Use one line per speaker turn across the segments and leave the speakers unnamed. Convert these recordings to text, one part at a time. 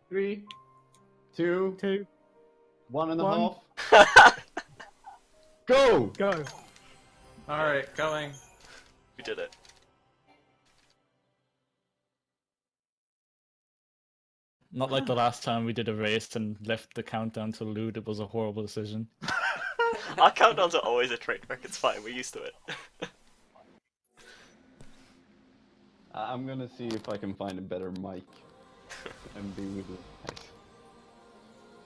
3, 2,
2,
1.5.
1.
Go!
Go.
Alright, going.
We did it.
Not like the last time we did a race and left the countdown to Lewd. It was a horrible decision.
Our countdowns are always a train wreck, it's fine, we're used to it.
I'm gonna see if I can find a better mic and be with it.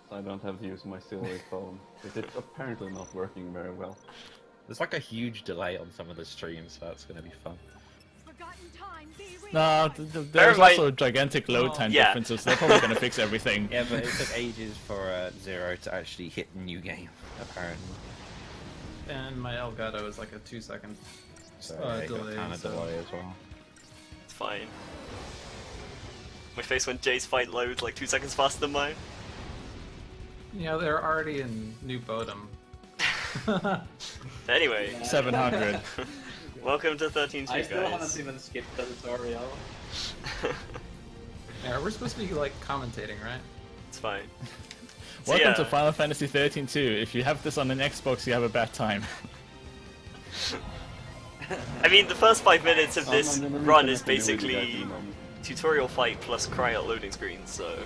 So I don't have to use my silly phone, because it's apparently not working very well.
There's like a huge delay on some of the streams, so that's going to be fun.
No, there's
mind-
also gigantic load time
Yeah.
differences. They're probably going to fix everything.
Yeah, but it took ages for Zero to actually hit the new game, apparently.
And my Elgato is like a 2-second
So
delay.
delay, kind of
so-
delay as well.
It's fine. My face when Jay's fight loads like 2 seconds faster than mine.
Yeah, they're already in New Bodhum.
Anyway,
700.
welcome to 13-2,
I still haven't
guys.
even skipped the tutorial.
Yeah, we're supposed to be like commentating, right?
It's fine. So,
Welcome
yeah.
to Final Fantasy XIII-2. If you have this on an Xbox, you have a bad time.
I mean, the first 5 minutes of this
I'm gonna
run is
reconnect and do it
basically
at the moment.
tutorial fight plus cry out loading screens, so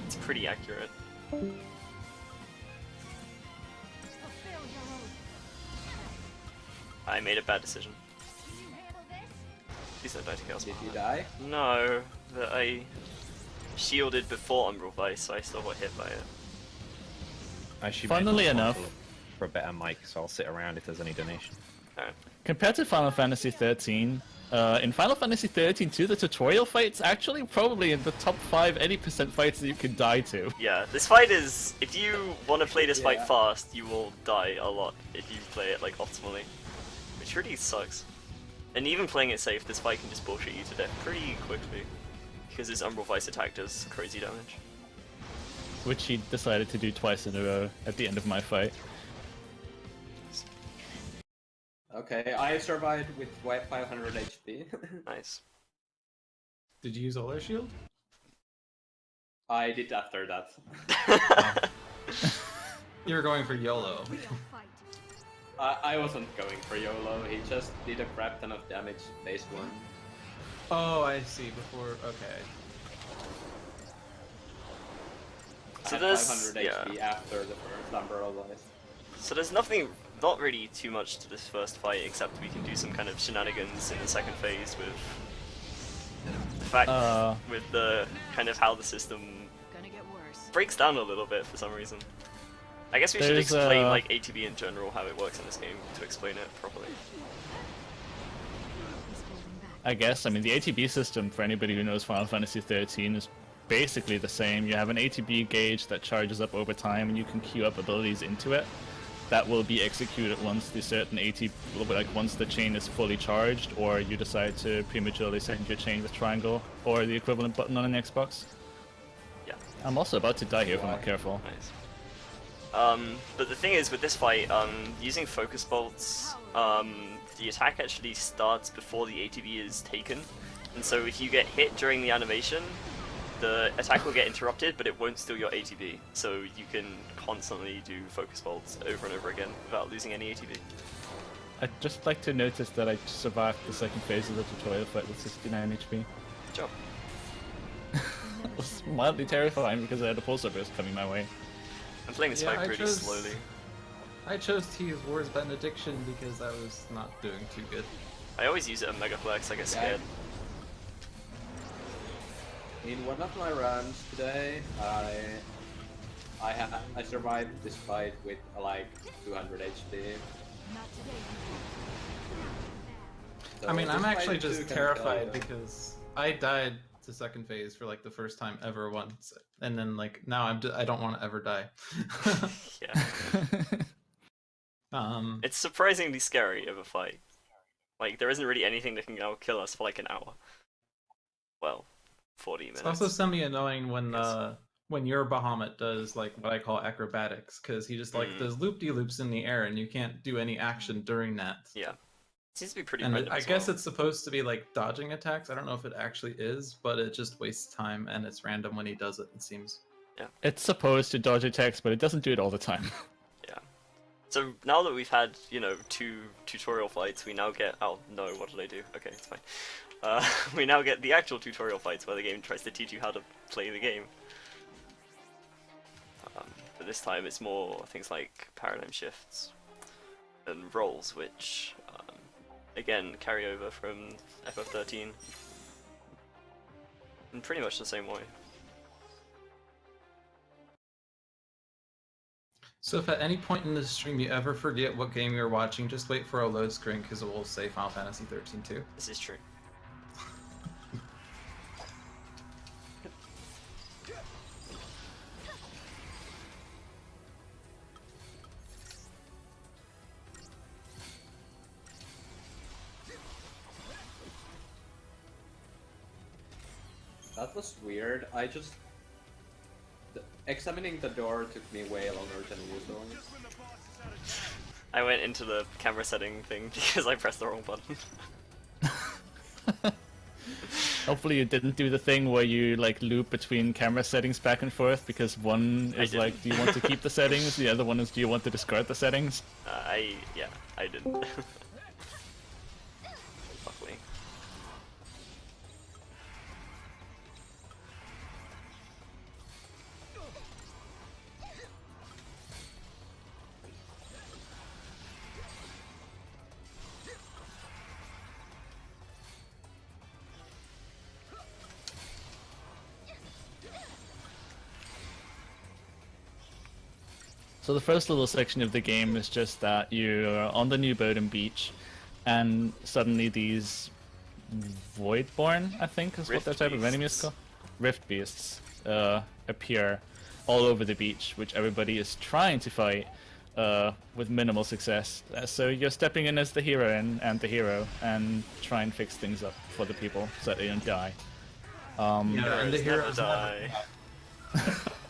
it's pretty accurate. I made a bad decision. Please don't die to Chaos
Did you
Behind.
die?
No, that I shielded before Umbral Vice, so I still got hit by it.
I should
Funnily
make a
enough-
model for a better mic, so I'll sit around if there's any donation.
Compared to Final Fantasy XIII, in Final Fantasy XIII-2, the tutorial fight's actually probably in the top 5 80% fights that you could die to.
Yeah, this fight is, if you want to play this fight
Yeah.
fast, you will die a lot if you play it like optimally. Which really sucks. And even playing it safe, this fight can just bullshit you to death pretty quickly. Because his Umbral Vice attack does crazy damage.
Which he decided to do twice in a row at the end of my fight.
Okay, I survived with 500 HP.
Nice.
Did you use Aloi shield?
I did after that.
You were going for YOLO.
I wasn't going for YOLO, he just did a crap ton of damage phase 1.
Oh, I see. Before, okay.
So
At
there's-
500
yeah.
HP after the first Umbral Vice.
So there's not really too much to this first fight, except we can do some kind of shenanigans in the second phase with the fact, with the kind of how the system breaks down a little bit for some reason. I guess we should
There's,
explain like ATB in general, how it works in this game, to explain it properly.
I guess. I mean, the ATB system, for anybody who knows Final Fantasy XIII, is basically the same. You have an ATB gauge that charges up over time, and you can queue up abilities into it. That will be executed once the certain ATB, like once the chain is fully charged, or you decide to prematurely send your chain with triangle, or the equivalent button on an Xbox.
Yeah.
I'm also about to die here if I'm not careful.
Nice. But the thing is, with this fight, using focus bolts, the attack actually starts before the ATB is taken, and so if you get hit during the animation, the attack will get interrupted, but it won't steal your ATB, so you can constantly do focus bolts over and over again without losing any ATB.
I'd just like to notice that I survived the second phase of the tutorial fight with 69 HP.
Good job.
It was mildly terrifying because I had a pulsar burst coming my way.
I'm playing this
Yeah,
fight
I
pretty
chose-
slowly.
I chose to use War's Benediction because I was not doing too good.
I always use it at Megaplex, I get scared.
In one of my runs today, I survived this fight with like 200 HP. So
I mean, I'm
this fight
actually
too
just
can kill
terrified
you.
because I died to second phase for like the first time ever once, and then like now I don't want to ever die.
Yeah. It's surprisingly scary of a fight. Like, there isn't really anything that can kill us for like an hour. Well, 40 minutes.
It's also semi-annoying when
Yes.
when your Bahamut does like what I call acrobatics, because he just like does loop-de-loops in the air and you can't do any action during that.
Yeah. seems to be pretty
And
random
I
as
guess
well.
it's supposed to be like dodging attacks. I don't know if it actually is, but it just wastes time and it's random when he does it, it seems.
It's supposed to dodge attacks, but it doesn't do it all the time.
Yeah. So now that we've had, you know, 2 tutorial fights, we now get... Oh, no, what did I do? Okay, it's fine. We now get the actual tutorial fights where the game tries to teach you how to play the game. But this time it's more things like paradigm shifts and rolls, which, again, carry over from FF13 in pretty much the same way.
So if at any point in the stream you ever forget what game you're watching, just wait for a load screen because it will say Final Fantasy XIII-2.
This is true.
That was weird. Examining the door took me way longer than usual.
I went into the camera setting thing because I pressed the wrong button.
Hopefully you didn't do the thing where you like loop between camera settings back and forth because one is like, do you want to keep the settings? The other one is, do you want to discard the settings?
I didn't. Luckily.
So the first little section of the game is just that you're on the new Bodhum beach, and suddenly these Voidborn, I think is what
Rift
that type of enemy is
beasts.
called? Rift beasts appear all over the beach, which everybody is trying to fight with minimal success. So you're stepping in as the heroine and the hero and try and fix things up for the people so that they don't die.
Yeah, and the
Heroes
heroes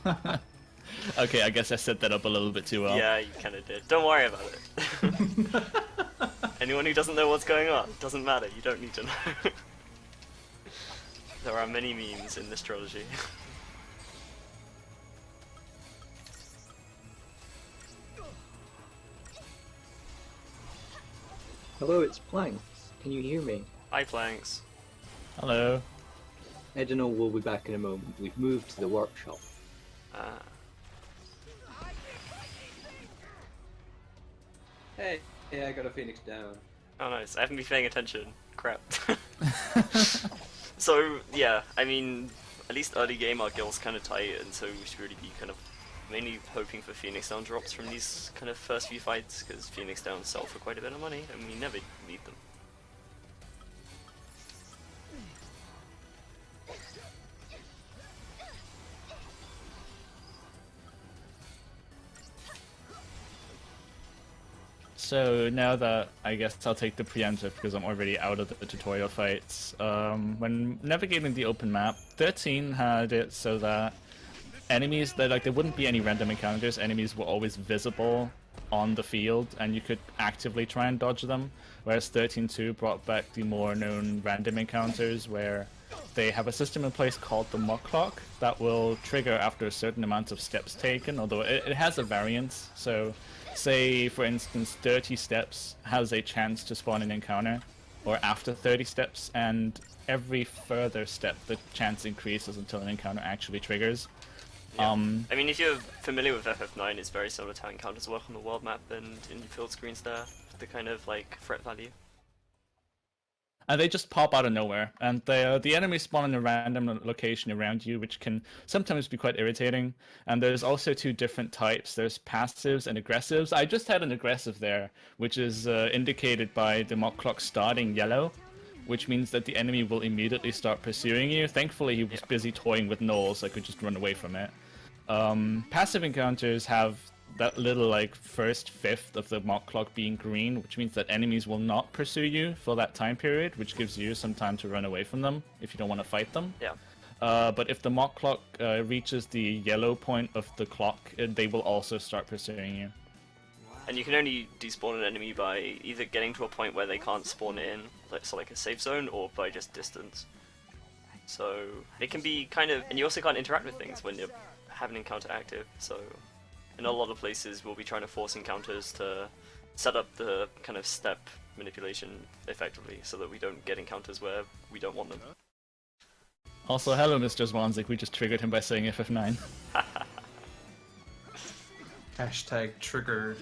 never die.
Okay, I guess I set that up a little bit too well.
Yeah, you kinda did. Don't worry about it. Anyone who doesn't know what's going on, doesn't matter, you don't need to know. There are many memes in this trilogy.
Hello, it's Planks. Can you hear me?
Hi, Planks.
Hello.
I don't know, we'll be back in a moment. We've moved to the workshop.
Ah.
Hey, I got a Phoenix down.
Oh, nice. I haven't been paying attention. Crap. So, yeah, I mean, at least early game our guild's kind of tight, and so we should really be kind of mainly hoping for Phoenix Down drops from these kind of first few fights, because Phoenix Down sell for quite a bit of money, and we never need them.
So now that I guess I'll take the preemptive because I'm already out of the tutorial fights. When navigating the open map, 13 had it so that enemies there wouldn't be any random encounters. Enemies were always visible on the field, and you could actively try and dodge them. Whereas 13.2 brought back the more known random encounters, where they have a system in place called the mock clock that will trigger after a certain amount of steps taken. Although it has a variance, so. Say, for instance, 30 steps has a chance to spawn an encounter, or after 30 steps, and every further step the chance increases until an encounter actually triggers.
Yeah. I mean, if you're familiar with FF9, it's very similar to how encounters work on the world map and in field screens there, the kind of, like, threat value.
And they just pop out of nowhere, and the enemies spawn in a random location around you, which can sometimes be quite irritating. And there's also 2 different types. There's passives and aggressives. I just had an aggressive there, which is indicated by the mock clock starting yellow, which means that the enemy will immediately start pursuing you. Thankfully, he was busy toying with Null, so I could just run away from it. Passive encounters have that little first fifth of the mock clock being green, which means that enemies will not pursue you for that time period, which gives you some time to run away from them if you don't want to fight them.
Yeah.
But if the mock clock reaches the yellow point of the clock, they will also start pursuing you.
And you can only despawn an enemy by either getting to a point where they can't spawn in, like a safe zone, or by just distance. So it can be kind of, and you also can't interact with things when you have an encounter active. So in a lot of places, we'll be trying to force encounters to set up the kind of step manipulation effectively, so that we don't get encounters where we don't want them.
Also, hello, Mr. Zwanzik. We just triggered him by saying FF9.
Hashtag triggered.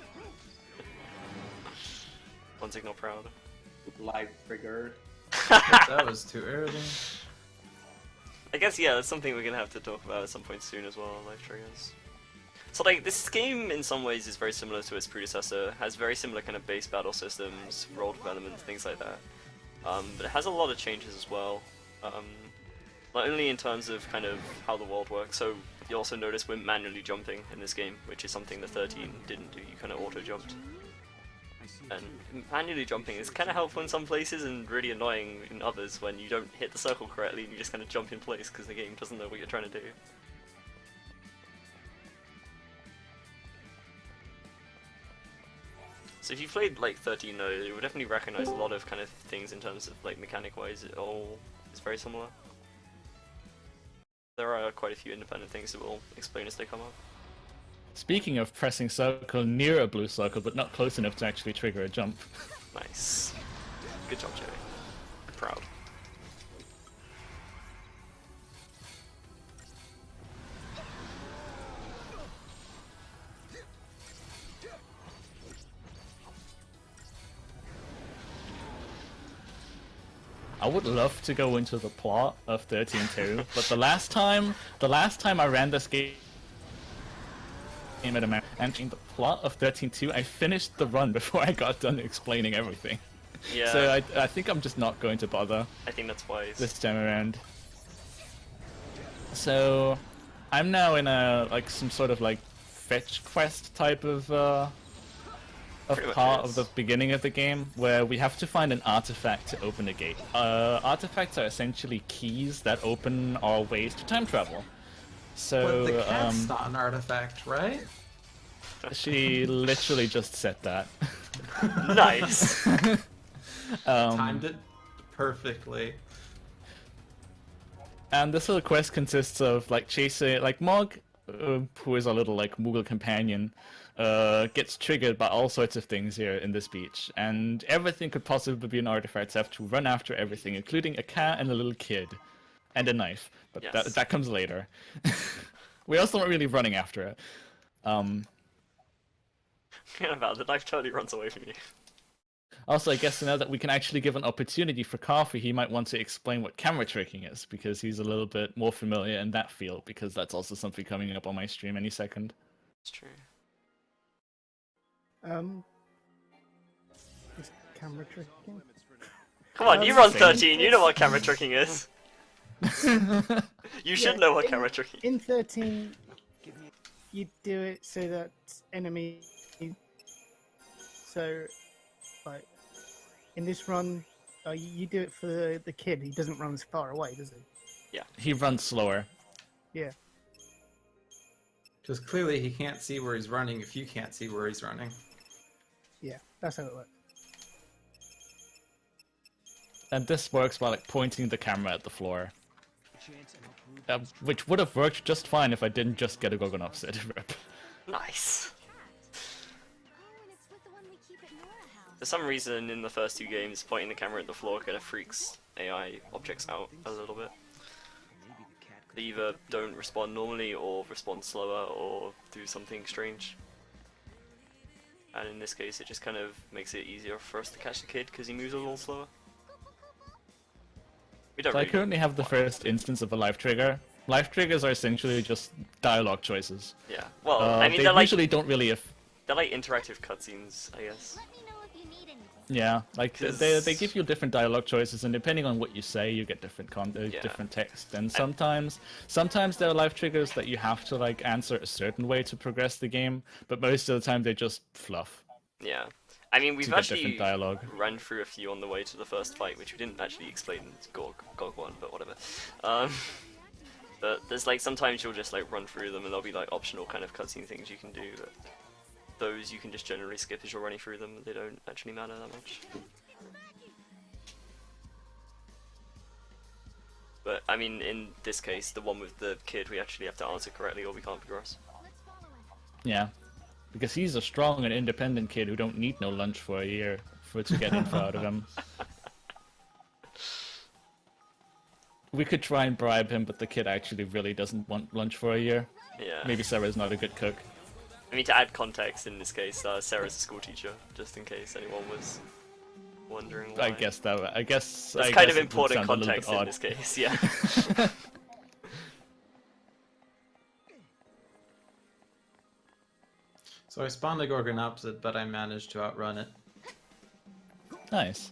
One signal proud.
Live triggered.
That was too early.
I guess, yeah, that's something we're gonna have to talk about at some point soon as well, live triggers. So, like, this game in some ways is very similar to its predecessor, has very similar kind of base battle systems, role development, things like that. But it has a lot of changes as well. Not only in terms of kind of how the world works, so you also notice we're manually jumping in this game, which is something the 13 didn't do, you kind of auto-jumped. And manually jumping is kind of helpful in some places and really annoying in others when you don't hit the circle correctly and you just kind of jump in place because the game doesn't know what you're trying to do. So if you played like 13 though, you would definitely recognize a lot of kind of things in terms of like mechanic-wise, it all is very similar. There are quite a few independent things that we'll explain as they come up.
Speaking of pressing circle near a blue circle, but not close enough to actually trigger a jump.
Nice. Good job, Jay. Proud.
I would love to go into the plot of 13-2, but the last time I ran this game at a and the plot of 13-2, I finished the run before I got done explaining everything.
Yeah.
So I think I'm just not going to bother
I think that's wise.
this time around. So I'm now in a some sort of like fetch quest type of
Pretty
part
much
of the beginning of the game where we have to find an artifact to open a gate. Artifacts are essentially keys that open our ways to time travel. So
But the cat's not an artifact, right?
she literally just said that.
Nice.
Timed it perfectly.
And this little quest consists of like chasing Mog, who is a little like Moogle companion, gets triggered by all sorts of things here in this beach, and everything could possibly be an artifact. So have to run after everything, including a cat and a little kid, and a knife. But
Yes.
that comes later. We also weren't really running after it.
Forget about it, the knife totally runs away from you.
Also, I guess now that we can actually give an opportunity for Coffee, he might want to explain what camera tricking is, because he's a little bit more familiar in that field, because that's also something coming up on my stream any second.
It's true.
Is camera tricking?
Come on, you run 13, you know what camera tricking is. You should
Yeah,
know what camera tricking is.
In 13, you do it so that enemy. So, like, in this run, you do it for the kid. He doesn't run as far away, does he?
He runs slower.
Yeah.
Because clearly he can't see where he's running if you can't see where he's running.
Yeah, that's how it works.
And this works by like pointing the camera at the floor. Which would have worked just fine if I didn't just get a Gogon upset.
Nice. For some reason, in the first two games, pointing the camera at the floor kind of freaks AI objects out a little bit. They either don't respond normally, or respond slower, or do something strange. And in this case, it just kind of makes it easier for us to catch the kid because he moves a little slower. We don't
So I
really
currently have the first instance of a life trigger. Life triggers are essentially just dialogue choices.
Yeah. Well, I mean,
they
they're like
usually don't really.
they're like interactive cutscenes, I guess.
Yeah, like
'Cause-
they give you different dialogue choices, and depending on what you say, you get different
Yeah.
different text. And sometimes there are life triggers that you have to like answer a certain way to progress the game, but most of the time they just fluff
Yeah. I mean,
to
we've
get
actually
different dialogue.
run through a few on the way to the first fight, which we didn't actually explain in GOG 1, but whatever. But there's like sometimes you'll just like run through them and there'll be like optional kind of cutscene things you can do. But those you can just generally skip as you're running through them. They don't actually matter that much. But I mean, in this case, the one with the kid, we actually have to answer correctly or we can't progress.
Yeah, because he's a strong and independent kid who don't need no lunch for a year for to get info out of him. We could try and bribe him, but the kid actually really doesn't want lunch for a year.
Yeah.
Maybe Sarah's not a good cook.
I mean, to add context in this case, Sarah's a school teacher, just in case anyone was wondering why.
I guess
that's kind of important context in this case, yeah.
So I spawned a Gorgon opposite, but I managed to outrun it.
Nice.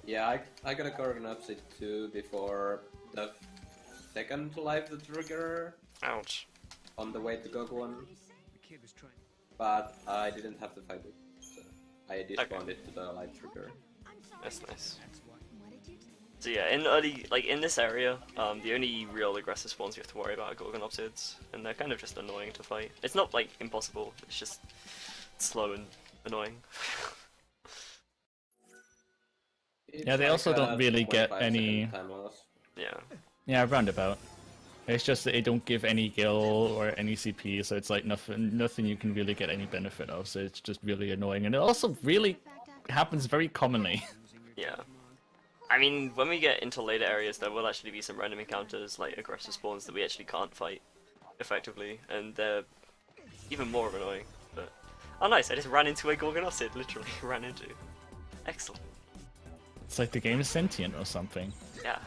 Yeah, I got a Gorgon opposite too before the second live the trigger
Ouch.
on the way to Goblin. But I didn't have to fight it, so I despawned it to the live trigger.
That's nice. So yeah, in early, like in this area, the only real aggressive spawns you have to worry about are Gorgon opsids, and they're kind of just annoying to fight. It's not like impossible, it's just slow and annoying.
Yeah, they also don't really get any.
Yeah.
Yeah, roundabout. It's just that they don't give any gil or any CP, so it's like nothing you can really get any benefit of. So it's just really annoying, and it also really happens very commonly.
Yeah. I mean, when we get into later areas, there will actually be some random encounters, like aggressive spawns, that we actually can't fight effectively, and they're even more annoying. But oh, nice! I just ran into a Gorgon opsid, literally ran into. Excellent.
It's like the game is sentient or something.
Yeah.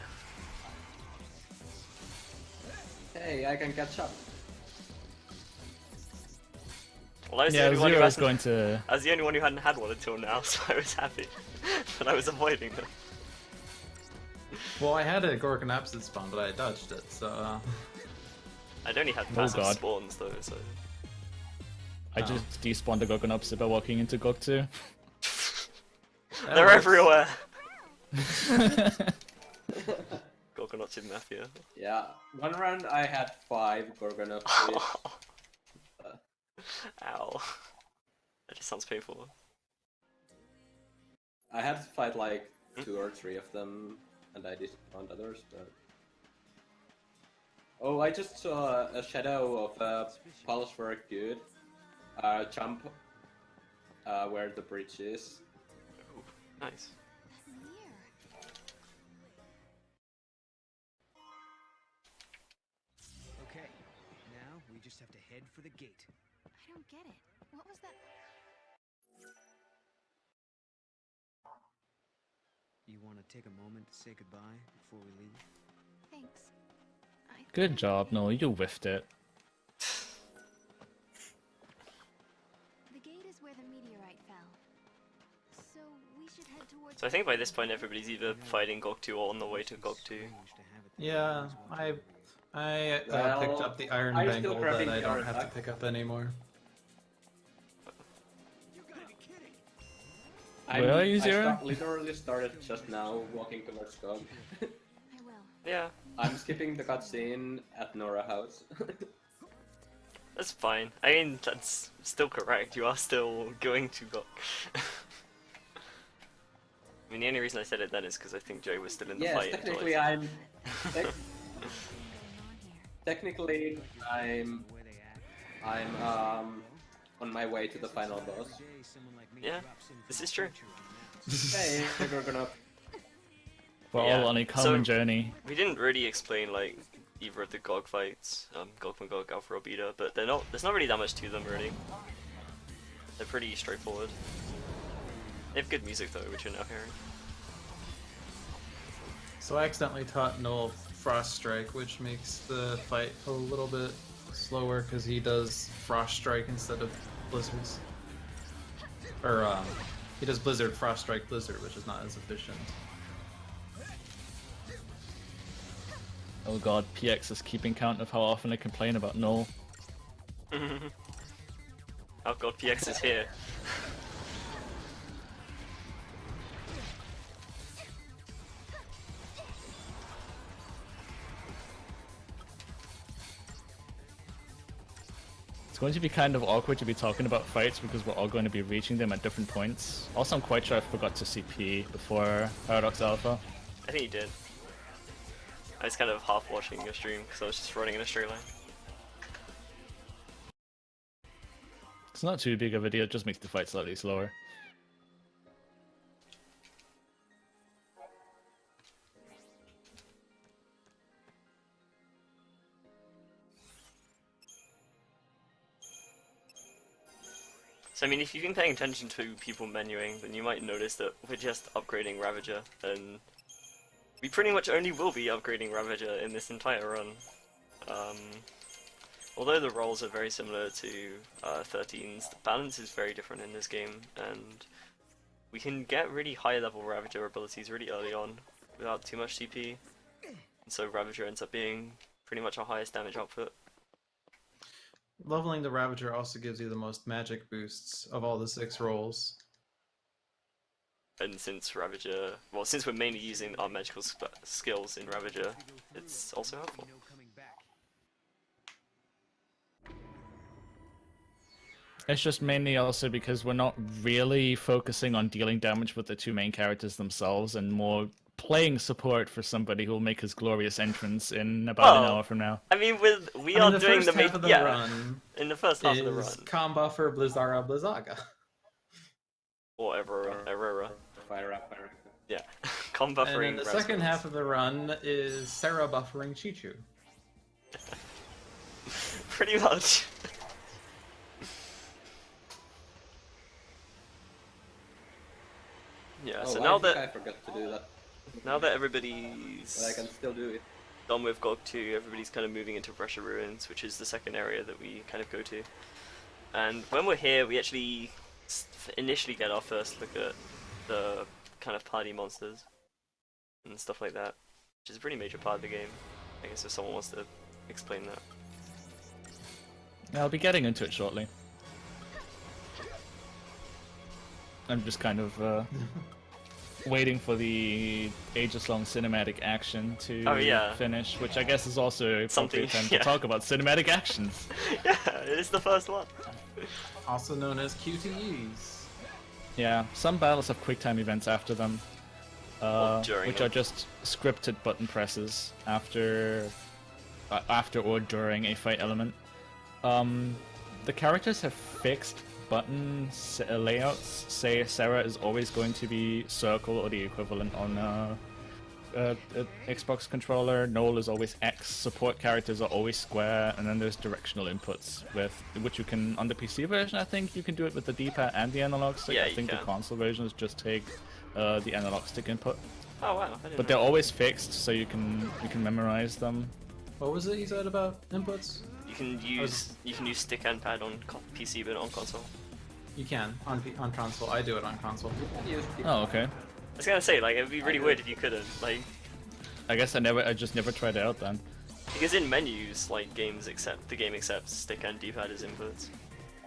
Hey, I can catch up.
Well, I was
Yeah,
the only one who
Zero's
hasn't-
going to.
I was the only one who hadn't had one until now, so I was happy. But I was avoiding them.
Well, I had a Gorgon opposite spawn, but I dodged it, so...
I'd only had
Oh,
passive
God.
spawns though, so...
I just despawned the Gorgon opposite by walking into Gog 2.
That
They're
works.
everywhere! Gorgon opsid mafia.
Yeah, one round I had 5 Gorgon opsids.
Ow. That just sounds painful.
I had to fight like 2 or 3 of them, and I despawned others, but... Oh, I just saw a shadow of a pulse for good jump where the bridge is.
Ooh, nice.
Okay, now we just have to head for the gate.
I don't get it. What was that?
You want to take a moment to say goodbye before we leave?
Thanks.
Good job, no, you whiffed it.
The gate is where the meteorite fell. So we should head towards.
So I think by this point everybody's either fighting Gog 2 or on the way to Gog 2.
Yeah, I
Well,
picked up the Iron
I'm still
Bangle that
grabbing
I
the
don't have to
artifact.
pick up anymore.
Where are you,
I
Zero?
literally started just now walking towards Gog.
I will.
Yeah,
I'm skipping the cutscene at Nora House.
that's fine. I mean, that's still correct. You are still going to Gog. I mean, the only reason I said it then is because I think Jay was still in the
Yes,
fight. until I
technically
said-
I'm... Technically, I'm on my way to the final boss.
Yeah, this is true.
Hey, we're gonna...
We're
Yeah,
all on a common
so-
journey.
We didn't really explain like either of the Gog fights, Gog 1, Gog Alpha or Beta, but they're not. There's not really that much to them really. They're pretty straightforward. They have good music though, which you're now hearing.
So I accidentally taught Noel Frost Strike, which makes the fight a little bit slower because he does Frost Strike instead of Blizzards. Or he does Blizzard, Frost Strike, Blizzard, which is not as efficient.
Oh god, PX is keeping count of how often I complain about Null.
Oh god, PX is here.
It's going to be kind of awkward to be talking about fights because we're all going to be reaching them at different points. Also, I'm quite sure I forgot to CP before Paradox Alpha.
I think you did. I was kind of half watching your stream because I was just running in a straight line.
It's not too big of a deal, it just makes the fight slightly slower.
So I mean, if you've been paying attention to people menuing, then you might notice that we're just upgrading Ravager, and we pretty much only will be upgrading Ravager in this entire run. Although the roles are very similar to 13's, the balance is very different in this game, and we can get really high level Ravager abilities really early on without too much CP, and so Ravager ends up being pretty much our highest damage output.
Leveling the Ravager also gives you the most magic boosts of all the 6 roles.
And since Ravager, well, since we're mainly using our magical skills in Ravager, it's also helpful.
It's just mainly also because we're not really focusing on dealing damage with the 2 main characters themselves, and more playing support for somebody who will make his glorious entrance in about an hour from now.
I mean, we are doing the main
run.
In the first half of the run.
Com buffer Blizzara Blizzaga.
Or Aurora.
Fire up.
Yeah. Com buffering.
And in the second half of the run is Sarah buffering Chichu.
Pretty much. Yeah, so now that
I forgot to do that.
Now that everybody's
But I can still do it.
done with GOG 2, everybody's kind of moving into Pressure Ruins, which is the second area that we kind of go to. And when we're here, we actually initially get our first look at the kind of party monsters and stuff like that, which is a pretty major part of the game. I guess if someone wants to explain that.
I'll be getting into it shortly. I'm just kind of waiting for the ages-long cinematic action to finish, which I guess is also appropriate time to talk about cinematic actions.
Yeah, it is the first one.
Also known as QTEs.
Yeah, some battles have QuickTime events after them, which are just scripted button presses after or during a fight element. The characters have fixed button layouts. Say Sarah is always going to be circle or the equivalent on Xbox controller. Noel is always X. Support characters are always square, and then there's directional inputs with which you can on the PC version. I think you can do it with the D-pad and the analog stick.
Yeah,
I think the console versions just take the analog stick input.
Oh wow!
But they're always fixed, so you can memorize them.
What was it you said about inputs?
You can use stick and pad on PC, but not on console.
You can on console. I do it on console.
Oh, okay.
I was gonna say, like, it'd be really weird if you couldn't, like.
I guess I just never tried it out then.
Because in menus, like, the game accepts stick and D-pad as inputs,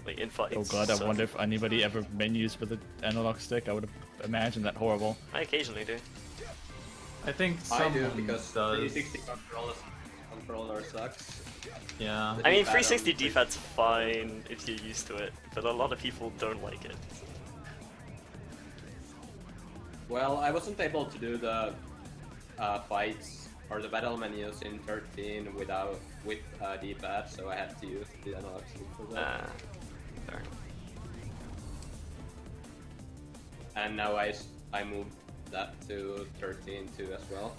like in fights.
Oh god, I wonder if anybody ever menus with an analog stick. I would have imagined that horrible.
I occasionally do.
I think
I do because
does.
360 controller sucks.
Yeah.
I mean, 360 D-pad's fine if you're used to it, but a lot of people don't like it.
Well, I wasn't able to do the fights or the battle menus in 13 with D-pad, so I had to use the analog stick for that.
Fair.
And now I moved that to 13 too as well.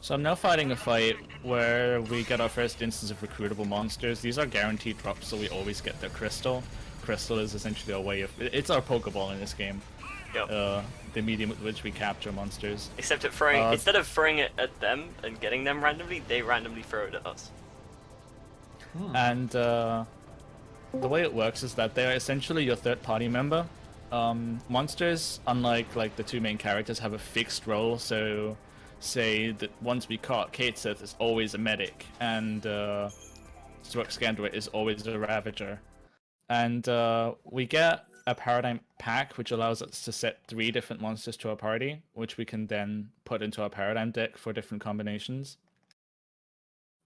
So I'm now fighting a fight where we get our first instance of recruitable monsters. These are guaranteed drops, so we always get the crystal. Crystal is essentially a way of... It's our Pokeball in this game.
Yep.
The medium with which we capture monsters.
Except at throwing, instead of throwing it at them and getting them randomly, they randomly throw it at us.
And the way it works is that they are essentially your third party member. Monsters, unlike like the 2 main characters, have a fixed role, so... Say that once we caught Kateseth is always a medic, and zer0skar is always a Ravager. And we get a paradigm pack, which allows us to set 3 different monsters to our party, which we can then put into our paradigm deck for different combinations.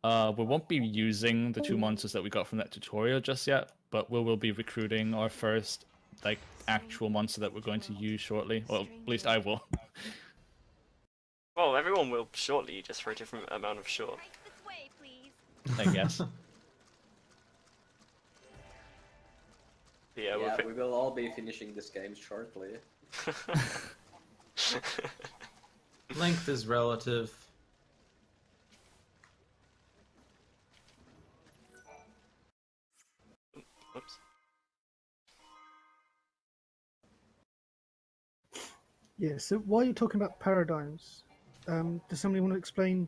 We won't be using the 2 monsters that we got from that tutorial just yet, but we will be recruiting our first like actual monster that we're going to use shortly. Well, at least I will.
Well, everyone will shortly, just for a different amount of short.
I guess.
Yeah,
Yeah, we will all be finishing this game shortly.
Length is relative.
Oops.
Yeah, so while you're talking about paradigms, does somebody want to explain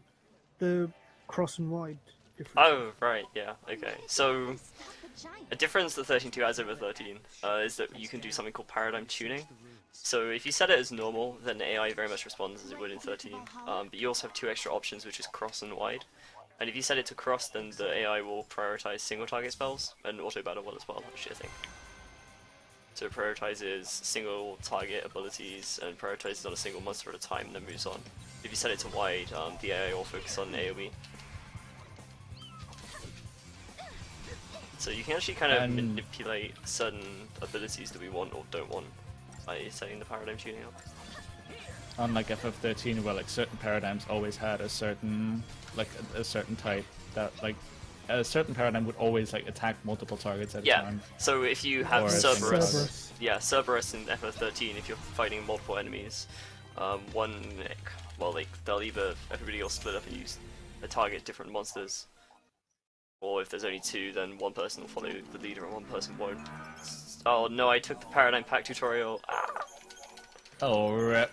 the cross and wide difference?
Oh, right, yeah, okay. So, a difference that 13.2 has over 13 is that you can do something called paradigm tuning. So if you set it as normal, then the AI very much responds as it would in 13. But you also have 2 extra options, which is cross and wide. And if you set it to cross, then the AI will prioritize single target spells, and auto battle will as well, actually, I think. So it prioritizes single target abilities and prioritizes on a single monster at a time and then moves on. If you set it to wide, the AI will focus on AoE. So you can actually kind of manipulate certain abilities that we want or don't want by setting the paradigm tuning up.
Unlike FF13, where like certain paradigms always had a certain a certain type that like a certain paradigm would always like attack multiple targets at a time.
So if you have
Or
Cerberus, Cerberus in FF13, if you're fighting multiple enemies, they'll either everybody will split up and use a target different monsters, or if there's only 2, then one person will follow the leader and one person won't. Oh no, I took the paradigm pack tutorial. Ah.
Oh rip.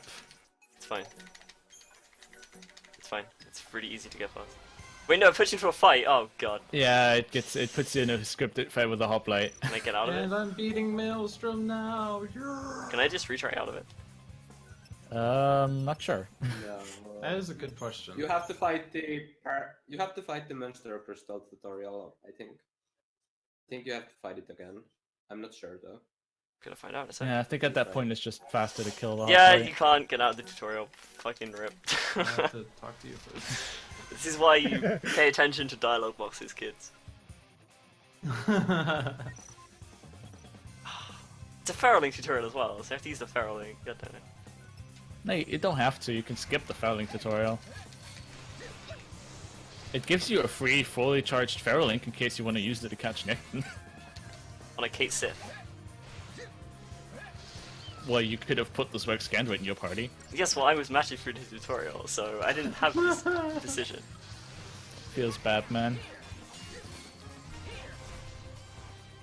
It's fine. It's fine. It's pretty easy to get past. Wait, no, it puts you into a fight. Oh god.
Yeah, it puts you in a scripted fight with a hoplite.
Can I get out of it?
And I'm beating Maelstrom now.
Can I just retry out of it?
Not sure.
No.
That is a good question.
You have to fight the monster crystal tutorial, I think. I think you have to fight it again. I'm not sure though.
Gonna find out in a second.
Yeah, I think at that point it's just faster to kill the
Yeah,
hoplite.
you can't get out of the tutorial. Fucking rip.
I have to talk to you first.
This is why you pay attention to dialogue boxes, kids. It's a Ferell tutorial as well, so I have to use the Ferell link. God damn it.
No, you don't have to. You can skip the Ferell tutorial. It gives you a free, fully charged Ferell link in case you want to use it to catch Necton.
On a Kate Sith.
Well, you could have put the zer0skar in your party.
Yes, well, I was matching through the tutorial, so I didn't have this decision.
Feels bad, man.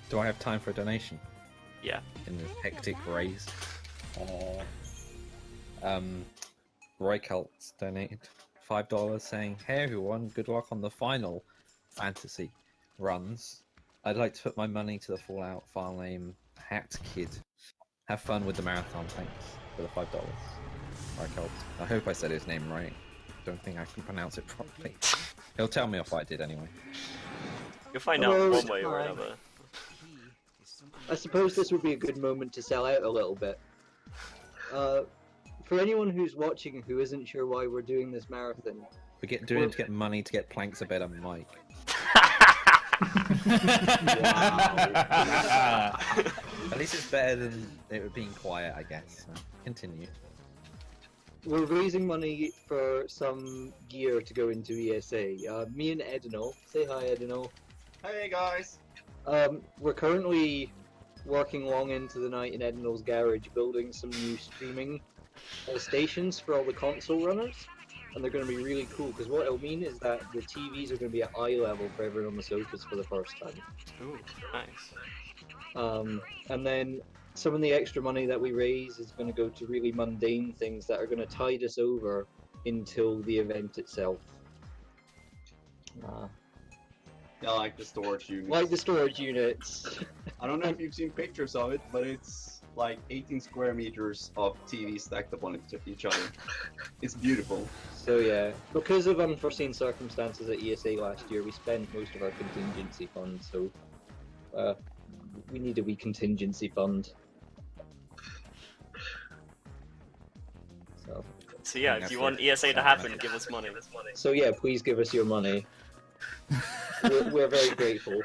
Do I have time for a donation?
Yeah.
In the hectic raise. Roykelts donated $5 saying, "Hey everyone, good luck on the final fantasy runs. I'd like to put my money to the Fallout file name Hat Kid. Have fun with the marathon, thanks for the $5. Roykelt. I hope I said his name right. Don't think I can pronounce it properly. He'll tell me if I did anyway.
You'll find out one way or another.
I suppose this would be a good moment to sell out a little bit. For anyone who's watching who isn't sure why we're doing this marathon,
Doing it to get money to get planks a better mic. At least it's better than it being quiet, I guess. So, continue.
we're raising money for some gear to go into ESA. Me and Edino, say hi Edino.
Hey guys!
We're currently working long into the night in Edino's garage building some new streaming stations for all the console runners. And they're going to be really cool, because what it'll mean is that the TVs are going to be at eye level for everyone on the sofas for the first time.
Ooh, nice.
And then some of the extra money that we raise is going to go to really mundane things that are going to tide us over until the event itself.
Yeah, like the storage units.
Like the storage units.
I don't know if you've seen pictures of it, but it's like 18 square meters of TV stacked upon each other. It's beautiful.
So yeah, because of unforeseen circumstances at ESA last year, we spent most of our contingency fund, so we need a wee contingency fund.
So yeah, if you want ESA to happen, give us money.
So yeah, please give us your money. We're very grateful.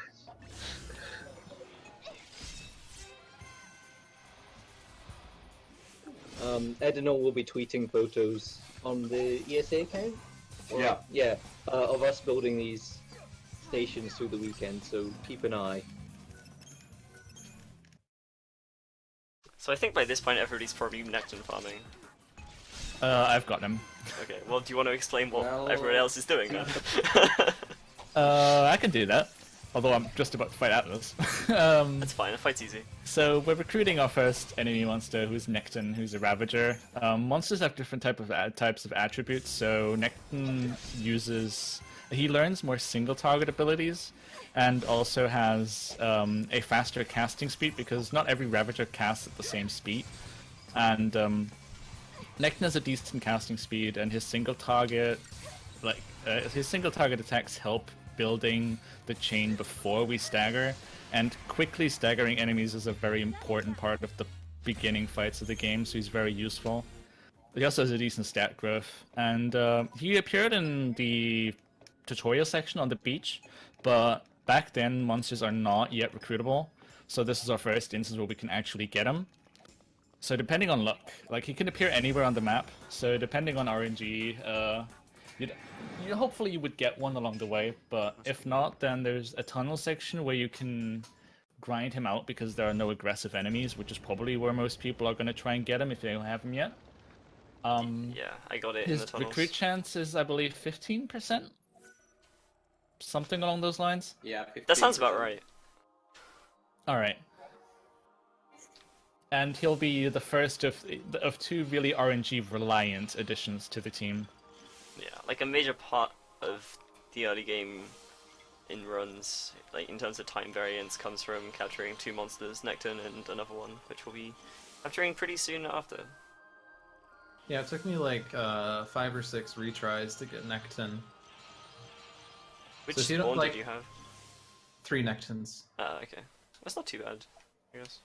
Edinol will be tweeting photos on the ESA account. Yeah, of us building these stations through the weekend, so keep an eye.
So I think by this point everybody's probably Necton farming.
I've got him.
Okay, well, do you want to explain what
Well-
everyone else is doing then?
I can do that. Although I'm just about to fight Atlas.
That's fine, the fight's easy.
So we're recruiting our first enemy monster, who's Necton, who's a Ravager. Monsters have different types of attributes. So Necton he learns more single target abilities, and also has a faster casting speed because not every Ravager casts at the same speed. And Necton has a decent casting speed, and his single target attacks help building the chain before we stagger, and quickly staggering enemies is a very important part of the beginning fights of the game, so he's very useful. He also has a decent stat growth, and he appeared in the tutorial section on the beach, but back then monsters are not yet recruitable, so this is our first instance where we can actually get him. So depending on luck, like he can appear anywhere on the map, so depending on RNG, hopefully you would get one along the way, but if not, then there's a tunnel section where you can grind him out because there are no aggressive enemies, which is probably where most people are going to try and get him if they don't have him yet.
Yeah, I got it in
His
the tunnels.
recruit chance is, I believe, 15%? Something along those lines?
Yeah,
That sounds
15%.
about right.
Alright. And he'll be the first of two really RNG-reliant additions to the team.
Yeah, like a major part of the early game in runs, like in terms of time variance, comes from capturing two monsters, Necton and another one, which we'll be capturing pretty soon after.
Yeah, it took me like 5 or 6 retries to get Necton.
Which
So if you don't
spawn
like-
did you have?
3 Nectons.
Ah, okay. That's not too bad, I guess.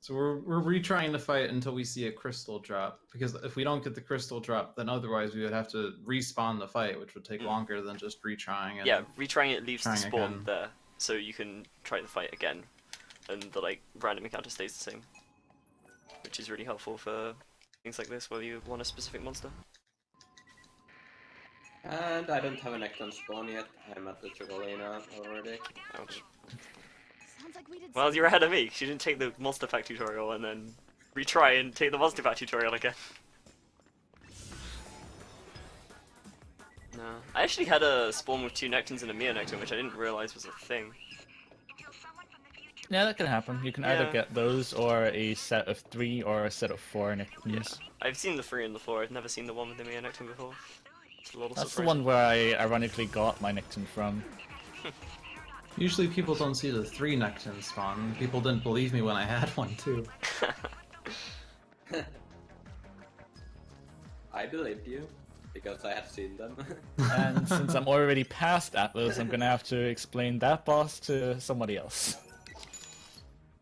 So we're retrying the fight until we see a crystal drop, because if we don't get the crystal drop, then otherwise we would have to respawn the fight, which would take longer than just retrying. And
Yeah, retrying it leaves the
trying
spawn
again.
there, so you can try the fight again, and the like random encounter stays the same, which is really helpful for things like this where you want a specific monster.
And I don't have a Necton spawn yet. I'm at the Chocolina already.
Ouch.
Sounds like we did
Well,
something
you're ahead of me. She didn't take the monster pack tutorial and then retry and take the monster pack tutorial again. No, I actually had a spawn with 2 Nectons and a Mia Necton, which I didn't realize was a thing.
Yeah, that can happen. You can either
Yeah.
get those or a set of 3 or a set of 4 Nectons.
I've seen the 3 and the 4. I've never seen the one with the Mia Necton before. It's a little
That's the
surprising.
one where I ironically got my Necton from.
usually people don't see the 3 Nectons spawn. People didn't believe me when I had one too.
I believed you, because I had seen them.
And since I'm already past Atlas, I'm gonna have to explain that boss to somebody else.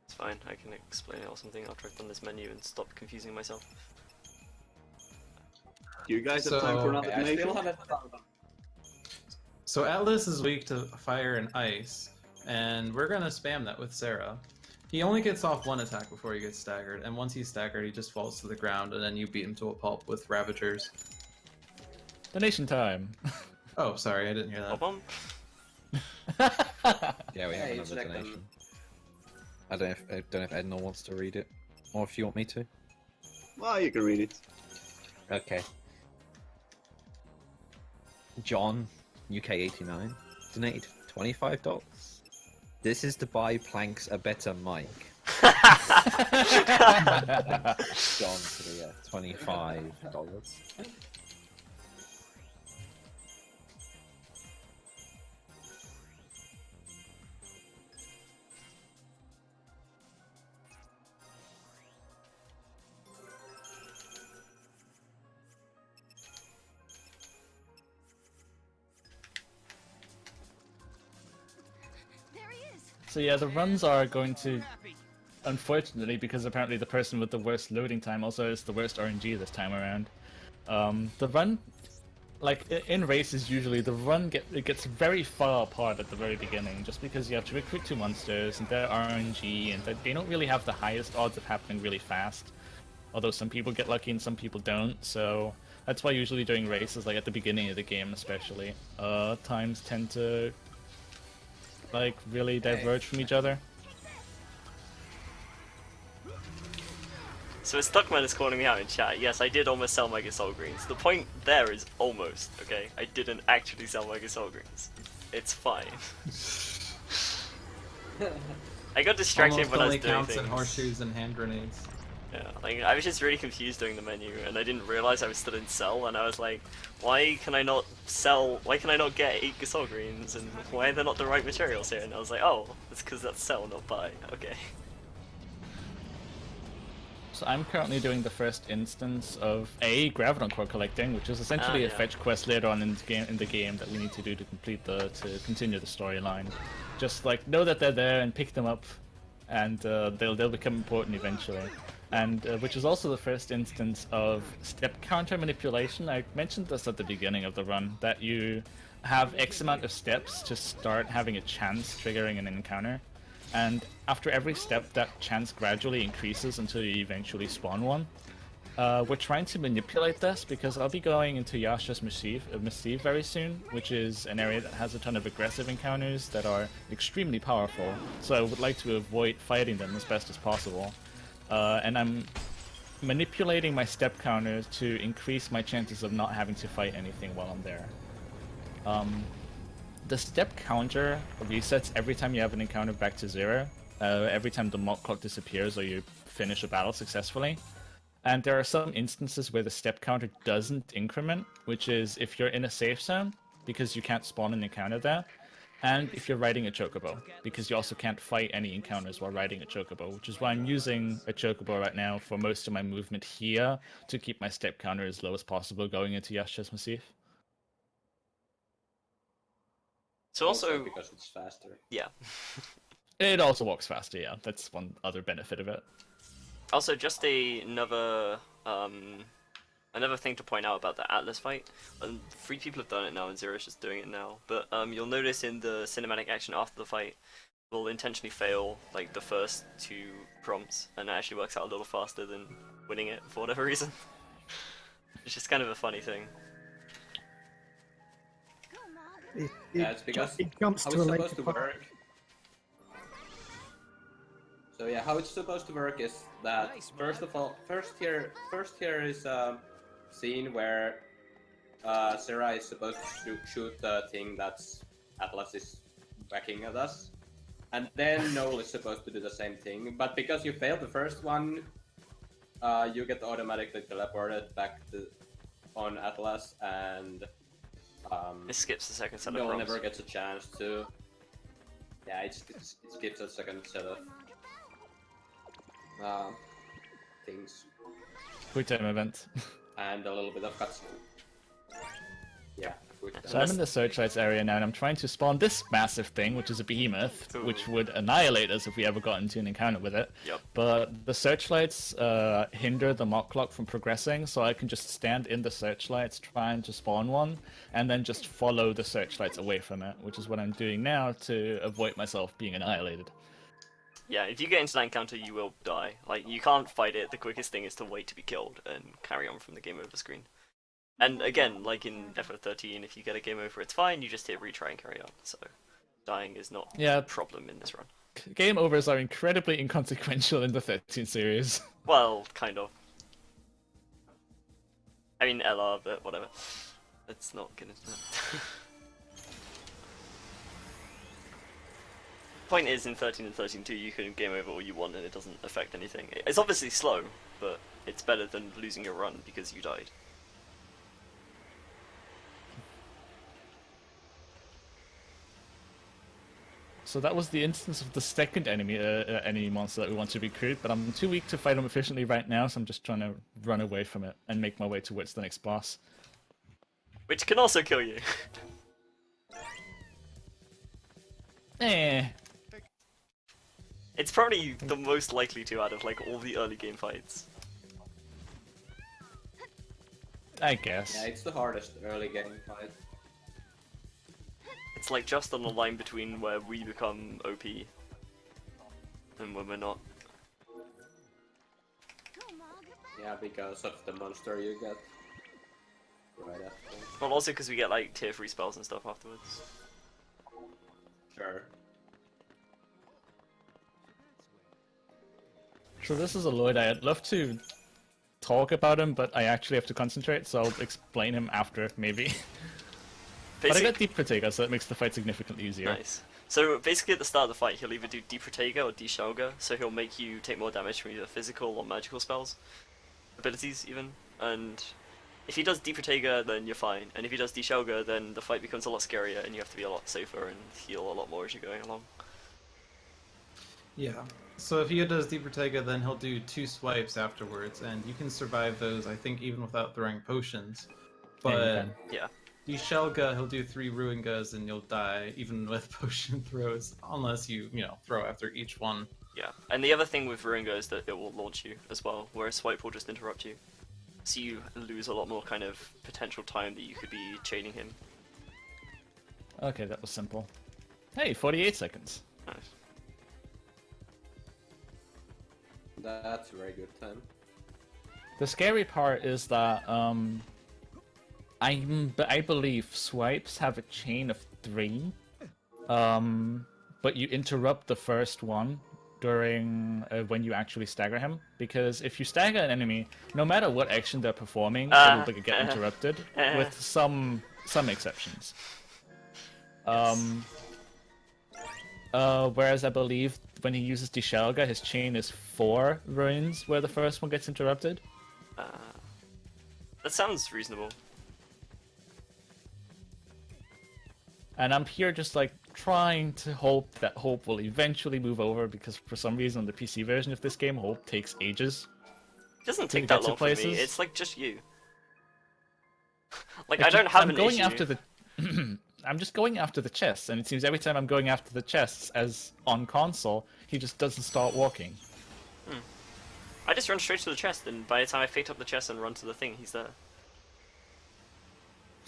It's fine, I can explain it or something after I've done this menu and stop confusing myself.
Do you guys have time for another
I still
donation?
haven't found them.
So Atlas is weak to fire and ice, and we're gonna spam that with Sarah. He only gets off 1 attack before he gets staggered, and once he's staggered, he just falls to the ground, and then you beat him to a pulp with Ravagers.
Donation time.
Oh, sorry, I didn't hear that.
Bum.
Yeah, we have
Hey, it's
another
Necton.
donation. I don't know if Edna wants to read it, or if you want me to.
Well, you can read it.
Okay. John, UK89, donated $25. This is to buy Planks a better mic. John for the $25.
There he is.
So yeah, the runs are going to, unfortunately, because apparently the person with the worst loading time also is the worst RNG this time around. The run like in races, usually the run gets very far apart at the very beginning, just because you have to recruit 2 monsters and they're RNG, and they don't really have the highest odds of happening really fast. Although some people get lucky and some people don't, so that's why usually during races, like at the beginning of the game especially, times tend to like really diverge from each other.
So Stuckman is calling me out in chat. Yes, I did almost sell my Gasol Greens. The point there is almost, okay? I didn't actually sell my Gasol Greens. It's fine. I got distracted
Almost
when I was
only
doing
counts
things.
in horseshoes and hand grenades.
Yeah, like I was just really confused doing the menu, and I didn't realize I was still in sell, and I was like, why can I not sell? Why can I not get 8 Gasol Greens? And why are there not the right materials here? And I was like, oh, it's because that's sell, not buy. Okay.
So I'm currently doing the first instance of a Graviton core collecting, which is essentially a
yeah.
fetch quest later on in the game that we need to do to to continue the storyline. Just like know that they're there and pick them up, and they'll become important eventually. And which is also the first instance of step counter manipulation. I mentioned this at the beginning of the run, that you have X amount of steps to start having a chance triggering an encounter. And after every step, that chance gradually increases until you eventually spawn one. We're trying to manipulate this because I'll be going into Yasha's Massive very soon, which is an area that has a ton of aggressive encounters that are extremely powerful. So I would like to avoid fighting them as best as possible. And I'm manipulating my step counters to increase my chances of not having to fight anything while I'm there. The step counter resets every time you have an encounter back to 0, every time the mock clock disappears or you finish a battle successfully. And there are some instances where the step counter doesn't increment, which is if you're in a safe zone, because you can't spawn an encounter there, and if you're riding a chocobo, because you also can't fight any encounters while riding a chocobo, which is why I'm using a chocobo right now for most of my movement here to keep my step counter as low as possible going into Yasha's Massive.
So also
because it's faster.
Yeah.
It also walks faster, yeah. That's one other benefit of it.
Also, just another thing to point out about the Atlas fight. 3 people have done it now, and Zero's just doing it now. But you'll notice in the cinematic action after the fight, we'll intentionally fail like the first 2 prompts, and it actually works out a little faster than winning it for whatever reason. It's just kind of a funny thing.
Yeah, it's because
it jumps
how
to
it's
a
supposed
later
to
part.
work. So yeah, how it's supposed to work is that first of all, first here is a scene where Sarah is supposed to shoot the thing that's Atlas is whacking at us, and then Noel is supposed to do the same thing. But because you failed the first one, you get automatically teleported back on Atlas, and
It skips the second set of
no one
prompts.
ever gets a chance to. Yeah, it skips a second set of things
Quick time event.
and a little bit of cutscene. Yeah, quick time.
So I'm in the searchlights area now, and I'm trying to spawn this massive thing, which is a behemoth, which would annihilate us if we ever got into an encounter with it.
Yep.
But the searchlights hinder the mock clock from progressing, so I can just stand in the searchlights trying to spawn one, and then just follow the searchlights away from it, which is what I'm doing now to avoid myself being annihilated.
Yeah, if you get into that encounter, you will die. Like, you can't fight it. The quickest thing is to wait to be killed and carry on from the game over screen. And again, like in FF13, if you get a game over, it's fine. You just hit retry and carry on. So, dying is not a problem in this run.
Game overs are incredibly inconsequential in the 13 series.
Well, kind of. I mean, LR, but whatever. Let's not get into that. Point is, in 13 and 13-2, you can game over all you want and it doesn't affect anything. It's obviously slow, but it's better than losing your run because you died.
So that was the instance of the second enemy monster that we want to recruit, but I'm too weak to fight him efficiently right now, so I'm just trying to run away from it and make my way towards the next boss.
Which can also kill you. It's probably the most likely to out of like all the early game fights.
I guess.
Yeah, it's the hardest early game fight.
It's like just on the line between where we become OP and when we're not.
Yeah, because of the monster you get. Right after.
Well, also because we get like tier 3 spells and stuff afterwards.
Sure.
So this is Aloi. I'd love to talk about him, but I actually have to concentrate, so I'll explain him after, maybe. But I got Deep Protega, so that makes the fight significantly easier.
Nice. So basically at the start of the fight, he'll either do Deep Protega or Deshelga, so he'll make you take more damage from either physical or magical spells. Abilities, even. And if he does Deep Protega, then you're fine. And if he does Deshelga, then the fight becomes a lot scarier, and you have to be a lot safer and heal a lot more as you're going along.
Yeah. So if he does Deep Protega, then he'll do 2 swipes afterwards, and you can survive those, I think, even without throwing potions. But
yeah.
Deshelga, he'll do 3 Ruingas, and you'll die, even with potion throws, unless you throw after each one.
Yeah, and the other thing with Ruinga is that it will launch you as well, whereas Swipe will just interrupt you. So you lose a lot more kind of potential time that you could be chaining him.
Okay, that was simple. Hey, 48 seconds.
Nice.
That's a very good time.
The scary part is that I believe swipes have a chain of 3, but you interrupt the first one during when you actually stagger him, because if you stagger an enemy, no matter what action they're performing, it'll get interrupted, with some exceptions. Whereas I believe when he uses Deshelga, his chain is 4 ruins where the first one gets interrupted.
That sounds reasonable.
And I'm here just like trying to hope that Hope will eventually move over, because for some reason on the PC version of this game, Hope takes ages.
It doesn't take
to
that
get to
long for me,
places.
it's like just you. Like, I don't have an issue.
After the I'm just going after the chests, and it seems every time I'm going after the chests, as on console, he just doesn't start walking.
I just run straight to the chest, and by the time I picked up the chest and run to the thing, he's there.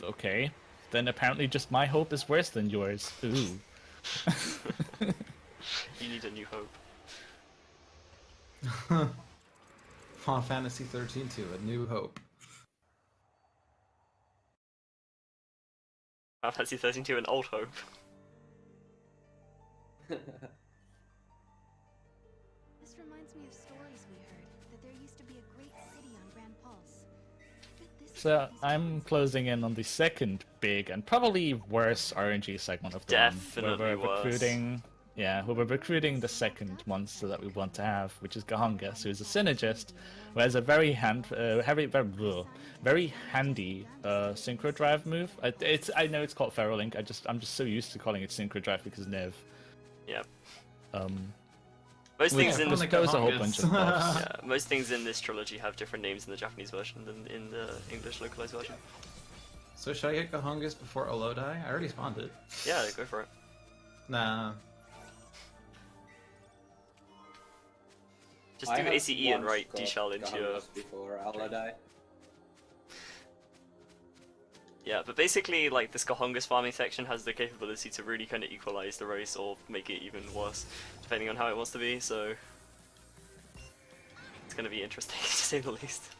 Okay. Then apparently just my hope is worse than yours. Ooh.
You need a new hope.
Final Fantasy XIII-2, A New Hope.
Final Fantasy XIII-2, an old hope.
This reminds me of stories we heard, that there used to be a great city on Grand Pulse.
So I'm closing in on the second big and probably worse RNG segment of the run,
Definitely
where we're
worse.
recruiting the second monster that we want to have, which is Gongas, who is a synergist, who has a very very handy synchro drive move. I know it's called Ferell Link. I'm just so used to calling it synchro drive because Nev.
Yep.
Most
things in
this goes a whole bunch of buffs.
Yeah, most things in this trilogy have different names in the Japanese version than in the English localized version.
So should I get Gongas before Aloi? I already spawned it.
Yeah, go for it.
Nah.
Just do ACE and write D-Shell into your...
before Aloi.
Yeah, but basically, like, this Gongas farming section has the capability to really kind of equalize the race or make it even worse, depending on how it wants to be, so... It's gonna be interesting, to say the least.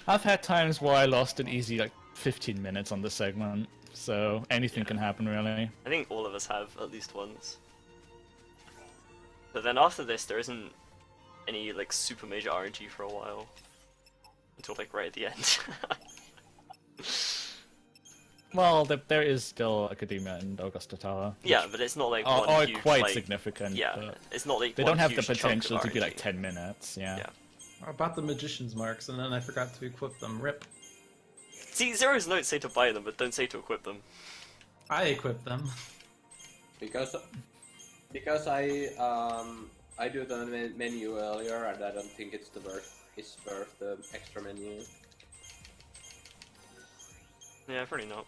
I've had times where I lost an easy, like, 15 minutes on the segment, so anything can happen, really.
I think all of us have at least once. But then after this, there isn't any, like, super major RNG for a while. Until, like, right at the end.
Well, there is still Academia and Augusta Tower.
Yeah, but it's not like
are
one huge,
quite
like,
significant.
Yeah,
but
it's not like
they
one
don't have the
huge chunk of
potential to be
RNG.
like 10 minutes. Yeah.
I bought the Magician's Marks and then I forgot to equip them. Rip.
See, Zero's notes say to buy them, but don't say to equip them.
I equip them.
Because I do the menu earlier, and I don't think it's worth the extra menu.
Yeah, probably not.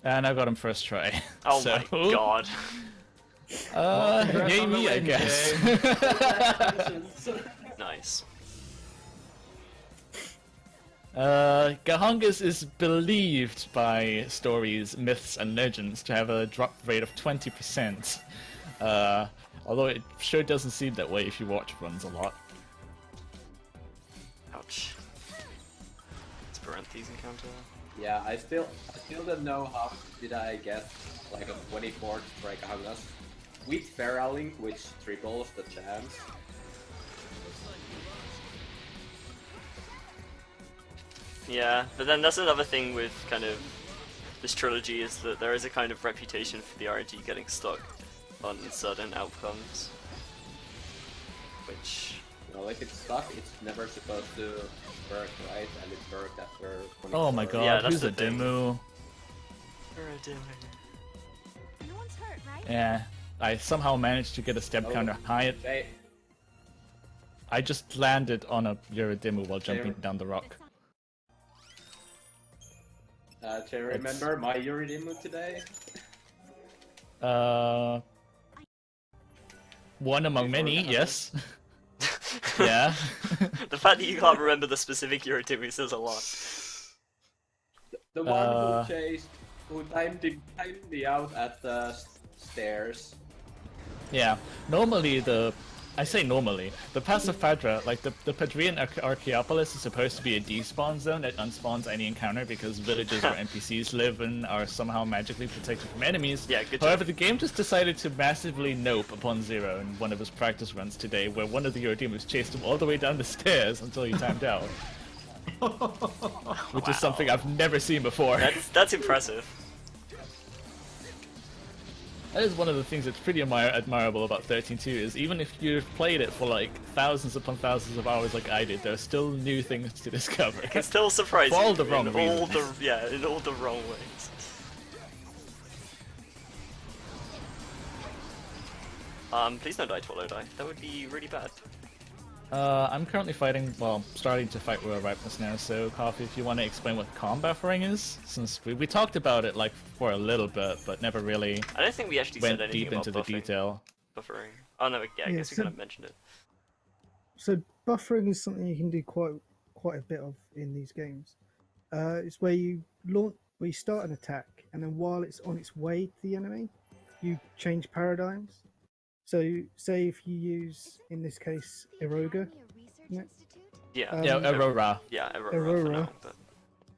And I got him first try.
Oh
so...
my god.
congrats
yay
on the
me, I
win,
guess.
Nice.
Gongas is believed by stories, myths, and legends to have a drop rate of 20%. Although it sure doesn't seem that way if you watch runs a lot.
Ouch. It's parentheses encounter.
Yeah, I still don't know how did I get like a 24th break Gongas with Ferell, which triples the chance.
Yeah, but then that's another thing with kind of this trilogy is that there is a kind of reputation for the RNG getting stuck on certain outcomes. Which...
Well, if it's stuck, it's never supposed to work, right? And it worked after 24.
Oh my god,
Yeah, that's
who's
the
a
thing.
demo?
No one's hurt, right?
Yeah, I somehow managed to get a step counter high.
Jay,
I just landed on a Eurodemo while jumping down the rock.
Jay, remember my Eurodemo today?
One among many, yes. Yeah.
The fact that you can't remember the specific Eurodemo says a lot.
The one who timed me out at the stairs.
Yeah. Normally I say normally, the passive Fadra, like the Padrian Archaeopolis is supposed to be a despawn zone that unspawns any encounter because villages where NPCs live and are somehow magically protected from enemies.
Yeah, good
However,
job.
the game just decided to massively nope upon Zero in one of his practice runs today, where one of the Eurodemos chased him all the way down the stairs until he timed out. Which is something I've never seen before.
That's impressive.
That is one of the things that's pretty admirable about 13.2 is even if you've played it for like thousands upon thousands of hours like I did, there are still new things to discover.
It can still surprise
For all
you
the wrong
in all
reasons.
in all the wrong ways. Please don't die to a low die. That would be really bad.
I'm currently fighting, well, starting to fight Royal Ripeness now, so Coffee, if you want to explain what calm buffering is, since we talked about it like for a little bit, but never really
I don't think we actually
went
said anything
deep
about
into the
buffing.
detail.
Buffering. Oh no, yeah, I guess we
so-
kind of mentioned it.
So buffering is something you can do quite a bit of in these games. It's where you start an attack, and then while it's on its way to the enemy, you change paradigms. So, say if you use, in this case, Eroga. Yeah.
Yeah.
Yeah, Aurora.
Yeah, Aurora. For
Aurora.
now, but...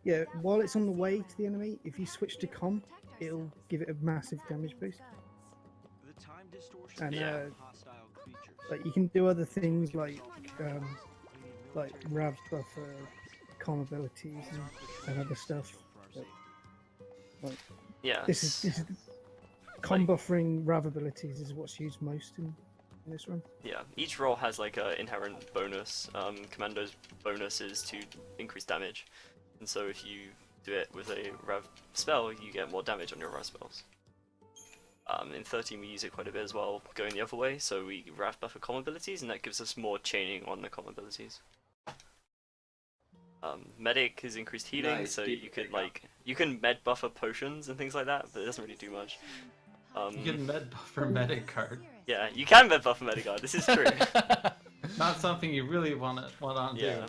Yeah, while it's on the way to the enemy, if you switch to comp, it'll give it a massive damage boost. And
Yeah.
like you can do other things like Rav buffer, calm abilities, and other stuff. Like
Yeah.
this is calm buffering Rav abilities is what's used most in this run.
Yeah, each role has like an inherent bonus. Commando's bonus is to increase damage, and so if you do it with a Rav spell, you get more damage on your Rav spells. In 13 we use it quite a bit as well, going the other way, so we Rav buffer comm abilities, and that gives us more chaining on the comm abilities. Medic is increased healing,
Nice,
so
keep
you could
it up.
like you can med buffer potions and things like that, but it doesn't really do much.
You can med buffer medic card.
Yeah, you can med buffer Medigard, this is true.
Not something you really want to do.
Yeah.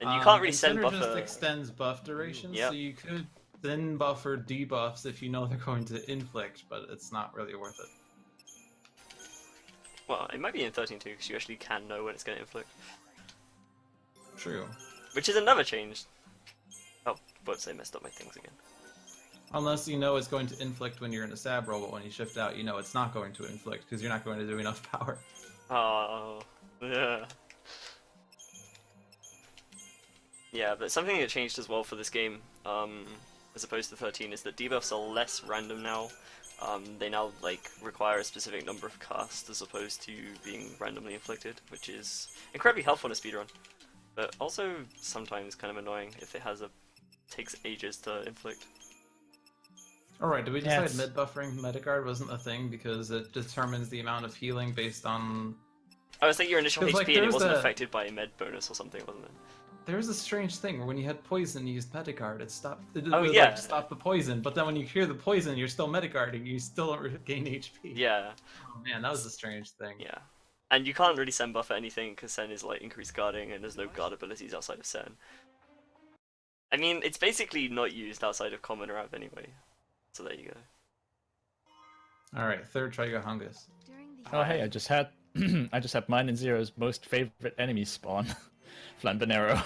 And you can't really
and
send
Synergist
buffer.
extends buff duration,
Yep.
so you could then buffer debuffs if you know they're going to inflict, but it's not really worth it.
Well, it might be in 13 too, because you actually can know when it's going to inflict.
True.
Which is another change. Oh, whoops, I messed up my things again.
Unless you know it's going to inflict when you're in a sab roll, but when you shift out, you know it's not going to inflict because you're not going to do enough power.
Oh, yeah. Yeah, but something that changed as well for this game, as opposed to 13, is that debuffs are less random now. They now like require a specific number of casts as opposed to being randomly inflicted, which is incredibly helpful in a speedrun, but also sometimes kind of annoying if it takes ages to inflict.
Alright, did we
Yeah,
decide mid-buffering Medigard wasn't a thing because it determines the amount of healing based on...
I was thinking your initial
'Cause,
HP
like,
and it
there's
wasn't
a-
affected by a med bonus or something, wasn't it?
there was a strange thing where when you had poison, you used Metagard. It stopped. It
Oh,
would,
yeah.
like, stop the poison. But then when you hear the poison, you're still Metagarding. You still don't regain HP.
Yeah,
Oh man, that was a strange thing.
yeah. And you can't really Sen buff anything because Sen is like increased guarding and there's no guard abilities outside of Sen. I mean, it's basically not used outside of common or Av anyway. So there you go.
All right, third Trigahungus.
Oh hey, I just had I just had mine and Zero's most favorite enemy spawn, Flambanero.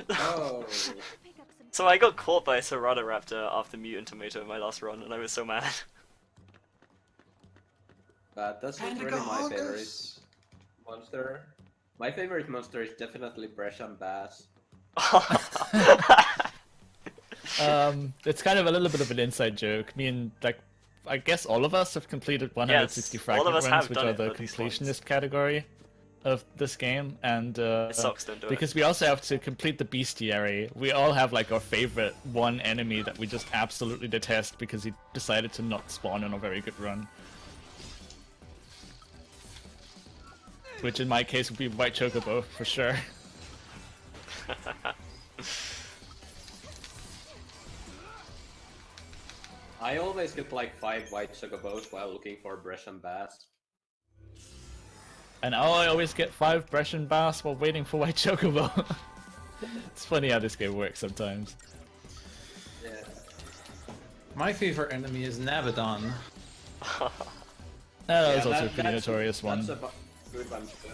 Oh.
So I got caught by a Ceratopraptor after Mutant Tomato in my last run, and I was so mad.
But that's not really my favorite monster. My favorite monster is definitely Brescian Bass.
It's kind of a little bit of an inside joke. Me and like, I guess all of us have completed 160
all of
fragment
us
runs,
have
which
done
are
it
the
at least
completionist
once.
category of this game, and
It sucks, don't do it.
because we also have to complete the bestiary. We all have like our favorite one enemy that we just absolutely detest because he decided to not spawn on a very good run. Which in my case would be White Chocobo for sure.
I always get like 5 white chocobos while looking for Brescian Bass.
And I always get 5 Brescian Bass while waiting for White Chocobo. It's funny how this game works sometimes.
Yeah.
My favorite enemy is Nabadon.
That was also a pretty notorious one.
That's a good one too.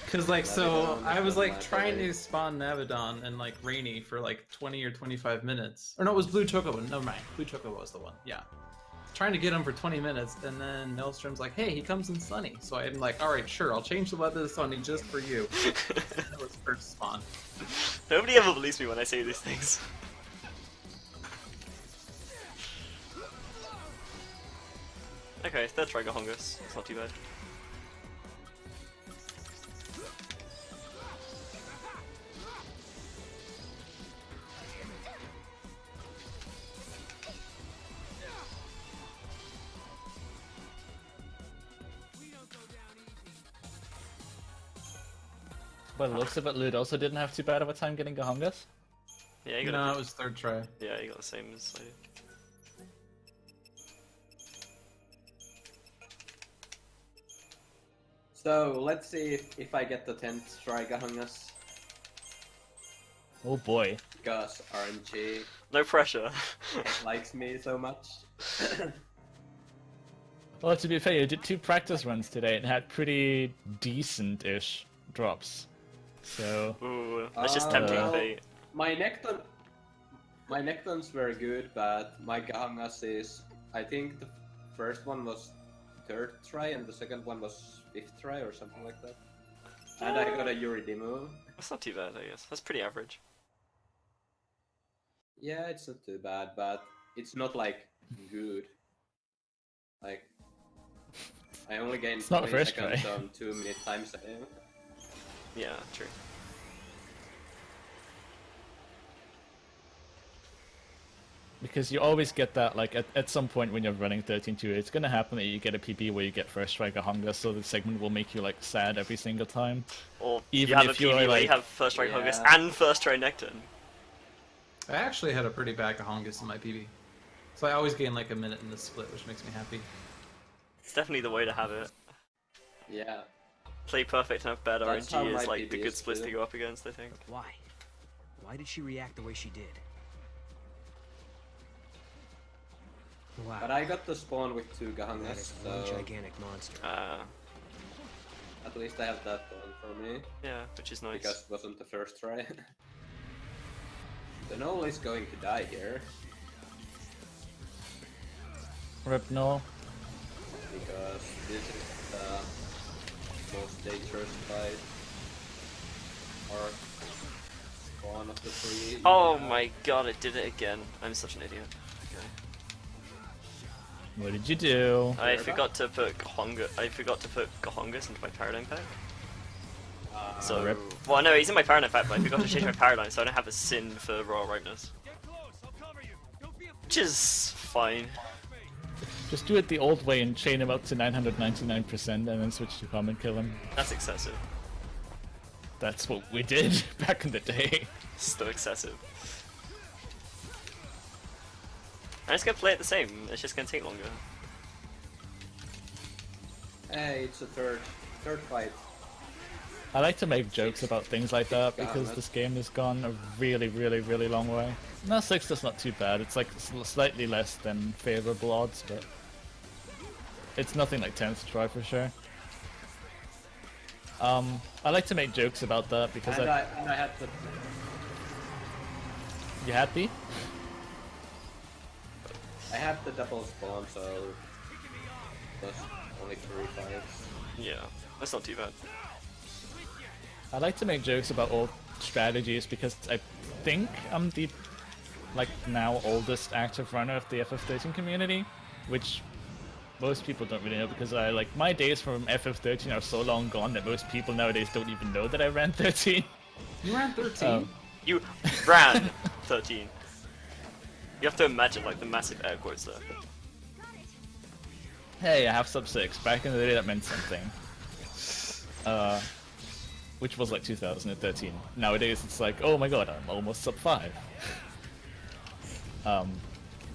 Cause like so,
Nabadon
I
is
was
one of
like
my
trying to
favorites.
spawn Nabadon and like Rainy for like 20 or 25 minutes. Or no, it was Blue Chocobo. Never mind, Blue Chocobo was the one. Yeah, trying to get him for 20 minutes, and then Maelstrom's like, "Hey, he comes in Sunny." So I'm like, "All right, sure, I'll change the weather to Sunny just for you." That was first spawn.
Nobody ever believes me when I say these things. Okay, third Trigahungus. It's not too bad.
By the looks of it, Lewd also didn't have too bad of a time getting Gahungas.
Yeah, you got
No, it was third try.
Yeah, you got the same as I did.
So let's see if I get the 10th Trigahungus.
Oh boy.
Because RNG
No pressure.
likes me so much.
Well, to be fair, you did 2 practice runs today and had pretty decent-ish drops. So,
Ooh, that's just tempting
well,
fate.
My Nectons were good, but my Gahungas is... I think the first one was 3rd try and the second one was 5th try or something like that. And I got a Yuridimu.
That's not too bad, I guess. That's pretty average.
Yeah, it's not too bad, but it's not like good. Like, I only gained
It's not
20
first
seconds
try.
on 2-minute time saving.
Yeah, true.
because you always get that, like, at some point when you're running 13-2, it's gonna happen that you get a PB where you get first strike a Honga, so the segment will make you, like, sad every single time.
Or
Even
you have
if
a
you're,
PB where
like...
you have first try Hongus
Yeah.
and first try Necton.
I actually had a pretty bad Gahongus in my PB. So I always gain like a minute in the split, which makes me happy.
It's definitely the way to have it.
Yeah.
Play perfect and have bad
That's how
RNG
my
is like the
PB
good
is
splits
too.
to go up against, I think.
Why? Why did she react the way she did? Wow.
But I got the spawn with 2
That
Gahungas,
is one
so
gigantic monster.
at least I have that going for me.
Yeah, which is nice.
Because it wasn't the first try. The Null is going to die here.
Rip no.
Because this is the most dangerous fight. Or spawn of the 3.
Oh my god, it did it again. I'm such an idiot. Okay.
What did you do?
I forgot to put Gahongus into my paradigm pack. So,
Rip.
well, no, he's in my paradigm pack, but I forgot to change my paradigm, so I don't have a sin for Royal Ripeness. Which is fine.
Just do it the old way and chain him up to 999% and then switch to common kill him.
That's excessive.
That's what we did back in the day.
So excessive. I'm just gonna play it the same. It's just gonna take longer.
Hey, it's a third fight.
I like to make jokes about things like that because this game has gone a really, really, really long way. No, 6 is not too bad. It's like slightly less than favorable odds, but it's nothing like 10th try for sure. I like to make jokes about that because
I had the...
You happy?
I had the double spawn, so plus only 3 fights.
Yeah, that's not too bad.
I like to make jokes about old strategies because I think I'm the now oldest active runner of the FF13 community, which most people don't really know because my days from FF13 are so long gone that most people nowadays don't even know that I ran 13.
You ran 13?
You ran 13. You have to imagine the massive air quotes there.
Hey, I have sub 6. Back in the day that meant something. Which was 2013. Nowadays it's oh my god, I'm almost sub 5.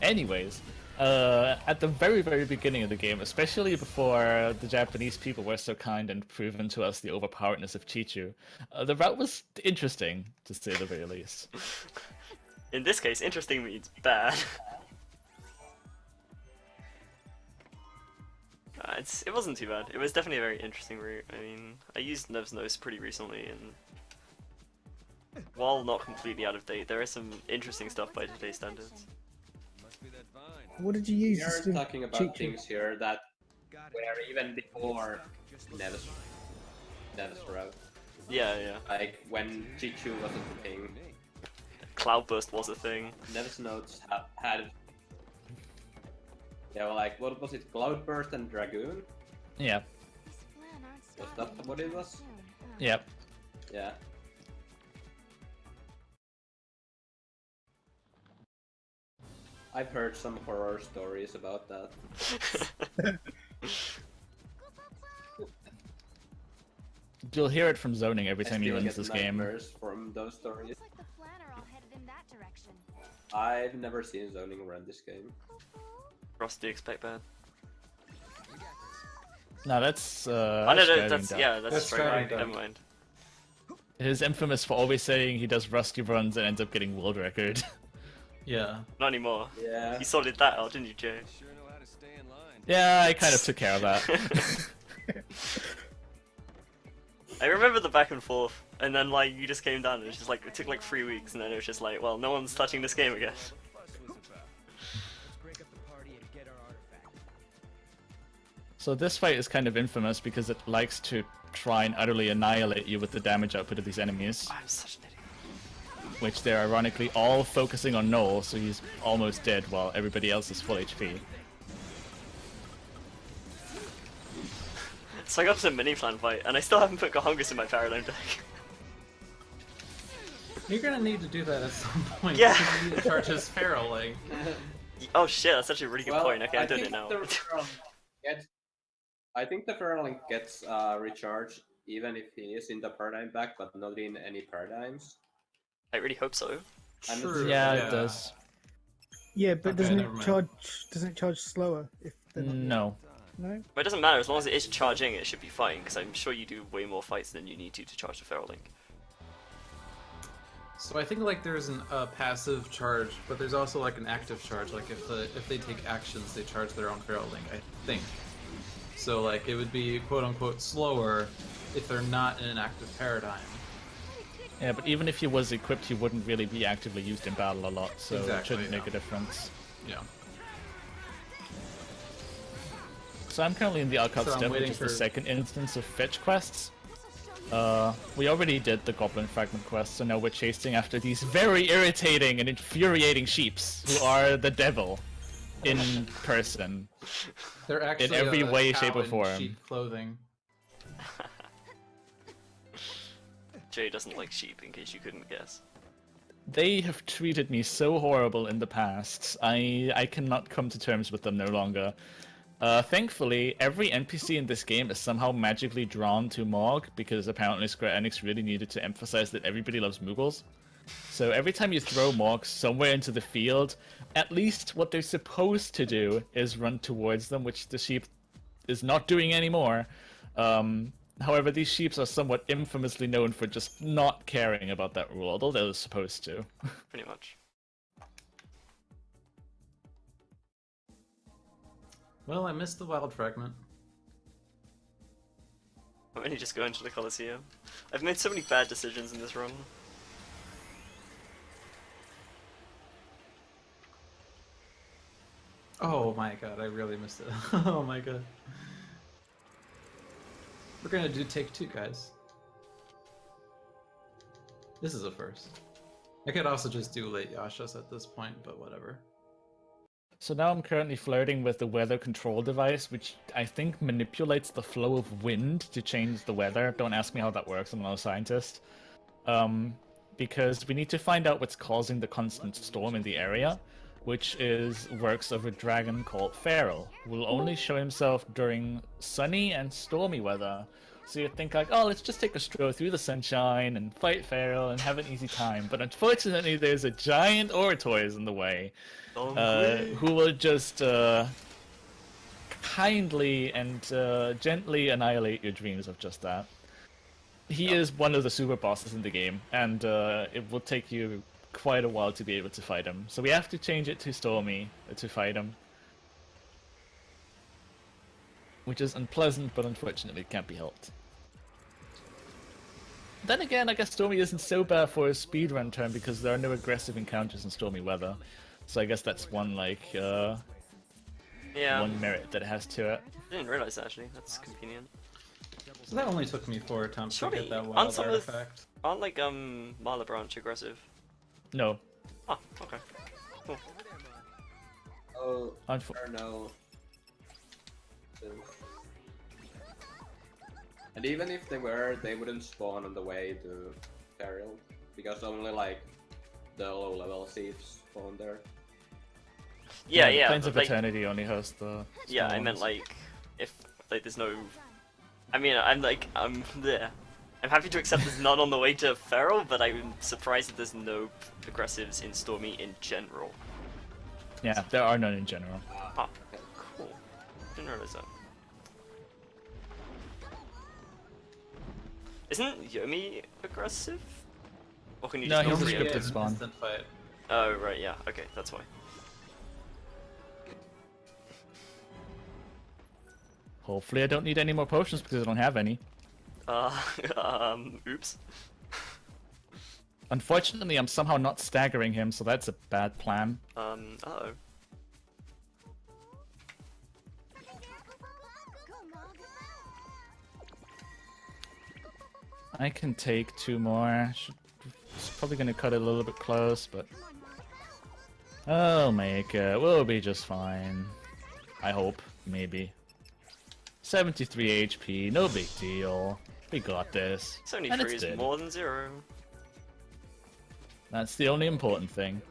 Anyways, at the very, very beginning of the game, especially before the Japanese people were so kind and proven to us the overpoweredness of Chichu, the route was interesting, to say the very least.
In this case, interesting means bad. It wasn't too bad. It was definitely a very interesting route. I mean, I used Nev's Nose pretty recently, and while not completely out of date, there is some interesting stuff by today's standards.
What did you use?
You're talking about things here that were even before Nev's route.
Yeah, yeah.
Like when Chichu wasn't a thing.
Cloudburst was a thing.
Nev's Notes had... Yeah, well, what was it? Cloudburst and Dragoon?
Yeah.
Was that what it was?
Yep.
Yeah. I've heard some horror stories about that.
You'll hear it from zoning every time you use this game.
From those stories. I've never seen zoning run this game.
Ross, do you expect bad?
No, that's
oh, no, that's right. Never mind.
He's infamous for always saying he does rusty runs and ends up getting world record.
Yeah.
Not anymore.
Yeah.
You sorted that out, didn't you, Jay?
Yeah, I kind of took care of that.
I remember the back and forth, and then you just came down and it's just it took 3 weeks, and then it was just well, no one's touching this game again.
So this fight is kind of infamous because it likes to try and utterly annihilate you with the damage output of these enemies.
I'm such an idiot.
Which they're ironically all focusing on Noel, so he's almost dead while everybody else is full HP.
So I got to the mini-plan fight, and I still haven't put Gongas in my Paradigm deck.
You're gonna need to do that at some point.
Yeah.
You need to charge his Ferell.
Oh shit, that's actually a really good point. Okay, I'm doing it now.
I think the Ferell link gets recharged even if he is in the paradigm back, but not in any paradigms.
I really hope so.
Sure,
yeah, it does.
Yeah, but
Okay,
doesn't
never
it
mind.
charge? Doesn't it charge slower if they're not?
No.
No.
But it doesn't matter, as long as it is charging, it should be fine, because I'm sure you do way more fights than you need to charge the Ferell link.
So I think there's a passive charge, but there's also an active charge. If they take actions, they charge their own Ferell link. I think. So it would be quote unquote slower if they're not in an active paradigm.
Yeah, but even if he was equipped, he wouldn't really be actively used in battle a lot, so
Exactly,
it shouldn't make
yeah.
a difference.
Yeah.
So I'm currently in the Alcott
So I'm
step, which
waiting
is the
for-
second instance of fetch quests. We already did the Goblin fragment quest, so now we're chasing after these very irritating and infuriating sheeps, who are the devil in person.
They're actually
every
a
way,
cow
shape, or
in
form.
sheep clothing.
Jay doesn't like sheep, in case you couldn't guess.
They have treated me so horrible in the past. I cannot come to terms with them no longer. Thankfully, every NPC in this game is somehow magically drawn to Morg, because apparently Square Enix really needed to emphasize that everybody loves Moogles. So every time you throw Morgs somewhere into the field, at least what they're supposed to do is run towards them, which the sheep is not doing anymore. However, these sheeps are somewhat infamously known for just not caring about that rule, although they're supposed to.
Pretty much.
Well, I missed the wild fragment.
I'm only just going to the Colosseum. I've made so many bad decisions in this run.
Oh my god, I really missed it. Oh my god. We're gonna do take 2, guys. This is a first. I could also just do late Yashas at this point, but whatever.
So now I'm currently flirting with the weather control device, which I think manipulates the flow of wind to change the weather. Don't ask me how that works, I'm not a scientist. Because we need to find out what's causing the constant storm in the area, which is works of a dragon called Ferell, who will only show himself during sunny and stormy weather. So you think like, oh, let's just take a stroll through the sunshine and fight Ferell and have an easy time. But unfortunately, there's a giant Oratoise in the way, who will just kindly and gently annihilate your dreams of just that. He is one of the super bosses in the game, and it will take you quite a while to be able to fight him. So we have to change it to Stormy to fight him. Which is unpleasant, but unfortunately can't be helped. Then again, I guess Stormy isn't so bad for a speedrun turn because there are no aggressive encounters in stormy weather. So I guess that's one, like, one merit that it has to it.
I didn't realize that, actually. That's convenient.
So that only took me 4 attempts to get that
aren't
wild
some
artifact.
Aren't, like, Marla Branch aggressive?
No.
Oh, okay. Cool.
Oh,
Unfor-
no. And even if they were, they wouldn't spawn on the way to Ferell, because only like the low level thieves spawn there.
Yeah, yeah.
Plains of
like,
Eternity only hosts the
yeah, I
spawns.
meant like, if like there's no... I mean, I'm there. I'm happy to accept there's none on the way to Ferell, but I'm surprised that there's no aggressives in Stormy in general.
Yeah, there are none in general.
Ah, cool. Didn't realize that. Isn't Yomi aggressive? Or can you
No,
just
he's a
go for
scripted
Yomi?
spawn.
Instant fight.
Oh, right, yeah, okay, that's why.
Hopefully I don't need any more potions because I don't have any.
Oops.
Unfortunately, I'm somehow not staggering him, so that's a bad plan.
Uh-oh.
I can take 2 more. It's probably gonna cut it a little bit close, but... Oh, make it. We'll be just fine. I hope. Maybe. 73 HP, no big deal. We got this.
73 is
dead.
more than 0.
That's the only important thing.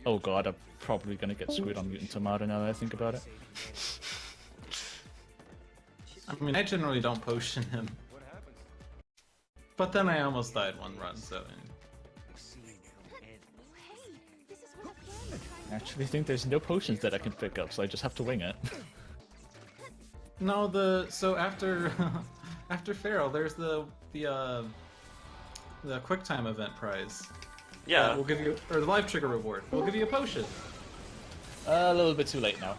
Oh god, I'm probably gonna get screwed on Mutant Tomato now that I think about it.
I mean, I generally don't potion him. But then I almost died one run, so...
I actually think there's no potions that I can pick up, so I just have to wing it.
No, so after after Ferell, there's the quick time event prize.
Yeah.
We'll give you, or the live trigger reward. We'll give you a potion.
A little bit too late now.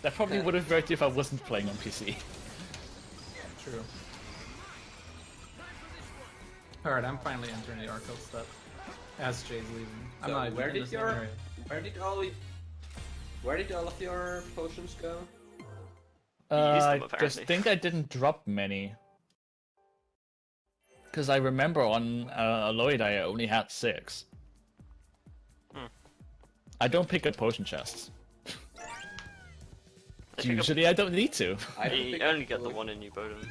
That probably would have worked if I wasn't playing on PC.
True. Alright, I'm finally entering the Arco step. As Jay's leaving. I'm
So
not even
where
in the
did
same
your
area.
where did all of your potions go?
used them,
I just
apparently.
think I didn't drop many. Because I remember on Aloi I only had 6. I don't pick up potion chests. Usually I don't need to.
You only get the one in New Bodhum.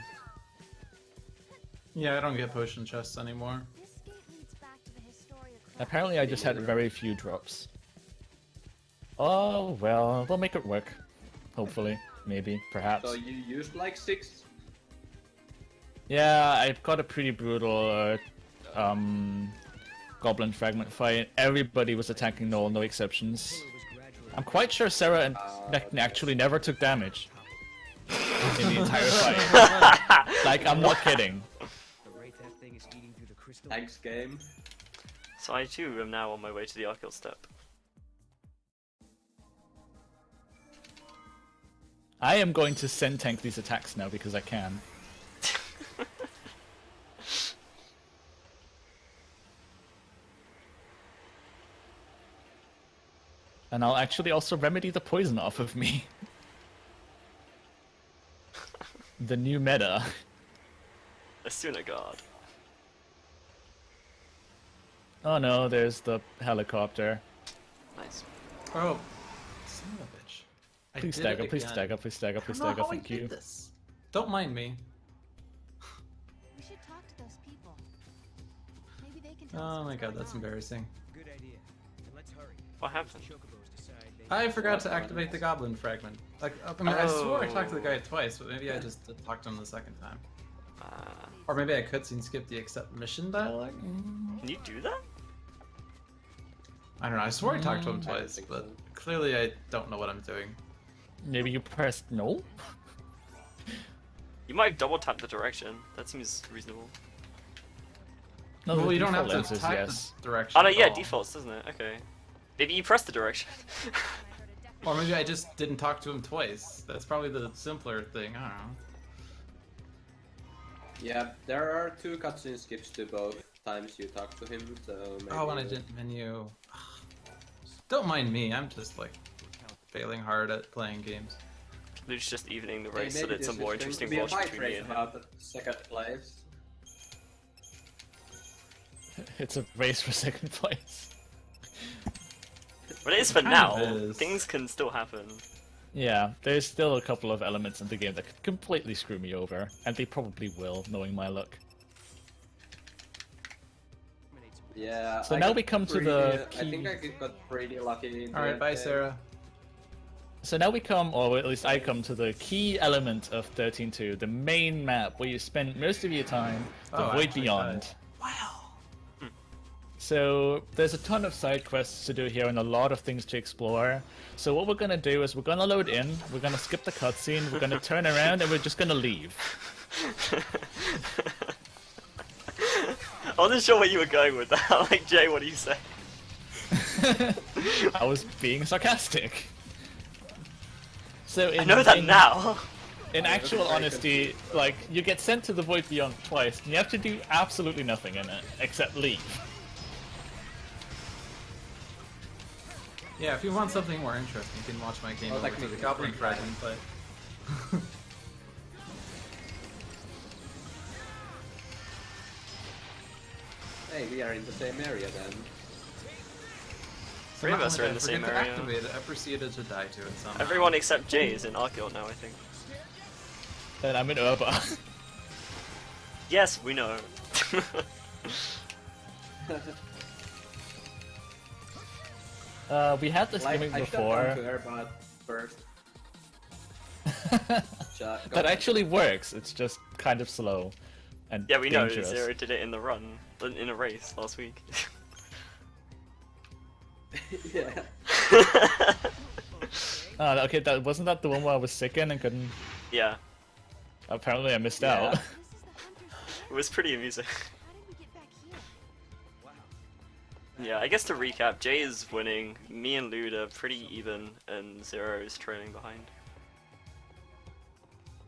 Yeah, I don't get potion chests anymore.
Apparently I just had very few drops. Oh well, we'll make it work. hopefully, maybe, perhaps.
So you used like 6?
Yeah, I've got a pretty brutal Goblin fragment fight. Everybody was attacking Null, no exceptions. I'm quite sure Sarah and Necton actually never took damage in the entire fight. Like, I'm not kidding.
Thanks, game.
So I too am now on my way to the Archeal Step.
I am going to send tank these attacks now because I can. And I'll actually also remedy the poison off of me. The new meta.
Asuna Guard.
Oh no, there's the helicopter.
Nice.
Oh, son of a bitch. I
Please
did
stagger,
it
please
again.
stagger, please stagger, please
I don't know
stagger,
how I
thank
did
you.
This. Don't mind me.
We should talk to those people. Maybe they can tell us
Oh my
what's
god,
going
that's
on.
embarrassing.
Good idea. And let's hurry.
What happened?
I forgot to activate the Goblin fragment. Like, I mean, I swore I talked to the guy twice, but maybe I just talked to him the second time. Or maybe I cutscene skipped the accept mission dialogue?
Can you do that?
I don't know, I swore I talked to him twice, but clearly I don't know what I'm doing.
Maybe you pressed no?
You might double tap the direction. That seems reasonable.
No,
Well,
the
you don't have
default
to
answer is
type
yes.
the direction.
Oh no,
at
yeah,
all.
defaults, doesn't it? Okay. Maybe you press the direction.
Or maybe I just didn't talk to him twice. That's probably the simpler thing, I don't know.
Yeah, there are 2 cutscene skips to both times you talk to him, so maybe...
Oh, and I didn't menu. Don't mind me, I'm just like failing hard at playing games.
Luke's just evening the
Hey,
race so
maybe
that it's a
this
more
is going to
interesting
be a
watch
fight
between me
race
and him.
about the second place.
It's a race for second place.
But it is for
Kind
now.
of is.
Things can still happen.
Yeah, there's still a couple of elements in the game that could completely screw me over, and they probably will, knowing my luck.
Yeah.
So
I
now
got
we come to
pretty-
the
I think
key-
I got pretty lucky. in
Alright,
the
bye
end.
Sarah.
So now we come, or at least I come, to the key element of 13.2, the main map, where you spend most of your time, the
Oh,
Void
actually,
Beyond.
Wow.
So there's a ton of side quests to do here and a lot of things to explore. So what we're gonna do is we're gonna load in, we're gonna skip the cutscene, we're gonna turn around, and we're just gonna leave.
I wasn't sure where you were going with that. Like, Jay, what do you say?
I was being sarcastic. So
I know that now.
In actual honesty, like, you get sent to the Void Beyond twice, and you have to do absolutely nothing in it, except leave.
Yeah, if you want something more interesting, you can watch my game over to the Goblin fragment, but...
Hey, we are in the same area then.
Three of us are in the same area.
Activate it, I proceeded to die to it somehow.
Everyone except Jay is in Archeal now, I think.
And I'm in Urba.
Yes, we know.
We had this gimmick before.
I should have gone to her, but first.
That actually works, it's just kind of slow. And
Yeah, we know.
dangerous.
Zero did it in the run, in a race last week.
Yeah.
Okay, that wasn't that the one where I was sick in and couldn't.
Yeah.
Apparently, I missed
Yeah.
out.
It was pretty amusing. Yeah, I guess to recap, Jay is winning, me and Lewd are pretty even, and Zero is trailing behind.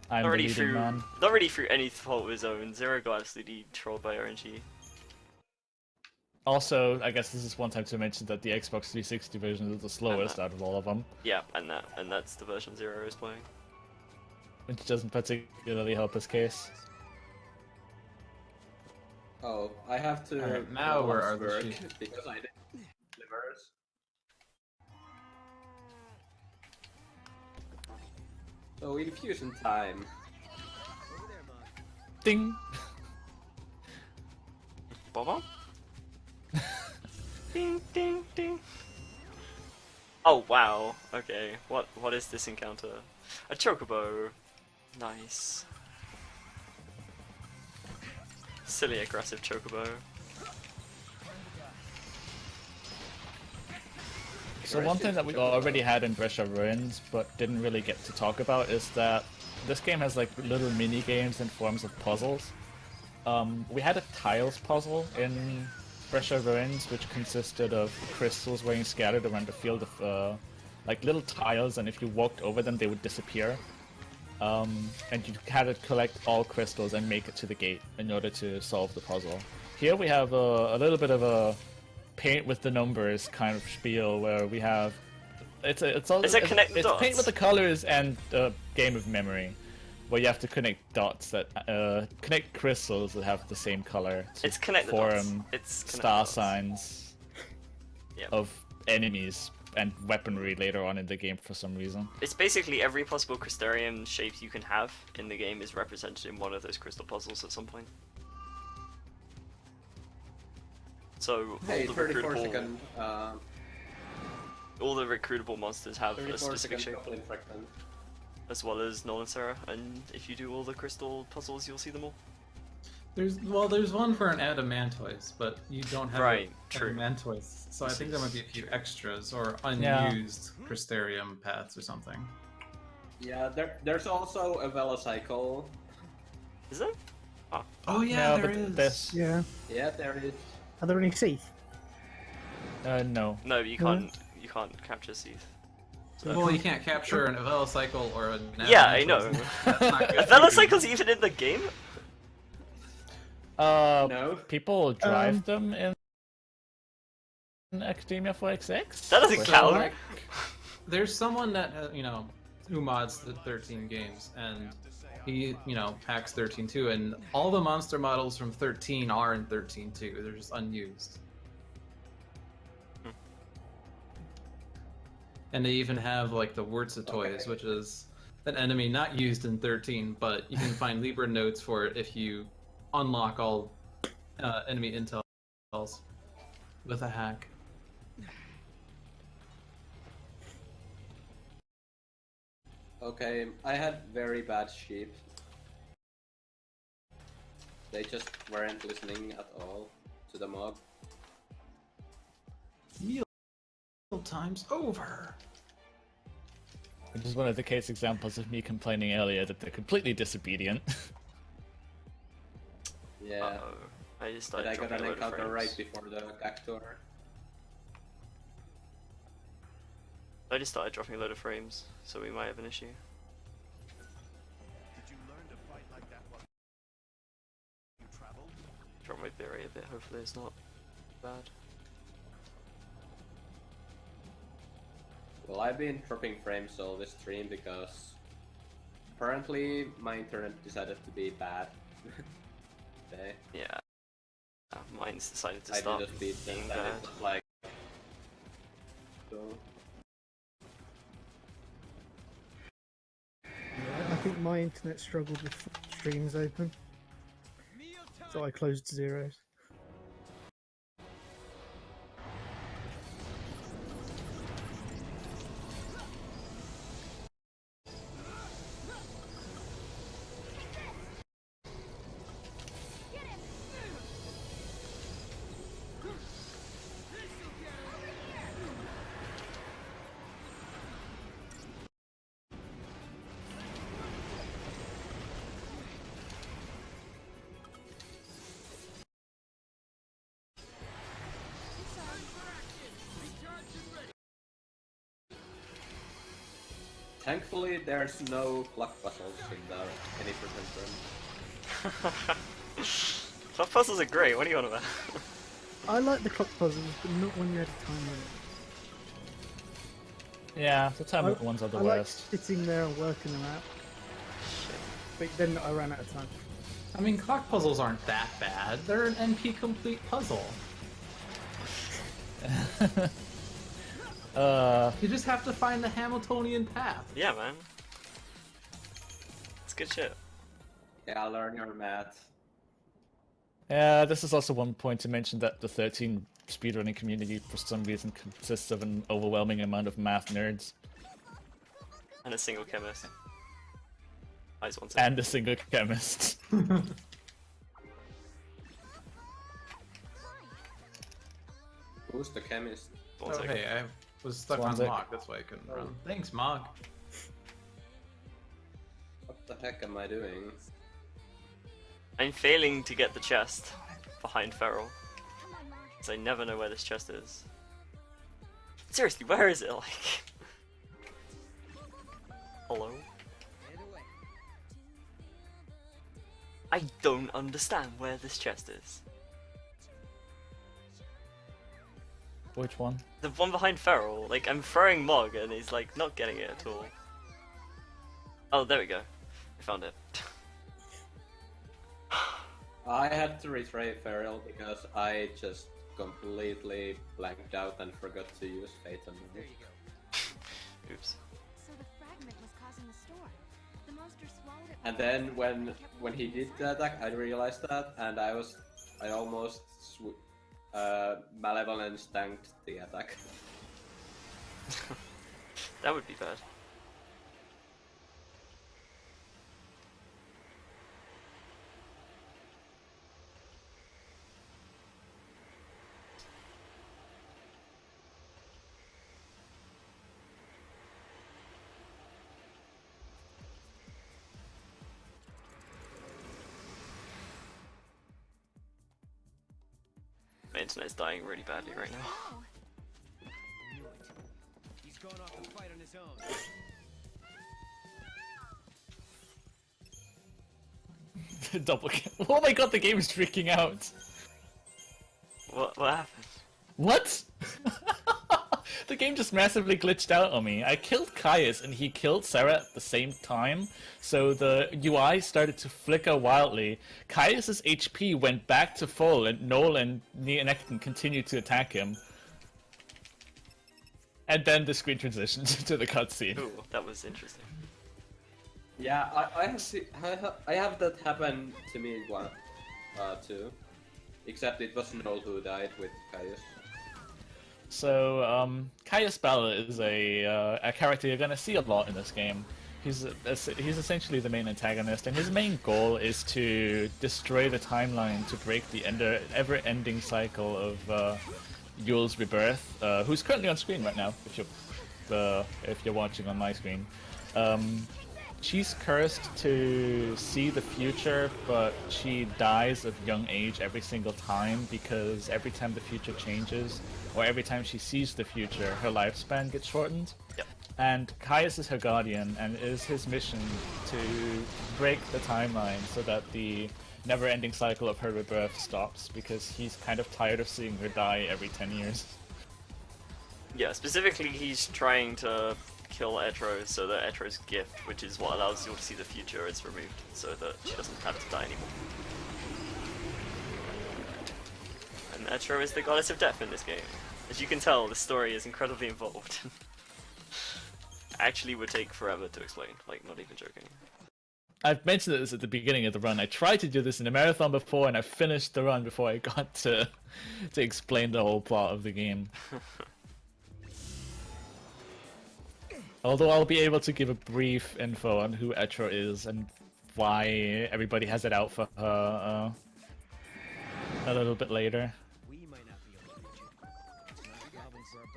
I'm
not
the
really
leading
through,
man.
not really through any fault of his own. Zero got absolutely trolled by RNG.
Also, I guess this is one time to mention that the Xbox 360 version is the slowest out of all of them,
Yeah, and that's the version Zero is playing.
which doesn't particularly help his case.
Oh, I have to.
Alright, now where are the
work
sheep?
because I didn't deliver. So infusion time.
Ding!
Bodhum? Ding ding ding. Oh wow. Okay. What is this encounter? A chocobo. Nice. Silly aggressive chocobo.
So one thing that we already had in Brescia Ruins, but didn't really get to talk about, is that this game has like little mini games in forms of puzzles. We had a tiles puzzle in Brescia Ruins, which consisted of crystals being scattered around the field of like little tiles, and if you walked over them, they would disappear. And you had to collect all crystals and make it to the gate in order to solve the puzzle. Here we have a little bit of a paint with the numbers kind of spiel, where we have it's
connect the dots?
paint with the colors and a game of memory, where you have to connect dots that connect crystals that have the same color to
It's connect the dots. It's connect
star
the dots.
signs
Yep.
of enemies and weaponry later on in the game for some reason.
It's basically every possible crystarium shape you can have in the game is represented in one of those crystal puzzles at some point. So
Hey,
all the
34
recruitable,
second.
all the recruitable monsters have a
34
specific
second
shape,
Goblin fragment.
as well as Null and Sarah. And if you do all the crystal puzzles, you'll see them all.
There's one for an adamantoise, but you don't have
Right,
an
true.
adamantoise, so I think there might be a few extras or
Yeah.
unused crystarium paths or something.
Yeah, there's also a Velocycle.
Is there?
Oh yeah, there
but
is.
this
Yeah.
Yeah, there is.
Are there any teeth?
no.
No, you can't. You can't capture Seath.
Well, you can't capture an Velocycle or an
Yeah, I know.
That's not good.
Are Velocycles even in the game?
No.
People drive them in Academia 4XX?
That doesn't
So,
count.
like, there's someone that who mods the 13 games, and he hacks 13.2, and all the monster models from 13 are in 13.2. They're just unused. And they even have like the Wurzatoys, which is an enemy not used in 13, but you can find Libra nodes for it if you unlock all enemy intels with a hack.
Okay, I had very bad sheep. They just weren't listening at all to the mob.
Meal time's over.
Which is one of the case examples of me complaining earlier that they're completely disobedient.
Yeah.
Uh-oh. I just
But
started
I got
dropping
an
a load of
encounter
frames.
right before the Cactuar.
I just started dropping a load of frames, so we might have an issue. Drop my bit rate a bit, hopefully it's not bad.
Well, I've been dropping frames all this stream because apparently my internet decided to be bad. Okay.
Yeah. Mine's decided to
I
stop
did a speed
being
test
bad.
and it was like... So...
Yeah, I think my internet struggled with streams open, so I closed zeros.
Thankfully, there's no clock puzzles in the any percent run.
Clock puzzles are great, what are you on about?
I like the clock puzzles, but not when you had a time limit.
Yeah, the time limit ones are the
I like
worst.
sitting there and working them out. But then I ran out of time.
I mean, clock puzzles aren't that bad. They're an NP complete puzzle. You just have to find the Hamiltonian path.
Yeah, man. It's good shit.
Yeah, learn your math.
Yeah, this is also one point to mention that the 13 speedrunning community for some reason consists of an overwhelming amount of math nerds.
And a single chemist. Eyes one
and a single chemist.
Who's the chemist?
Oh, hey, I was stuck on
Swansea.
Mog, that's why I couldn't run. Thanks, Mog.
What the heck am I doing?
I'm failing to get the chest behind Ferell. Because I never know where this chest is. Seriously, where is it? Like... Hello? I don't understand where this chest is.
Which one?
The one behind Ferell. Like, I'm throwing Mog and he's like not getting it at all. Oh, there we go. I found it.
I had to retry Ferell because I just completely blanked out and forgot to use Fate on him.
Oops.
So the fragment was causing the storm. The monster swallowed it.
And then when he did the attack, I realized that, and I almost malevolence tanked the attack.
That would be bad. My internet's dying really badly right now.
He's gone off to fight on his own.
Double kill. Oh my god, the game is freaking out.
What happened?
What? The game just massively glitched out on me. I killed Caius and he killed Sarah at the same time, so the UI started to flicker wildly. Caius's HP went back to full and Noel and Necton continued to attack him. And then the screen transitioned to the cutscene.
Ooh, that was interesting.
Yeah, I have that happen to me one, too. Except it was Noel who died with Caius.
So, Caius Balla is a character you're gonna see a lot in this game. He's essentially the main antagonist, and his main goal is to destroy the timeline to break the ever-ending cycle of Yule's rebirth, who's currently on screen right now, if you're watching on my screen. She's cursed to see the future, but she dies of young age every single time because every time the future changes, or every time she sees the future, her lifespan gets shortened.
Yep.
And Caius is her guardian, and it is his mission to break the timeline so that the never-ending cycle of her rebirth stops, because he's kind of tired of seeing her die every 10 years.
Yeah, specifically he's trying to kill Etro so that Etro's gift, which is what allows you to see the future, is removed, so that she doesn't have to die anymore. And Etro is the goddess of death in this game. As you can tell, the story is incredibly involved. Actually would take forever to explain, like, not even joking.
I've mentioned this at the beginning of the run. I tried to do this in a marathon before, and I finished the run before I got to explain the whole plot of the game. Although I'll be able to give a brief info on who Etro is and why everybody has it out for her a little bit later.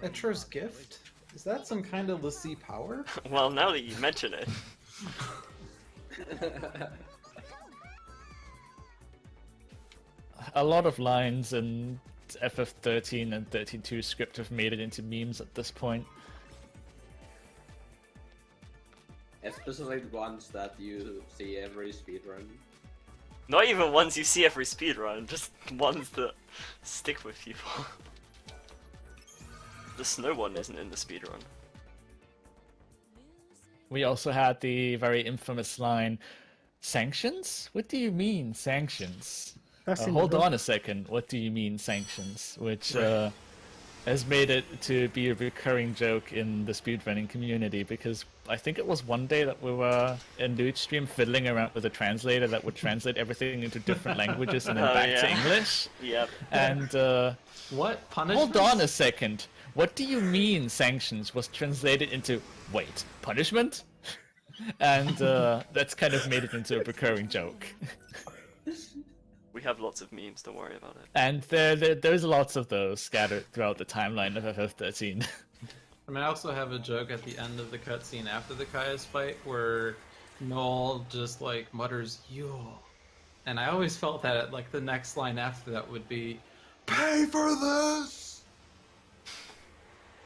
Etro's gift? Is that some kind of Lassie power?
Well, now that you mention it.
A lot of lines in FF13 and 13-2 script have made it into memes at this point.
Especially the ones that you see every speedrun.
Not even ones you see every speedrun, just ones that stick with people. The snow one isn't in the speedrun.
We also had the very infamous line, "Sanctions? What do you mean, sanctions?" Hold on a second, what do you mean, sanctions? Which has made it to be a recurring joke in the speedrunning community, because I think it was one day that we were in LewdStream fiddling around with a translator that would translate everything into different languages and then back to English.
Yep.
And
what? Punishment?
Hold on a second. What do you mean sanctions was translated into, wait, punishment? And that's kind of made it into a recurring joke.
We have lots of memes, don't worry about it.
And there's lots of those scattered throughout the timeline of FF13.
I mean, I also have a joke at the end of the cutscene after the Caius fight where Noel just like mutters "Yule," and I always felt that like the next line after that would be "Pay for this."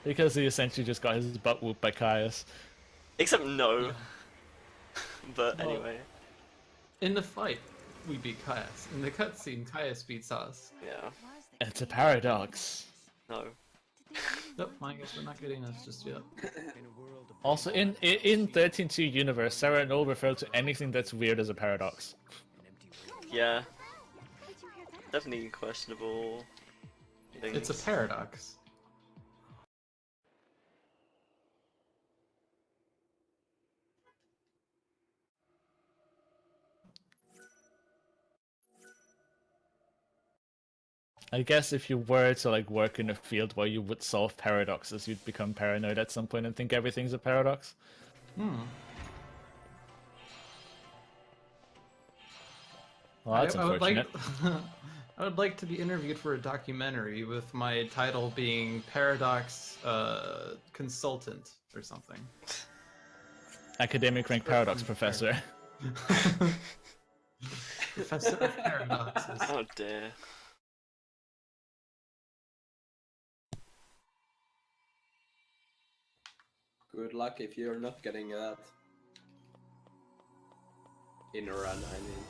Because he essentially just got his butt whooped by Caius.
Except no. But
Well,
anyway.
In the fight, we beat Caius. In the cutscene, Caius beats us.
Yeah.
It's a paradox.
No.
Nope, I guess we're not getting this just yet.
Also, in 13.2 universe, Sarah and Noel refer to anything that's weird as a paradox.
Yeah. Definitely questionable things.
It's a paradox.
I guess if you were to like work in a field where you would solve paradoxes, you'd become paranoid at some point and think everything's a paradox.
Hmm.
Well, that's
I would
unfortunate.
I would like to be interviewed for a documentary with my title being Paradox Consultant or something.
Academic rank paradox professor.
Professor of Paradoxes.
Oh dear.
Good luck if you're not getting that. In a run, I mean.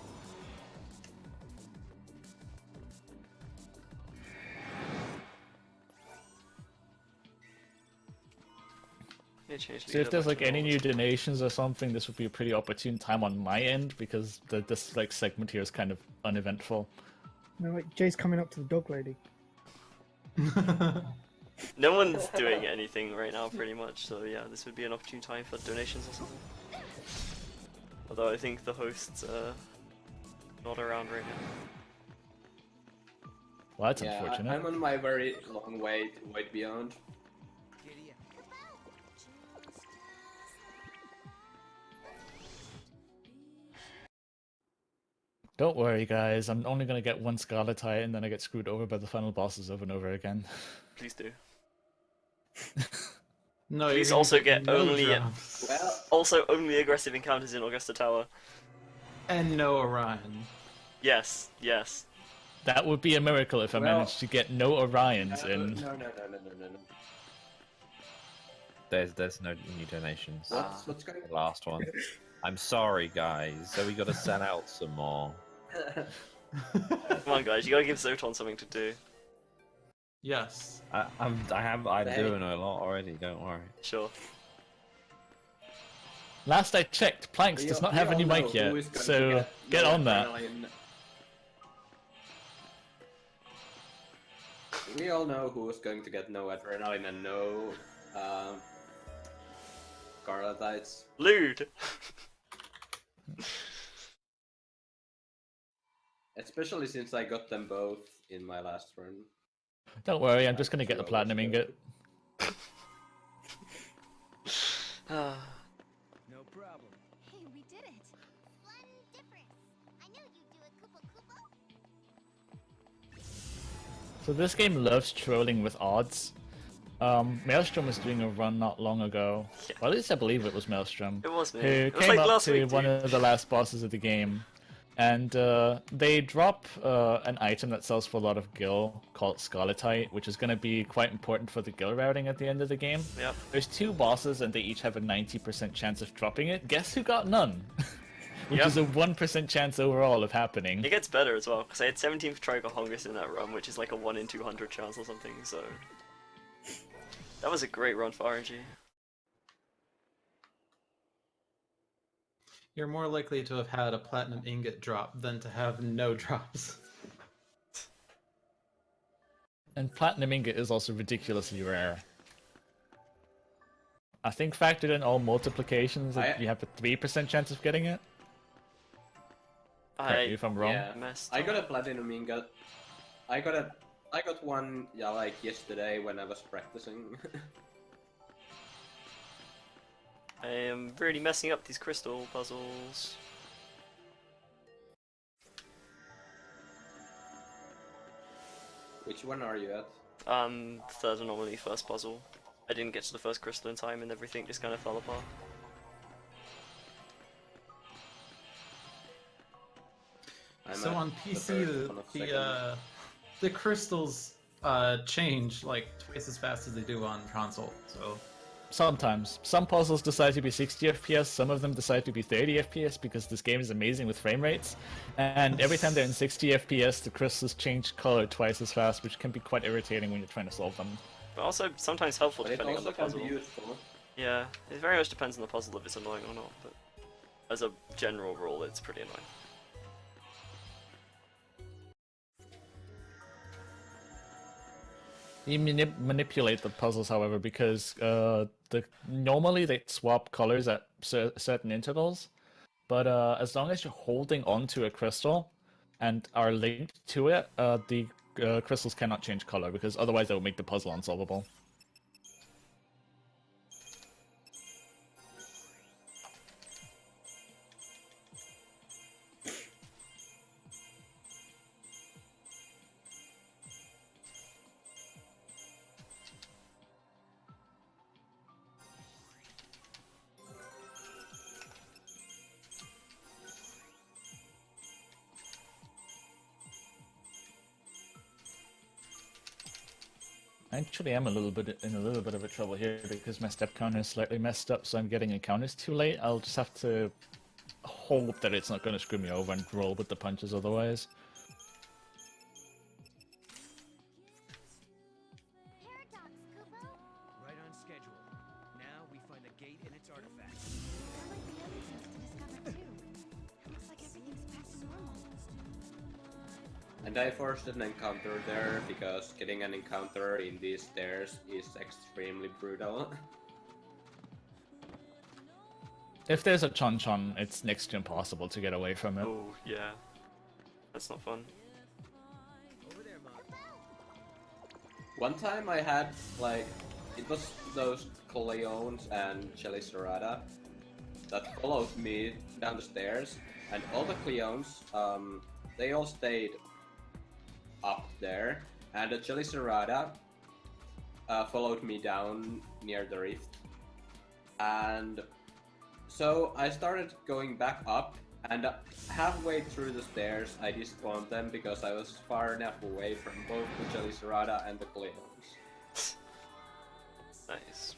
So if there's like any new donations or something, this would be a pretty opportune time on my end because this like segment here is kind of uneventful.
No, wait, Jay's coming up to the dog lady.
No one's doing anything right now, pretty much. So yeah, this would be an opportune time for donations or something. Although I think the host's not around right now.
Well, that's
Yeah,
unfortunate.
I'm on my very long way to Void Beyond.
Don't worry, guys. I'm only gonna get one Scarlet Eye, and then I get screwed over by the final bosses over and over again.
Please do.
No,
Please
you're
also
gonna
get
no
only
drops.
also only aggressive encounters in Augusta Tower.
And no Orion.
Yes, yes.
That would be a miracle if I
Well,
managed to get no Orions in.
No.
There's no new donations.
What's going
The last one. I'm sorry, guys. So we got to send out some more.
Come on, guys, you gotta give Zoton something to do.
Yes.
I'm doing a lot already. Don't worry.
Sure.
Last I checked, Planks does not have a new mic yet, so get on that.
We all know who is going to get no adrenaline and no Scarletites.
Lewd!
Especially since I got them both in my last run.
Don't worry, I'm just gonna get the platinum ingot.
Ah.
No problem.
Hey, we did it! One difference. I knew you'd do a Koopa Koopa.
So this game loves trolling with odds. Maelstrom was doing a run not long ago.
Yeah.
Well, at least I believe it was Maelstrom.
It was me.
Who
It was
came
like
up
last
to
week,
one
dude.
of the last bosses of the game. And they drop an item that sells for a lot of gil called Scarletite, which is going to be quite important for the gil routing at the end of the game.
Yep.
There's two bosses and they each have a 90% chance of dropping it. Guess who got none? Which
Yep.
is a 1% chance overall of happening.
It gets better as well, because I had 17th try Hongus in that run, which is like a 1 in 200 chance or something, so... That was a great run for RNG.
You're more likely to have had a platinum ingot drop than to have no drops.
And platinum ingot is also ridiculously rare. I think factored in all multiplications, you have a 3% chance of getting it. Correct me if I'm wrong.
Yeah, I got a platinum ingot. I got one, yeah, like yesterday when I was practicing.
I am really messing up these crystal puzzles.
Which one are you at?
Third anomaly, first puzzle. I didn't get to the first crystal in time and everything just kind of fell apart.
So on PC, the crystals change like twice as fast as they do on console. So
Sometimes. Some puzzles decide to be 60 FPS, some of them decide to be 30 FPS because this game is amazing with frame rates. And every time they're in 60 FPS, the crystals change color twice as fast, which can be quite irritating when you're trying to solve them.
But also sometimes helpful
But it
depending on
also
the
can
puzzle.
be useful.
Yeah, it very much depends on the puzzle if it's annoying or not, but as a general rule, it's pretty annoying.
You manipulate the puzzles, however, because normally they swap colors at certain intervals, but as long as you're holding onto a crystal and are linked to it, the crystals cannot change color, because otherwise that would make the puzzle unsolvable. Actually, I'm in a little bit of a trouble here because my step counter is slightly messed up, so I'm getting encounters too late. I'll just have to hope that it's not going to screw me over and roll with the punches otherwise.
Right on schedule. Now we find the gate and its artifacts.
And I forced an encounter there because getting an encounter in these stairs is extremely brutal.
If there's a chon-chon, it's next to impossible to get away from it.
Oh, yeah. That's not fun.
Over there, Mark.
One time I had, like, it was those Cleons and Chelicerata that followed me down the stairs, and all the Cleons, they all stayed up there, and the Chelicerata followed me down near the rift. And so I started going back up, and halfway through the stairs I despawned them because I was far enough away from both the Chelicerata and the Cleons.
Nice.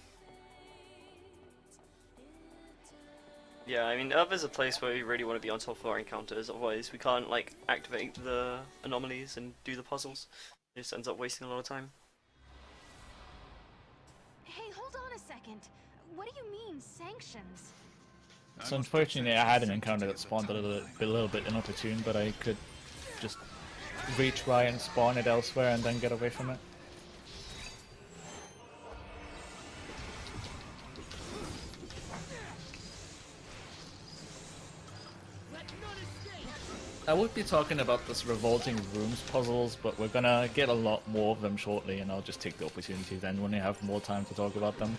Yeah, I mean, Earth is a place where we really want to be on top of our encounters, otherwise we can't, like, activate the anomalies and do the puzzles. It just ends up wasting a lot of time.
Hey, hold on a second. What do you mean, sanctions?
So unfortunately, I had an encounter that spawned a little bit inopportune, but I could just retry and spawn it elsewhere and then get away from it. I would be talking about this revolting rooms puzzles, but we're gonna get a lot more of them shortly, and I'll just take the opportunity then when I have more time to talk about them.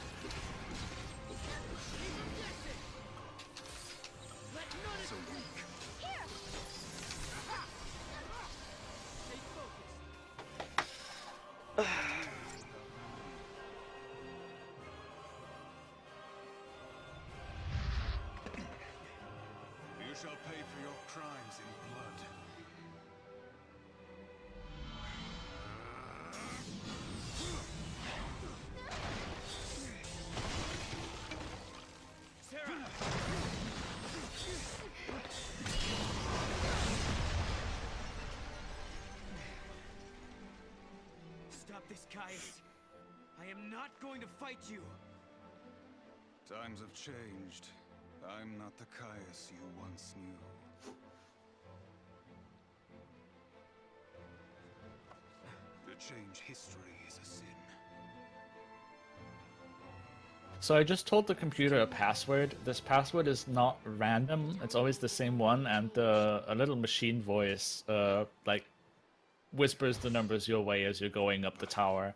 You shall pay for your crimes in blood.
Stop this, Caius. I am not going to fight you.
Times have changed. I'm not the Caius you once knew. To change history is a sin.
So I just told the computer a password. This password is not random. It's always the same one, and a little machine voice, like, whispers the numbers your way as you're going up the tower.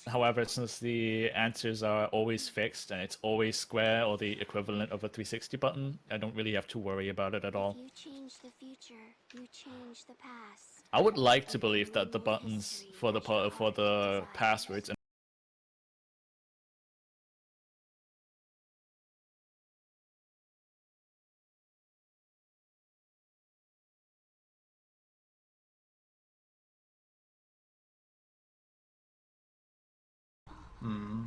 However, since the answers are always fixed and it's always square or the equivalent of a 360 button, I don't really have to worry about it at all.
You change the future, you change the past.
I would like to believe that the buttons for the passwords and
Hmm.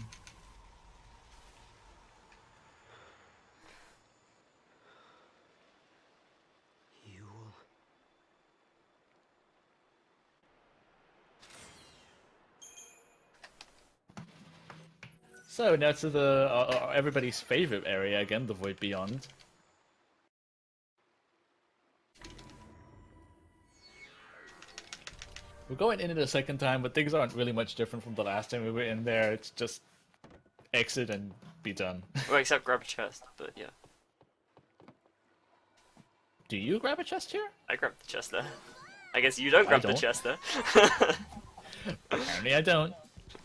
You will.
so now to the everybody's favorite area again, the Void Beyond. We're going in it a second time, but things aren't really much different from the last time we were in there. It's just exit and be done.
Well, except grab a chest, but yeah.
Do you grab a chest here?
I grabbed the chest there. I guess you don't grab the
don't.
chest there.
Apparently I don't.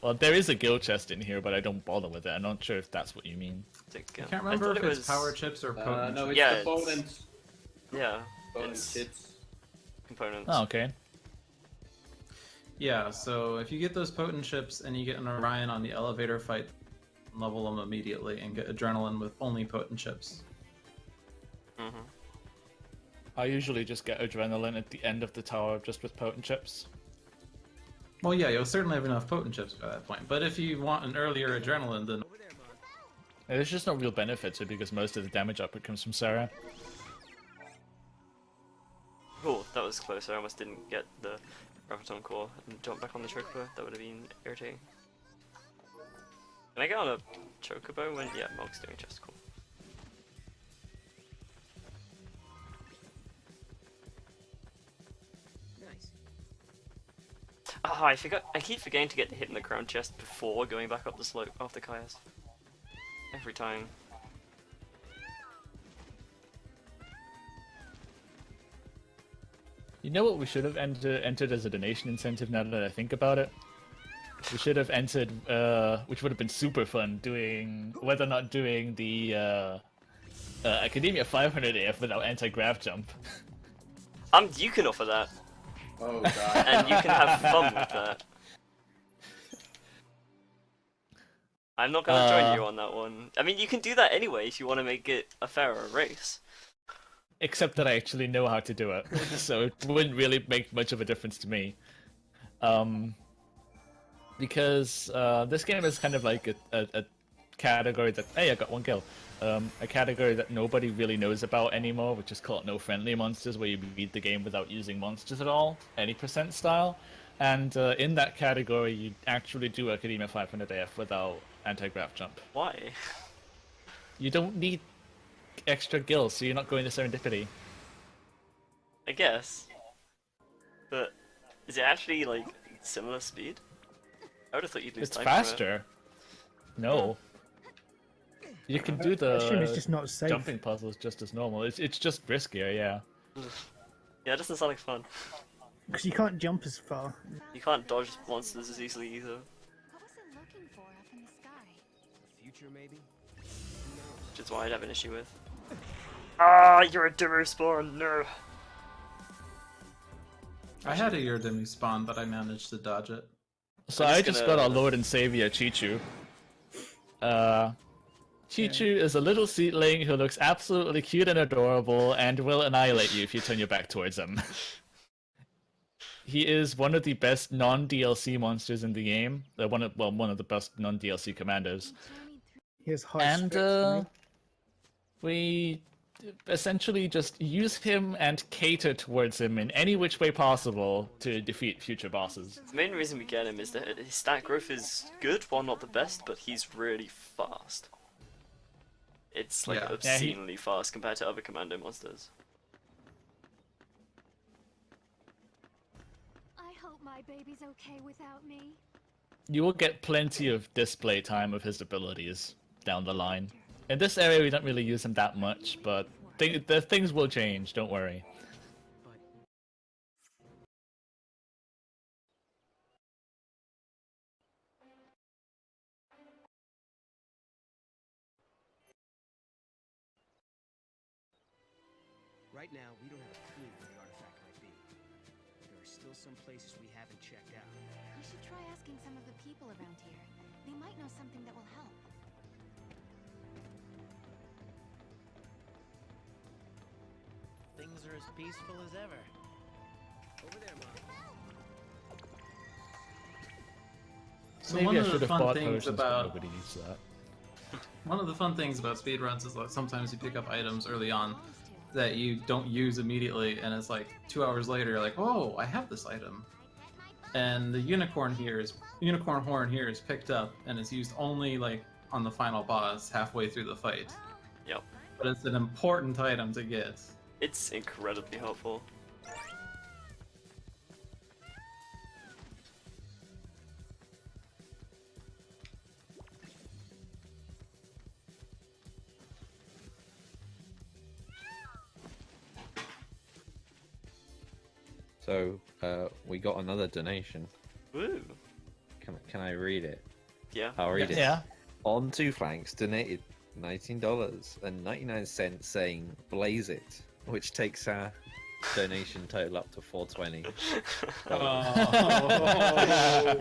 Well, there is a guild chest in here, but I don't bother with it. I'm not sure if that's what you mean.
I can't remember if it's power chips or potent
No,
chips.
it's
Yeah,
the
it's-
potent,
Yeah,
potent
it's
chips.
components.
Oh, okay.
Yeah, so if you get those potent chips and you get an Orion on the elevator fight, level them immediately and get adrenaline with only potent chips.
Mm-hmm.
I usually just get adrenaline at the end of the tower just with potent chips.
Well, yeah, you'll certainly have enough potent chips by that point. But if you want an earlier adrenaline, then
There's just no real benefit to it because most of the damage output comes from Sarah.
Cool, that was close. I almost didn't get the Graviton core and jump back on the Chocobo. That would have been irritating. Can I get on a Chocobo when... Yeah, Mog's doing chest, cool.
Nice.
Ah, I keep forgetting to get hit in the crown chest before going back up the slope after Kaias. Every time.
You know what we should have entered as a donation incentive now that I think about it? We should have entered, which would have been super fun, doing, whether or not doing the Academia 500 AF without anti-grav jump.
You can offer that.
Oh god.
And you can have fun with that. I'm not gonna join you on that one. I mean, you can do that anyway if you want to make it a fairer race.
Except that I actually know how to do it, so it wouldn't really make much of a difference to me. Because this game is kind of like a category that, hey, I got one kill. A category that nobody really knows about anymore, which is called no friendly monsters, where you beat the game without using monsters at all, any percent style. And in that category, you actually do Academia 500 AF without anti-grav jump.
Why?
You don't need extra gills, so you're not going to serendipity.
I guess. But is it actually like similar speed? I would have thought you'd lose
It's
time from it.
faster. No. You can do
I assume it's
the
just not safe.
jumping puzzles just as normal. It's just riskier, yeah.
Yeah, it doesn't sound like fun.
Because you can't jump as far.
You can't dodge monsters as easily either.
What was it looking for up in the sky?
Future, maybe?
Which is why I'd have an issue with. Ah, you're a dimmer spawn, no!
I had a Urdimi spawn, but I managed to dodge it.
So
I'm
I
just
just
gonna-
got our Lord and Savior Chichu. Chichu is a little seedling who looks absolutely cute and adorable and will annihilate you if you turn your back towards him. He is one of the best non-DLC monsters in the game. One of the best non-DLC commanders.
He has high
And
specs, doesn't
we essentially just use him and cater towards him in any which way possible to defeat future bosses.
The main reason we get him is that his stat growth is good, while not the best, but he's really fast. It's like
Yeah.
obscenely fast compared to other commando monsters.
I hope my baby's okay without me.
You will get plenty of display time of his abilities down the line. In this area, we don't really use him that much, but the things will change, don't worry.
Right now, we don't have a clue where the artifact might be. There are still some places we haven't checked out.
We should try asking some of the people around here. They might know something that will help.
Things are as peaceful as ever. Over there, Mom.
So
Maybe
one
I
of
should
the
have
fun
bought
things
potions, but
about
nobody needs that.
one of the fun things about speedruns is like sometimes you pick up items early on that you don't use immediately, and it's like 2 hours later you're like, oh, I have this item, and the unicorn horn here is picked up and it's used only like on the final boss halfway through the fight.
Yep.
But it's an important item to get.
It's incredibly helpful.
So, we got another donation.
Woo!
Can I read it?
Yeah.
I'll read it.
Yeah.
On Two Flanks donated $19.99 saying "Blaze it," which takes our donation total up to $420.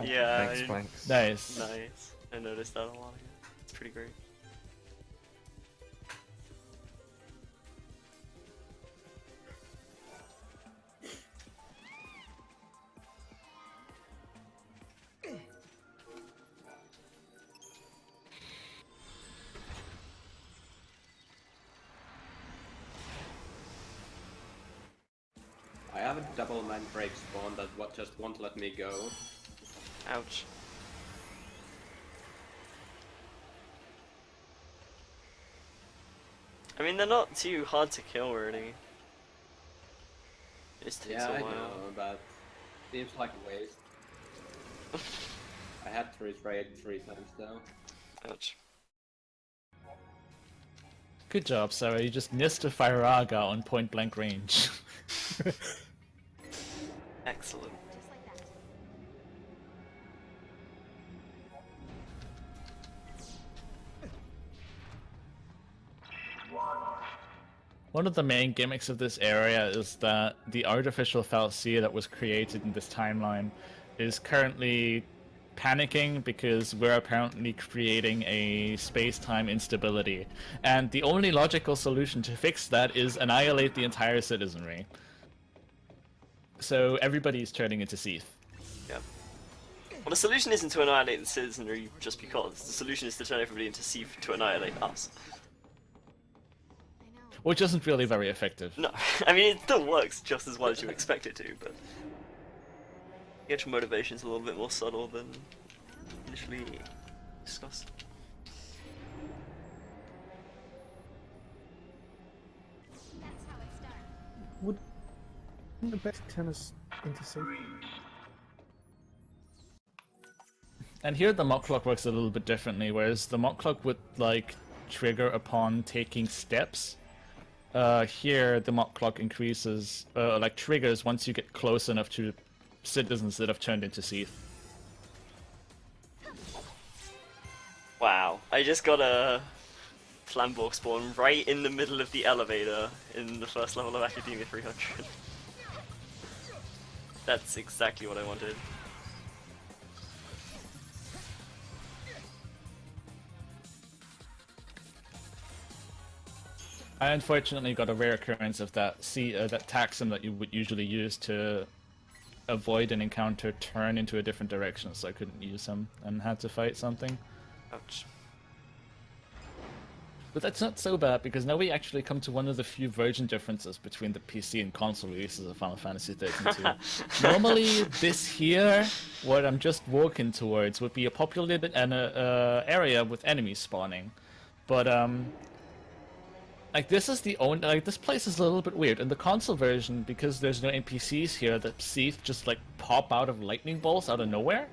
Yeah.
Thanks, Flanks.
Nice.
Nice. I noticed that a lot. It's pretty great.
I have a double mind break spawn that just won't let me go.
Ouch. I mean, they're not too hard to kill, really. It just takes
Yeah,
a
I
while.
know, but seems like a waste. I had to retrade 3 times though.
Ouch.
Good job, Sarah. You just missed a Firaga on point blank range.
Excellent.
Just like that.
One of the main gimmicks of this area is that the artificial Fal'Cia that was created in this timeline is currently panicking because we're apparently creating a space-time instability. And the only logical solution to fix that is annihilate the entire citizenry. So everybody's turning into Seath.
Yeah. Well, the solution isn't to annihilate the citizenry just because. The solution is to turn everybody into Seath to annihilate us.
Which isn't really very effective.
No, I mean, it still works just as well as you expect it to, but the actual motivation's a little bit more subtle than initially discussed.
That's how it started.
Wouldn't the best turn us into Seath?
And here the mock clock works a little bit differently, whereas the mock clock would like trigger upon taking steps. Here the mock clock increases, like triggers once you get close enough to citizens that have turned into Seath.
Wow, I just got a Flamborg spawn right in the middle of the elevator in the first level of Academia 300. That's exactly what I wanted.
I unfortunately got a rare occurrence of that that taxon that you would usually use to avoid an encounter turn into a different direction, so I couldn't use him and had to fight something.
Ouch.
But that's not so bad, because now we actually come to one of the few version differences between the PC and console releases of Final Fantasy XIII-2. Normally, this here, what I'm just walking towards, would be a populated area with enemies spawning. But, like, this is the only, like, this place is a little bit weird. In the console version, because there's no NPCs here, the Seath just, like, pop out of lightning bolts out of nowhere.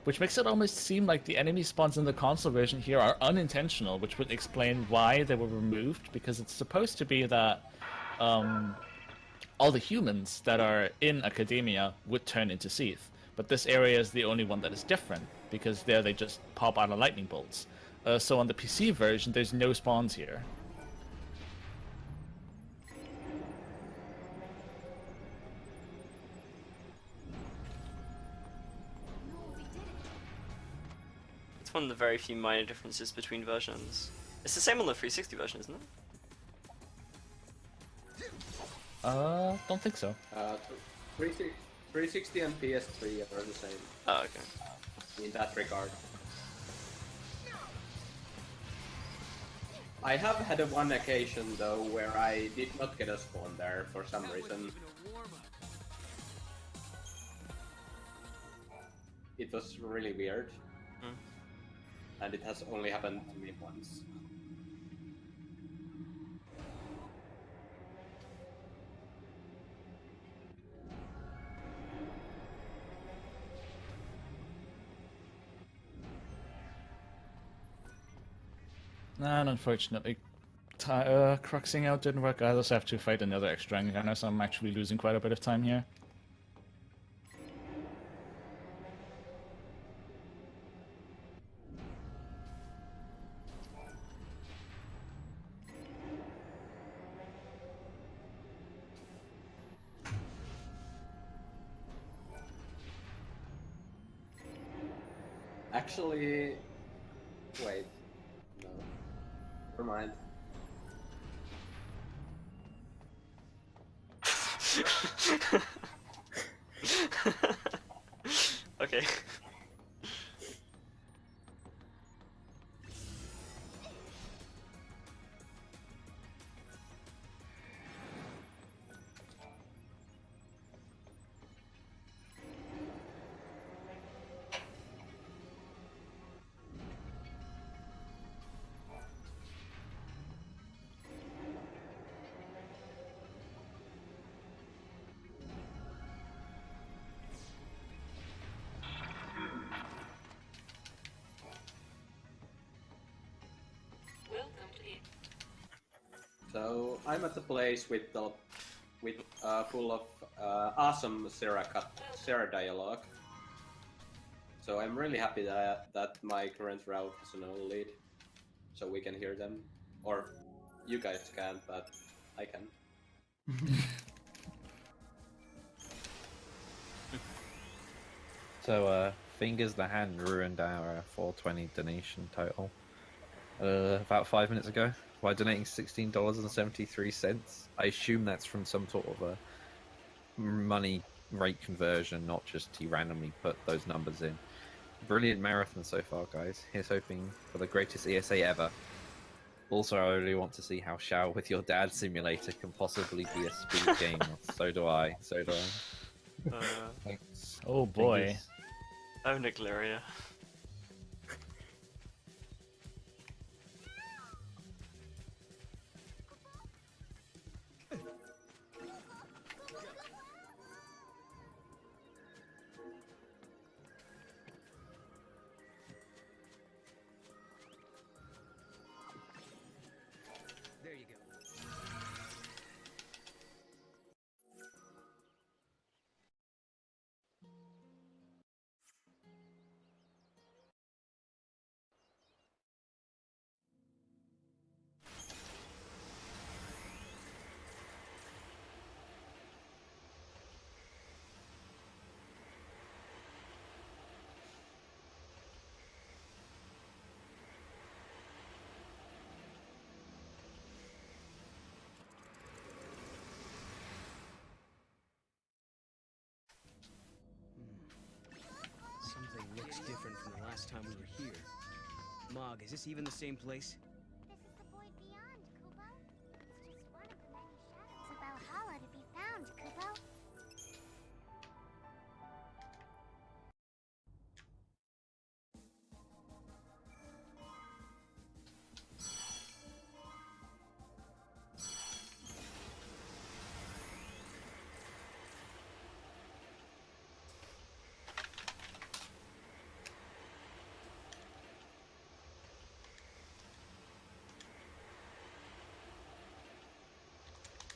Which makes it almost seem like the enemy spawns in the console version here are unintentional, which would explain why they were removed, because it's supposed to be that all the humans that are in Academia would turn into Seath. But this area is the only one that is different, because there they just pop out of lightning bolts. So on the PC version, there's no spawns here.
one of the very few minor differences between versions. It's the same on the 360 version, isn't it?
Don't think so.
360 and PS3 are the same.
Oh, okay.
In that regard. I have had one occasion though where I did not get a spawn there for some reason. It was really weird. And it has only happened to me once.
And unfortunately, cruxing out didn't work. I also have to fight another extra gunner, so I'm actually losing quite a bit of time here.
Actually, wait, no, never mind.
Okay.
So I'm at the place with full of awesome Zer dialogue. So I'm really happy that my current route has no lead, so we can hear them, or you guys can't, but I can.
So, Fingers the Hand ruined our 420 donation total about 5 minutes ago by donating $16.73. I assume that's from some sort of a money rate conversion, not just he randomly put those numbers in. Brilliant marathon so far, guys. Here's hoping for the greatest ESA ever. Also, I really want to see how Shower with Your Dad Simulator can possibly be a speed game. So do I. So do I. Thanks.
Oh boy.
Fingers.
Oh, Nigleria.
There you go. Something looks different from the last time we were here. Mog, is this even the same place?
This is the void beyond, Kubo. It's just one of the many shadows of Valhalla to be found, Kubo.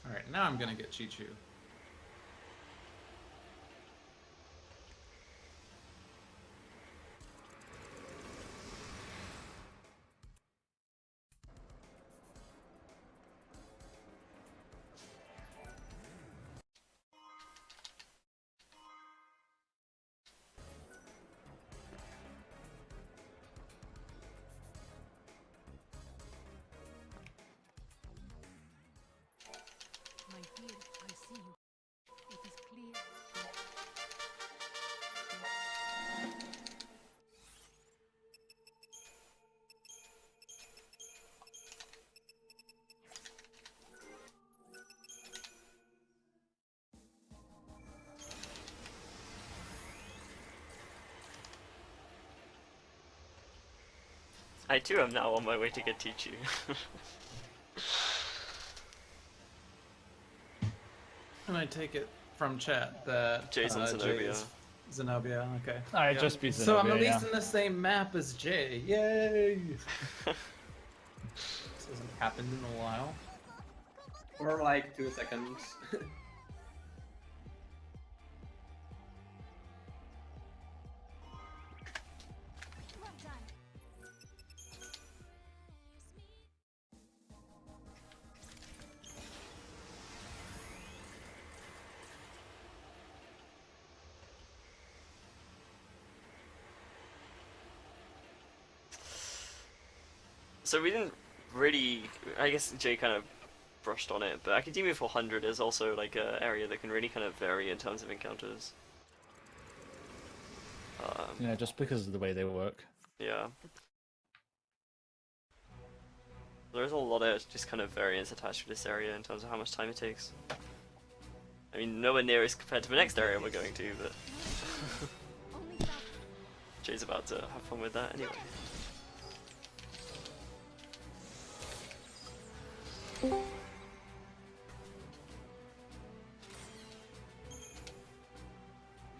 Alright, now I'm gonna get Chichu.
I too am now on my way to get Chichu.
And I take it from chat that
Jay's on
Jay
Zenobia.
is Zenobia, okay.
I just beat
So I'm
Zenobia,
at least
yeah.
in the same map as Jay. Yay! This hasn't happened in a while.
For like 2 seconds.
So we didn't really, I guess Jay kind of brushed on it, but Academia 400 is also like an area that can really kind of vary in terms of encounters.
Yeah, just because of the way they work.
Yeah. There's a lot of just kind of variance attached to this area in terms of how much time it takes. I mean, nowhere near as compared to the next area we're going to, but Jay's about to have fun with that anyway.
You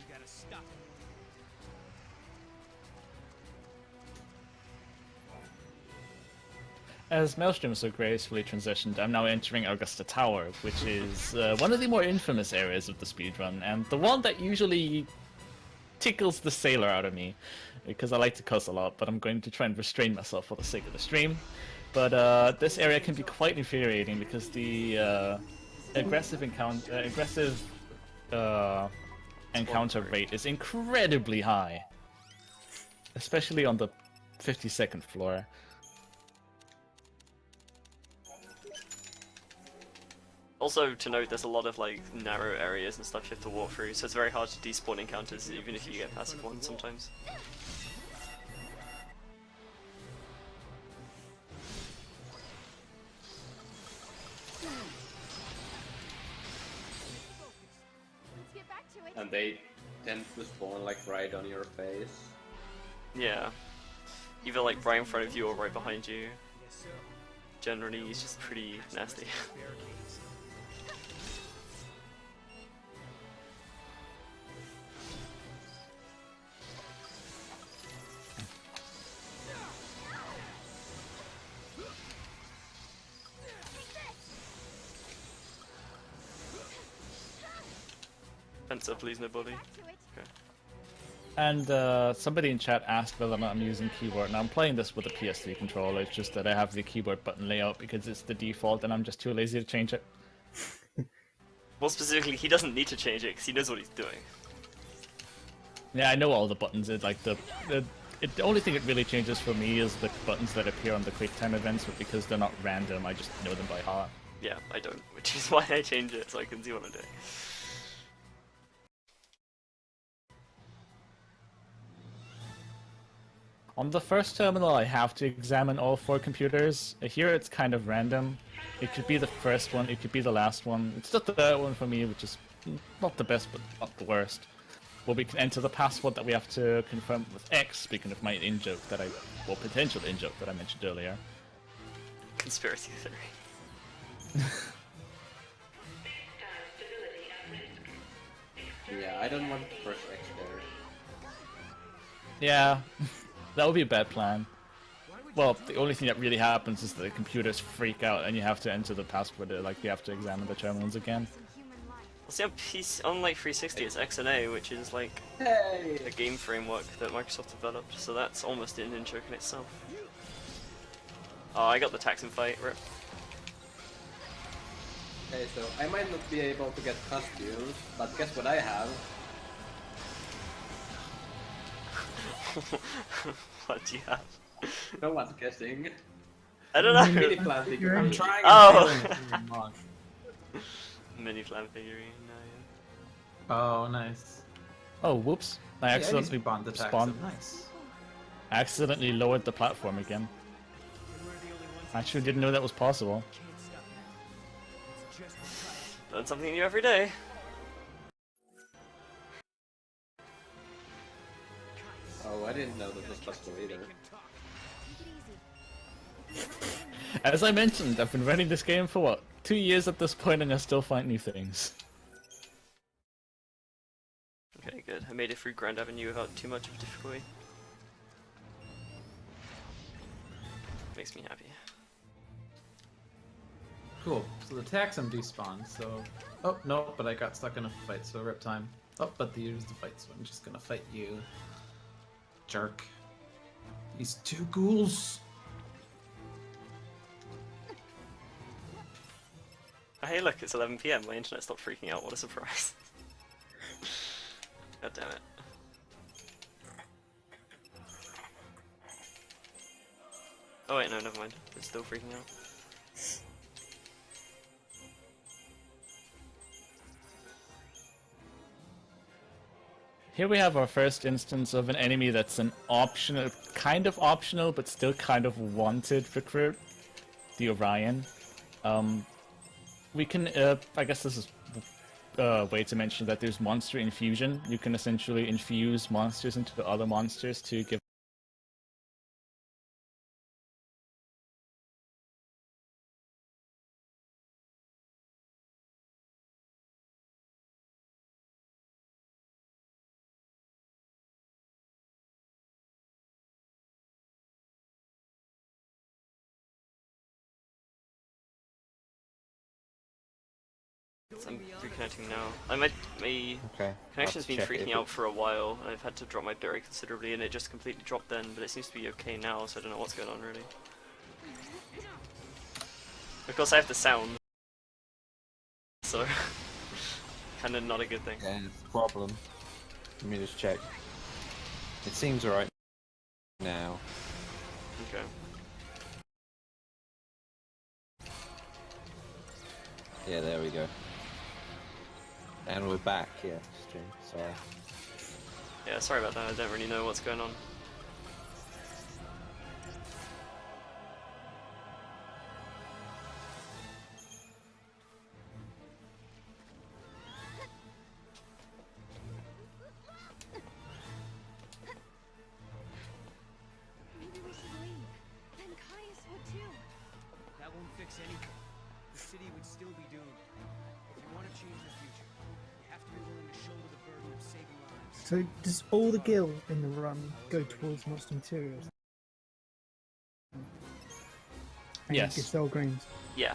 gotta stop.
As MLSTRM so gracefully transitioned, I'm now entering Augusta Tower, which is one of the more infamous areas of the speedrun, and the one that usually tickles the sailor out of me, because I like to cuss a lot, but I'm going to try and restrain myself for the sake of the stream. But this area can be quite infuriating because the aggressive encounter rate is incredibly high, especially on the 52nd floor.
Also, to note, there's a lot of like narrow areas and stuff you have to walk through, so it's very hard to despawn encounters even if you get passive ones sometimes.
And they tend to spawn like right on your face.
Yeah. Either like right in front of you or right behind you. Generally, it's just pretty nasty. Fence up, please, nobody. Okay.
And somebody in chat asked whether or not I'm using keyboard. Now I'm playing this with a PS3 controller, it's just that I have the keyboard button layout because it's the default and I'm just too lazy to change it.
More specifically, he doesn't need to change it because he knows what he's doing.
Yeah, I know all the buttons. It's like the only thing it really changes for me is the buttons that appear on the quick time events, but because they're not random, I just know them by heart.
Yeah, I don't, which is why I change it so I can see what I'm doing.
On the first terminal, I have to examine all 4 computers. Here, it's kind of random. It could be the first one, it could be the last one. It's just the third one for me, which is not the best, but not the worst. Where we can enter the password that we have to confirm with X, speaking of my in-joke that potential in-joke that I mentioned earlier.
Conspiracy theory.
Yeah, I don't want to press X there.
Yeah, that would be a bad plan. Well, the only thing that really happens is that the computers freak out and you have to enter the password, like you have to examine the terminals again.
Well, see, on like 360 it's XNA, which is like a game framework that Microsoft developed, so that's almost an in-joke in itself. Oh, I got the Taxon fight, rip.
Okay, so I might not be able to get costumes, but guess what I have?
What do you have?
No one's guessing.
I don't know.
Mini plan figurine.
I'm trying
Oh! Mini plan figurine, no,
Oh, nice.
Oh, whoops. I accidentally
spawned the
spawned.
Taxon. Nice.
I accidentally lowered the platform again. I actually didn't know that was possible.
Learn something new every day.
Oh, I didn't know that was possible either.
As I mentioned, I've been running this game for what, 2 years at this point, and I still find new things.
Okay, good. I made it through Grand Avenue without too much of difficulty. Makes me happy.
Cool. So the taxum despawned, so... Oh, no, but I got stuck in a fight, so rip time. Oh, but here's the fight, so I'm just gonna fight you. Jerk. These two ghouls!
Oh, hey look, it's 11 PM, my internet stopped freaking out, what a surprise. God damn it. Oh wait, no, never mind. It's still freaking out.
Here we have our first instance of an enemy that's an optional, kind of optional, but still kind of wanted recruit. The Orion. We can, I guess this is a way to mention that there's monster infusion. You can essentially infuse monsters into other monsters to give
I'm reconnecting now. My connection's been freaking out for a while. I've had to drop my berry considerably, and it just completely dropped then, but it seems to be okay now, so I don't know what's going on really. Of course I have the sound, so kinda not a good thing.
Yeah, it's a problem. Let me just check. It seems alright now.
Okay.
Yeah, there we go. And we're back, yeah, stream, sorry.
Yeah, sorry about that, I don't really know what's going on.
Maybe we should leave. Then Caius would too.
That won't fix anything. The city would still be doomed. If you want to change the future, you have to be willing to shoulder the burden of saving lives.
So does all the gil in the run go towards monster materials? And
Yes.
Giselle greens.
Yeah.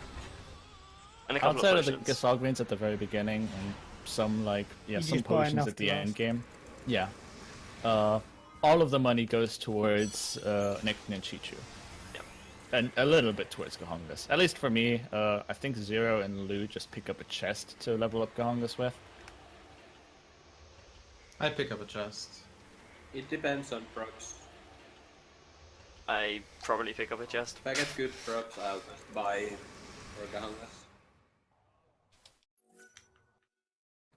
And a couple
outside
of
of the
potions.
Gasol greens at the very beginning and some
You
some
just buy
potions
enough
at the
to
end
last.
game. Yeah. All of the money goes towards Necton and Chichu. And a little bit towards Gongas. At least for me, I think Zero and Lew just pick up a chest to level up Gongas with.
I'd pick up a chest.
It depends on procs.
I probably pick up a chest.
If I get good procs, I'll just buy for Gongas.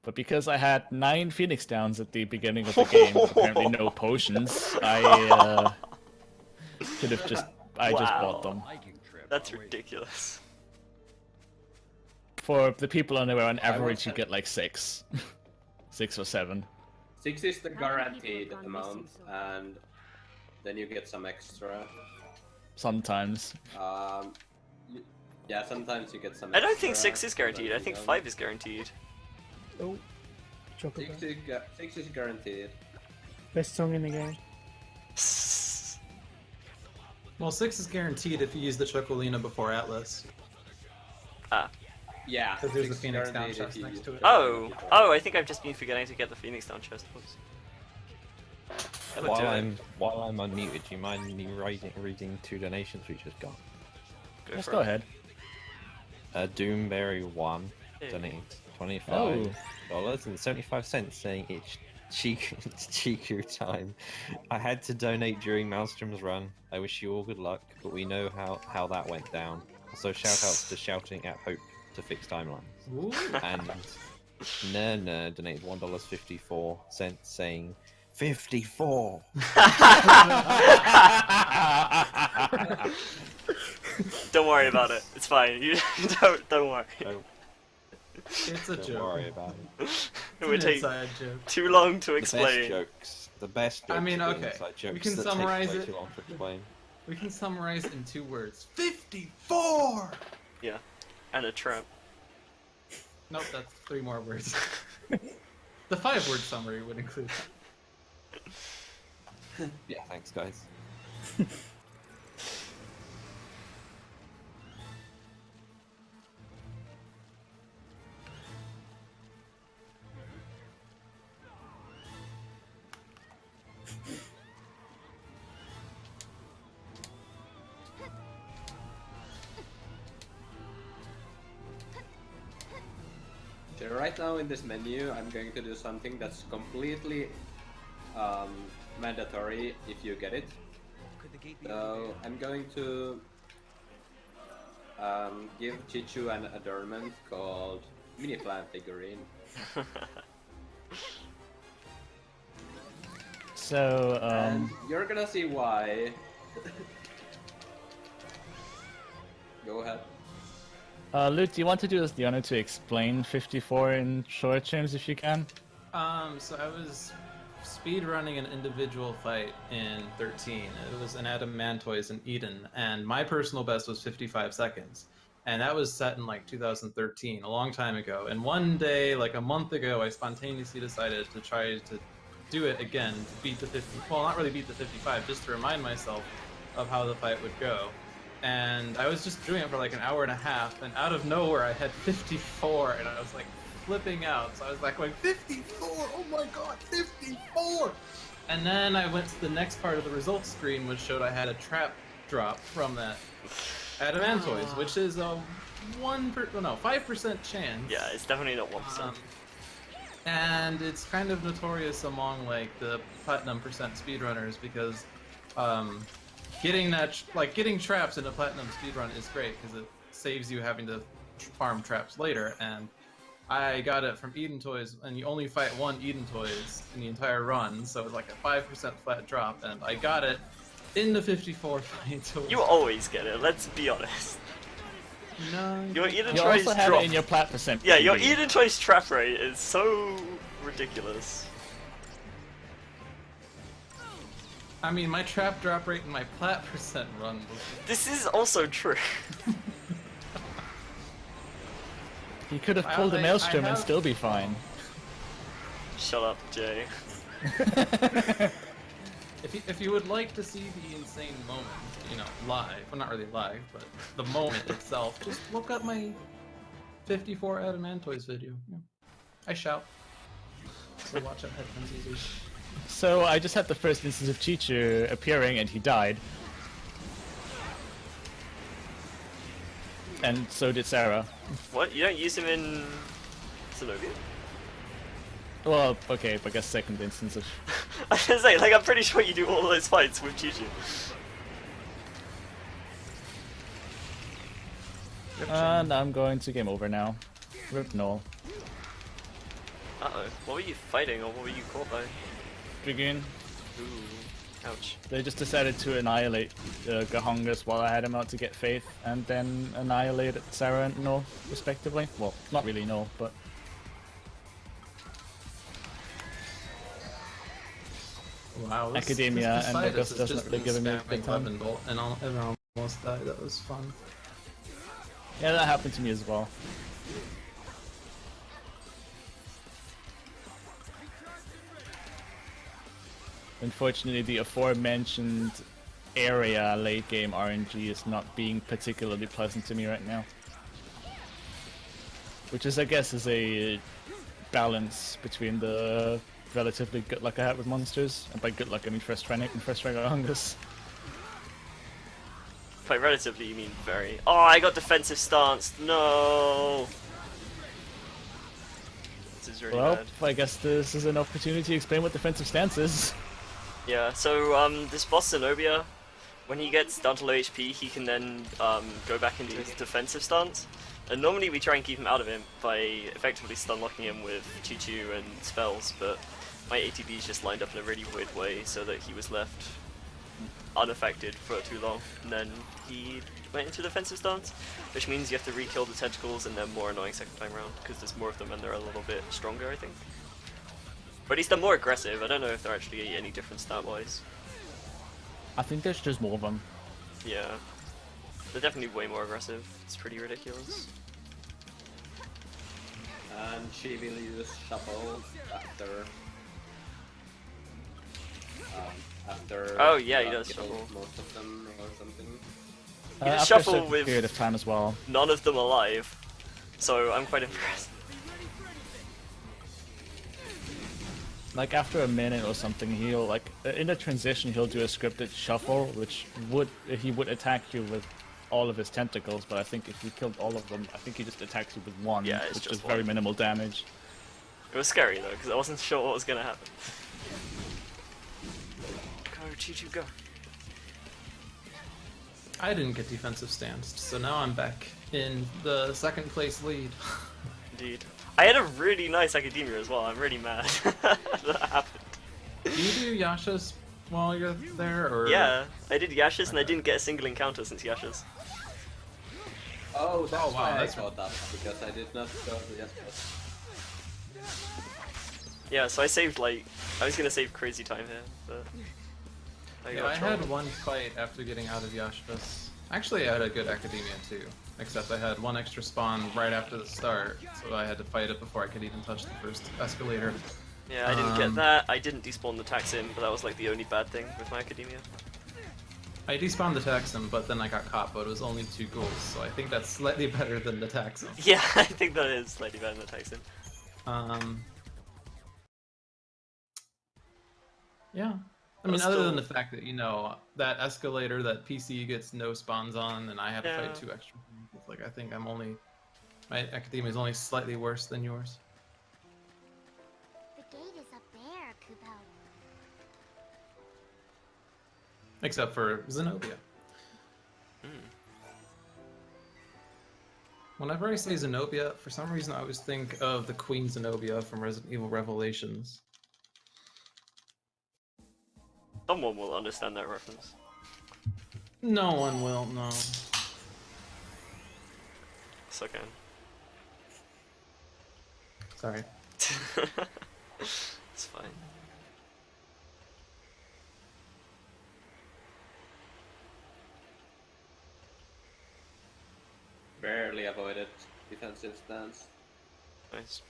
But because I had 9 Phoenix Downs at the beginning of the game, with apparently no potions, I could have just just bought them.
That's ridiculous.
For the people unaware, on average you get like 6. 6 or 7.
6 is the guaranteed amount, and then you get some extra.
Sometimes.
Yeah, sometimes you get some
I
extra.
don't think 6 is guaranteed, I think 5 is guaranteed.
Oh, chocolate.
6 is guaranteed.
Best song in the game.
Well, 6 is guaranteed if you use the Chocolina before Atlas.
Ah.
Yeah,
Because there's a
6
Phoenix Down
guaranteed if
chest
you
next
use
to it.
Oh, I think I've just been forgetting to get the Phoenix Down chest. Oops. That would do it.
While I'm unmuted, do you mind me reading 2 donations we just got?
Let's
for
go
it.
ahead.
Doomberry1
Hey.
donated $25.75 saying it's Chichu time. I had to donate during Maelstrom's run. I wish you all good luck, but we know how that went down. Also shoutouts to Shouting at Hope to fix timelines.
Ooh.
And Ner donated $1.54 saying 54.
Don't worry about it. It's fine. You don't worry.
It's a
Don't
joke.
worry about it.
It would
It's an
take
inside joke.
too long to
The best
explain.
jokes. The best jokes.
I mean,
are the
okay,
inside jokes
we can
that
summarize
take way
it.
too long to explain.
We can summarize in 2 words. 54!
Yeah, and a trap.
Nope, that's 3 more words. The 5-word summary would include that.
Yeah, thanks, guys.
So right now in this menu, I'm going to do something that's completely mandatory if you get it. So I'm going to give Chichu an adornment called Mini Flan Figurine.
So,
And you're gonna see why. Go ahead.
Luke, do you want to do us the honor to explain 54 in short terms if you can?
So I was speedrunning an individual fight in 13. It was an Adamantoise in Eden, and my personal best was 55 seconds. And that was set in like 2013, a long time ago. And one day, like a month ago, I spontaneously decided to try to do it again to beat the 50. Well, not really beat the 55, just to remind myself of how the fight would go. And I was just doing it for like an hour and a half, and out of nowhere I had 54, and I was like flipping out. So I was like going, 54! Oh my god, 54! And then I went to the next part of the results screen, which showed I had a trap drop from that Adamantoise, which is a 5% chance.
Yeah, it's definitely not 1%.
And it's kind of notorious among like the platinum percent speedrunners because getting traps in a platinum speedrun is great because it saves you having to farm traps later. And I got it from Eden Toys, and you only fight 1 Eden Toys in the entire run, so it's like a 5% flat drop, and I got it in the 54 fight.
You always get it, let's be honest.
No.
Your Eden
You
Toys
also have
drop.
it in your plat percent.
Yeah, your
PB.
Eden Toys trap rate is so ridiculous.
I mean, my trap drop rate in my plat percent run was...
This is also true.
He could have pulled a Maelstrom and
have-
still be fine.
Shut up, Jay.
If you would like to see the insane moment, you know, live, well not really live, but the moment itself, just look up my 54 Adamantoise video. Yeah. I shout. So watch out headphones easy.
So I just had the first instance of Chichu appearing and he died. And so did Sarah.
What? You don't use him in Zenobia?
Well, okay, but I guess second instance of...
I was gonna say, like, I'm pretty sure you do all those fights with Chichu.
And I'm going to game over now. Rip Null.
Uh-oh. What were you fighting, or what were you caught by?
Dragoon.
Ooh. Ouch.
They just decided to annihilate Gongas while I had him out to get Faith, and then annihilated Sarah and Null, respectively. Well, not really Null, but...
Wow, this,
Academia
this
and
Poseidon
Augusta
has
doesn't
just
really
been
give me a
spamming
good time.
Weapon Bolt, and everyone almost died. That was fun.
Yeah, that happened to me as well. Unfortunately, the aforementioned area late game RNG is not being particularly pleasant to me right now. Which is, I guess, is a balance between the relatively good luck I had with monsters, and by good luck I mean first try Nick and first try Gongas.
By relatively, you mean very. Oh, I got defensive stance. No. This is really
Well,
bad.
I guess this is an opportunity to explain what defensive stance is.
Yeah. So this boss Zenobia, when he gets down to low HP, he can then go back into his defensive stance. And normally we try and keep him out of him by effectively stun locking him with Chichu and spells, but my ATBs just lined up in a really weird way so that he was left unaffected for too long, and then he went into defensive stance, which means you have to re-kill the tentacles and they're more annoying second time around, because there's more of them and they're a little bit stronger, I think. But at least they're more aggressive. I don't know if they're actually any different stat-wise.
I think there's just more of them.
Yeah. They're definitely way more aggressive. It's pretty ridiculous.
And she will use shuffle after.
Oh yeah, he does
kill
shuffle.
most of them or something.
He does
After a
shuffle
certain
with
period of time as well.
none of them alive, so I'm quite impressed.
Like after a minute or something, he'll like in the transition he'll do a scripted shuffle, which he would attack you with all of his tentacles. But I think if you killed all of them, I think he just attacks you with one,
Yeah, it's
which
just
does very
one.
minimal damage.
It was scary though, because I wasn't sure what was gonna happen. Go, Chichu, go.
I didn't get defensive stanced, so now I'm back in the second place lead.
Indeed. I had a really nice academia as well. I'm really mad that happened.
Do you do Yasha's while you're there, or?
Yeah, I did Yasha's and I didn't get a single encounter since Yasha's.
Oh, that's
wow,
why
that's
I got that, because I did not go to Yasha.
Yeah, so I saved like I was gonna save crazy time here, but
Yeah, I had one fight after getting out of Yasha's. Actually, I had a good academia too, except I had one extra spawn right after the start, so I had to fight it before I could even touch the first escalator.
Yeah, I didn't get that. I didn't despawn the Taxim, but that was like the only bad thing with my academia.
I despawned the Taxim, but then I got caught, but it was only 2 goals, so I think that's slightly better than the Taxim.
Yeah, I think that is slightly better than the Taxim.
Yeah. I mean, other than the fact that, you know, that escalator that PC gets no spawns on, and I had to fight 2 extra things, like, I think my academia is only slightly worse than yours.
The gate is up there, Kubo.
Except for Zenobia. Whenever I say Zenobia, for some reason I always think of the Queen Zenobia from Resident Evil Revelations.
Someone will understand that reference.
No one will, no.
It's okay.
Sorry.
It's fine.
Barely avoided defensive stance.
Nice.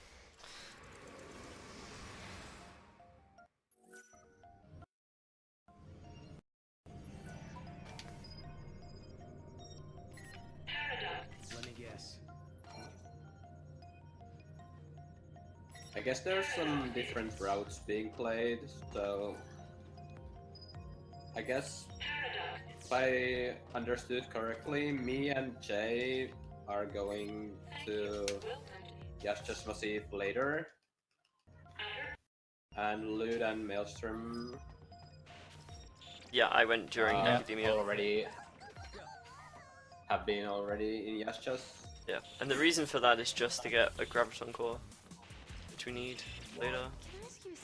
Let me guess.
I guess there's some different routes being played, so I guess if I understood correctly, me and Jay are going to Yash's Massive later, and Lewd and Maelstrom.
Yeah, I went during academia.
Have been already in Yash's.
Yeah, and the reason for that is just to get a Graviton core, which we need later.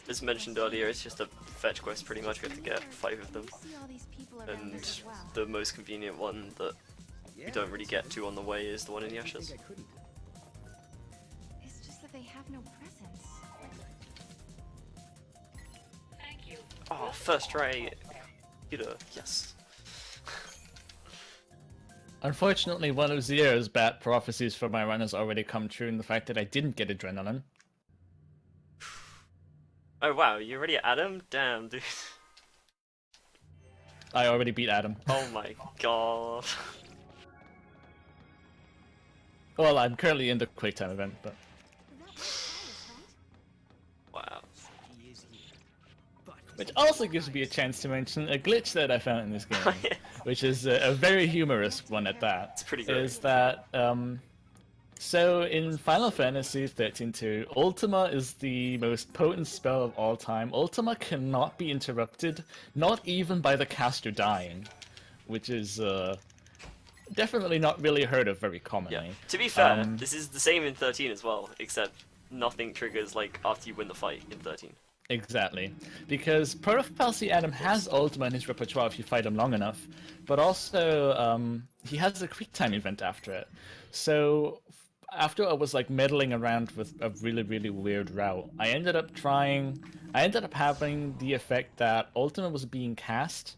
As mentioned earlier, it's just a fetch quest pretty much. We have to get 5 of them, and the most convenient one that we don't really get to on the way is the one in Yasha's.
It's just that they have no presence. Thank you.
Oh, first try, computer, yes.
Unfortunately, one of Zero's bad prophecies for my run has already come true in the fact that I didn't get adrenaline.
Oh wow, you already at Adam? Damn, dude.
I already beat Adam.
Oh my god.
Well, I'm currently in the QuickTime event, but...
Wow.
Which also gives me a chance to mention a glitch that I found in this game, which is a very humorous one at that.
It's pretty good.
Is that, so in Final Fantasy XIII-2, Ultima is the most potent spell of all time. Ultima cannot be interrupted, not even by the caster dying, which is definitely not really heard of very commonly.
Yeah. To be fair, this is the same in 13 as well, except nothing triggers like after you win the fight in 13.
Exactly, because Fantasy Adam has Ultima in his repertoire if you fight him long enough, but also he has a QuickTime event after it. So after I was like meddling around with a really weird route, I ended up having the effect that Ultima was being cast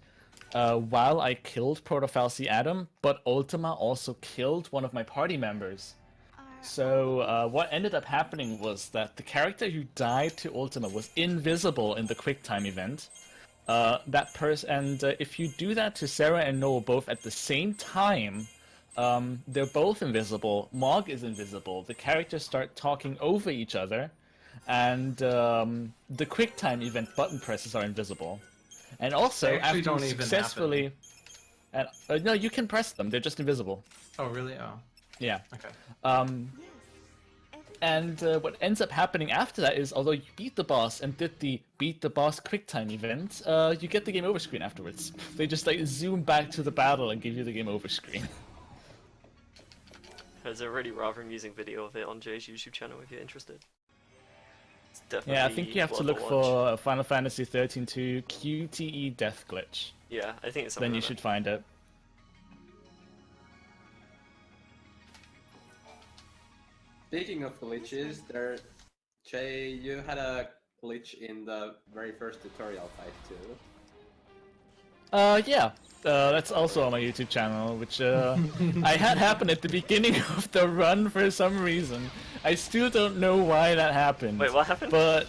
while I killed Protofalsi Adam, but Ultima also killed one of my party members. So what ended up happening was that the character who died to Ultima was invisible in the QuickTime event. If you do that to Sarah and Noel both at the same time, they're both invisible. Mog is invisible. The characters start talking over each other, and the QuickTime event button presses are invisible. And also,
They actually
after
don't
you
even
successfully, and no, you can press them. They're just invisible.
Oh, really? Oh.
Yeah.
Okay.
And what ends up happening after that is, although you beat the boss and did the beat the boss QuickTime event, you get the game over screen afterwards. They just like zoom back to the battle and give you the game over screen.
There's a really rather amusing video of it on Jay's YouTube channel if you're interested. It's definitely
Yeah, I think you have to
worth
look
a watch.
for Final Fantasy XIII-2 QTE Death Glitch.
Yeah, I think it's something
Then you
like
should
that.
find it.
Speaking of glitches, Jay, you had a glitch in the very first tutorial fight too.
Yeah. That's also on my YouTube channel, which I had happen at the beginning of the run for some reason. I still don't know why that happened.
Wait, what happened?
But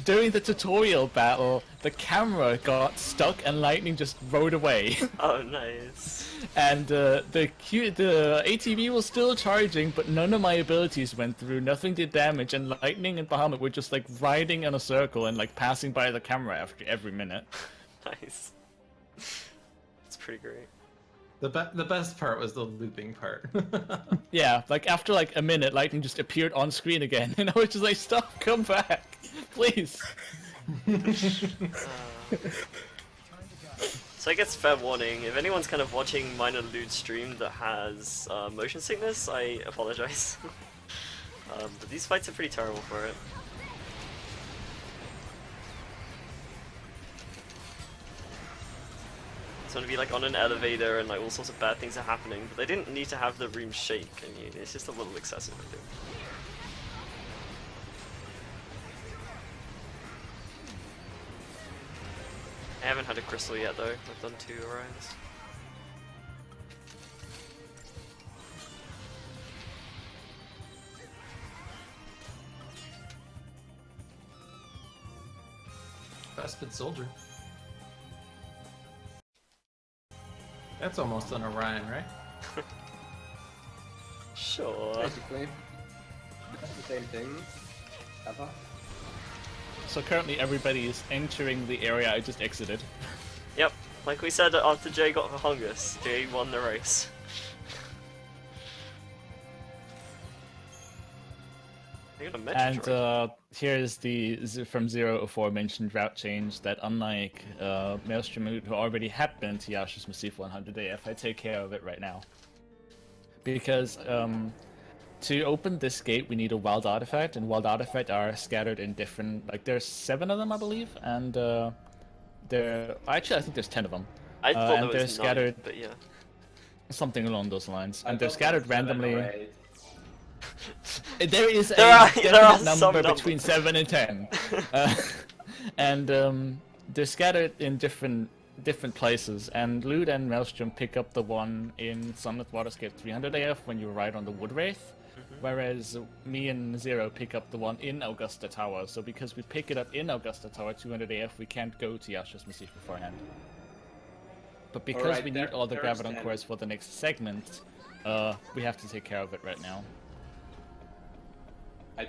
during the tutorial battle, the camera got stuck and lightning just rode away.
Oh, nice.
And the ATV was still charging, but none of my abilities went through. Nothing did damage, and Lightning and Bahamut were just like riding in a circle and like passing by the camera after every minute.
Nice. It's pretty great.
The best part was the looping part.
Yeah, like after like a minute, Lightning just appeared on screen again, and I was just like, "Stop, come back, please."
So I guess fair warning, if anyone's kind of watching mine and Lewd's stream that has motion sickness, I apologize. But these fights are pretty terrible for it. It's gonna be like on an elevator and like all sorts of bad things are happening, but they didn't need to have the room shake. I mean, it's just a little excessive, I think. I haven't had a crystal yet though, I've done 2 Orions.
Bespid Soldier. That's almost an Orion, right?
Sure.
Basically, that's the same thing. Kappa.
So currently everybody is entering the area I just exited.
Yep, like we said after Jay got the Gongas, Jay won the race. I got a Metroid.
And here is the from 004 mentioned route change that unlike MLSTRM, who already had been to Yasha's Massif 100 AF, I take care of it right now. Because to open this gate we need a wild artifact, and wild artifacts are scattered in different, like there's 7 of them I believe, and I think there's 10 of them.
I thought
and
there
they're
was 9,
scattered,
but yeah.
something along those lines,
I
and they're
thought
scattered
there was 7 or
randomly.
8.
There is
There are
definite
some
number
numbers.
between 7 and 10, and they're scattered in different places. And Lewd and MLSTRM pick up the one in Sunlit Waterscape 300 AF when you ride on the Wood Wraith, whereas me and Zero pick up the one in Augusta Tower. So because we pick it up in Augusta Tower 200 AF, we can't go to Yasha's Massif beforehand. But because
Alright,
we need all the
there's
Graviton
10.
cores for the next segment, we have to take care of it right now.
I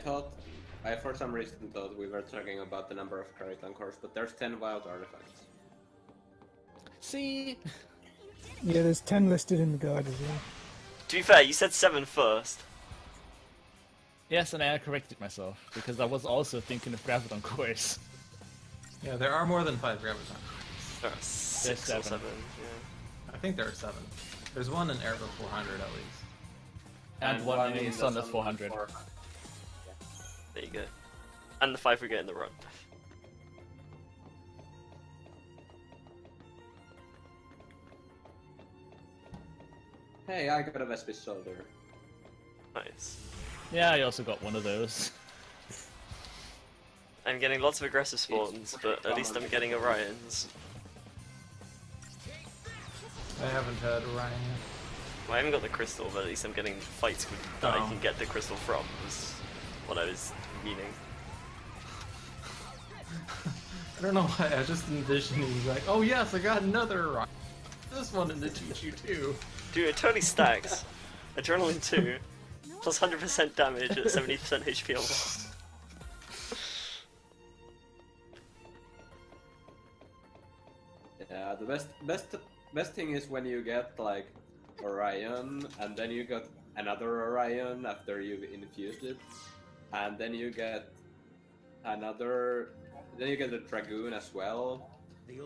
for some reason thought we were talking about the number of Graviton cores, but there's 10 wild artifacts.
See?
Yeah, there's 10 listed in the guide as well.
To be fair, you said 7 first.
Yes, and I corrected myself, because I was also thinking of Graviton cores.
Yeah, there are more than 5 Graviton.
There are 6 or 7, yeah.
I think there are 7. There's one in Airbook 400 at least.
And one in Sunless 400.
There you go. And the 5 we get in the run.
Hey, I got a Vespis Soldier.
Nice.
Yeah, I also got one of those.
I'm getting lots of aggressive spawns, but at least I'm getting Orions.
I haven't had Orion yet.
Well, I haven't got the crystal, but at least I'm getting fights with that I can get the crystal from, was what I was meaning.
I don't know why, I just envisioned he's like, oh yes, I got another Orion. This one in the Chichu too.
Dude, it totally stacks. Adrenaline 2, plus 100% damage at 70% HP almost.
Yeah, the best thing is when you get like Orion, and then you got another Orion after you've infused it, and then you get another, then you get a Dragoon as well,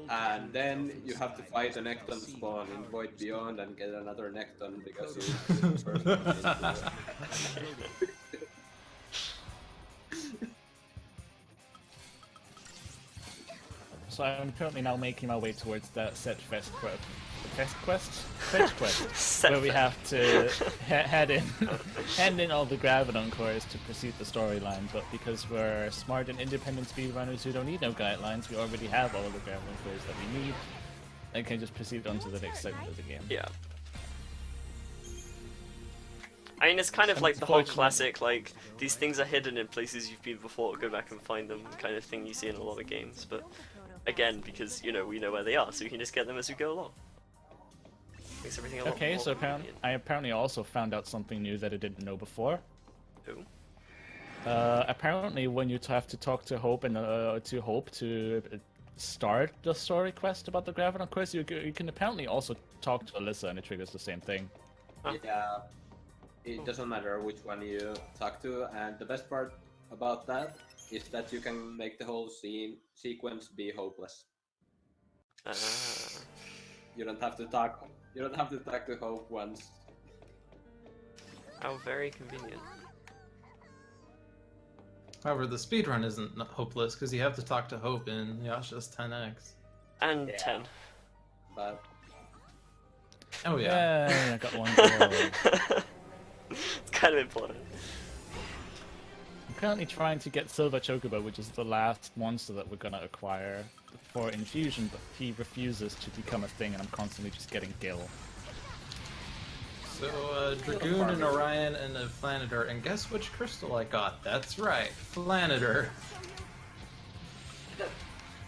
and then you have to fight a Necton spawn in Void Beyond and get another Necton because you the first one into it.
So I'm currently now making my way towards that set fetch quest, where we have to hand in all the Graviton cores to proceed the storyline. But because we're smart and independent speedrunners who don't need no guidelines, we already have all of the Graviton cores that we need, and can just proceed on to the next segment of the game.
Yeah. I mean, it's kind of like the whole classic, like, these things are hidden in places you've been before, go back and find them kind of thing you see in a lot of games, but again, because, you know, we know where they are, so we can just get them as we go along. Makes everything a lot
Okay,
more
so
convenient.
I apparently also found out something new that I didn't know before.
Who?
Apparently when you have to talk to Hope and to start the story quest about the Graviton quest, you can apparently also talk to Alyssa and it triggers the same thing.
Huh.
Yeah, it doesn't matter which one you talk to, and the best part about that is that you can make the whole sequence be hopeless. You don't have to talk. You don't have to talk to Hope once.
How very convenient.
However, the speedrun isn't hopeless because you have to talk to Hope in Yasha's 10x.
And
Yeah.
10.
But
Oh yeah.
Yay, I got one girl.
It's kind of important.
I'm currently trying to get Silver Chocobo, which is the last monster that we're gonna acquire for infusion, but he refuses to become a thing, and I'm constantly just getting Gil.
So, Dragoon and Orion and a Flanitor, and guess which crystal I got? That's right, Flanitor.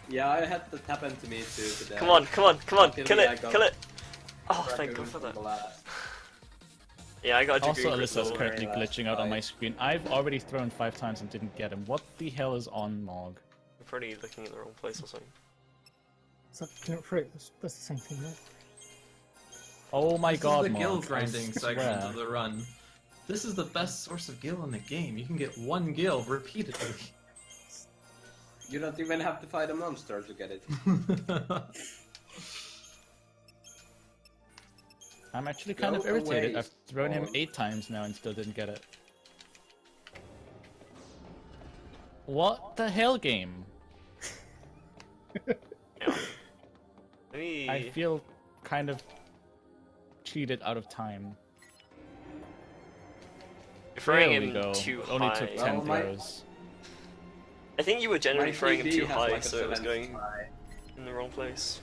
yeah, I had that happen to me too today.
Come on, come on, come on,
Luckily,
kill
I
it,
got
kill it! Oh,
Dragoon
thank God for
from
that.
the last.
Yeah, I got a
Also,
Dragoon
Alyssa's
crystal.
currently
last
glitching out on my
fight.
screen. I've already thrown 5 times and didn't get him. What the hell is on Mog?
You're probably looking in the wrong place or something.
It's like not fruit. That's the same thing, right?
Oh my
This
god,
is the
Mog.
gil
I
grinding segment
swear.
of the run. This is the best source of gil in the game. You can get 1 gil repeatedly.
You don't even have to fight a monster to get it.
I'm actually kind of
Go
irritated.
away,
I've thrown him
Mog.
8 times now and still didn't get it. What the hell, game?
Yeah. Maybe...
I feel kind of cheated out of time.
You're throwing
There we
him
go.
too
It only
high.
took 10
Well, my-
throws.
I think you were generally
My
throwing him
3D
too
has
high,
like a
so it was
7
going
try.
in the wrong place.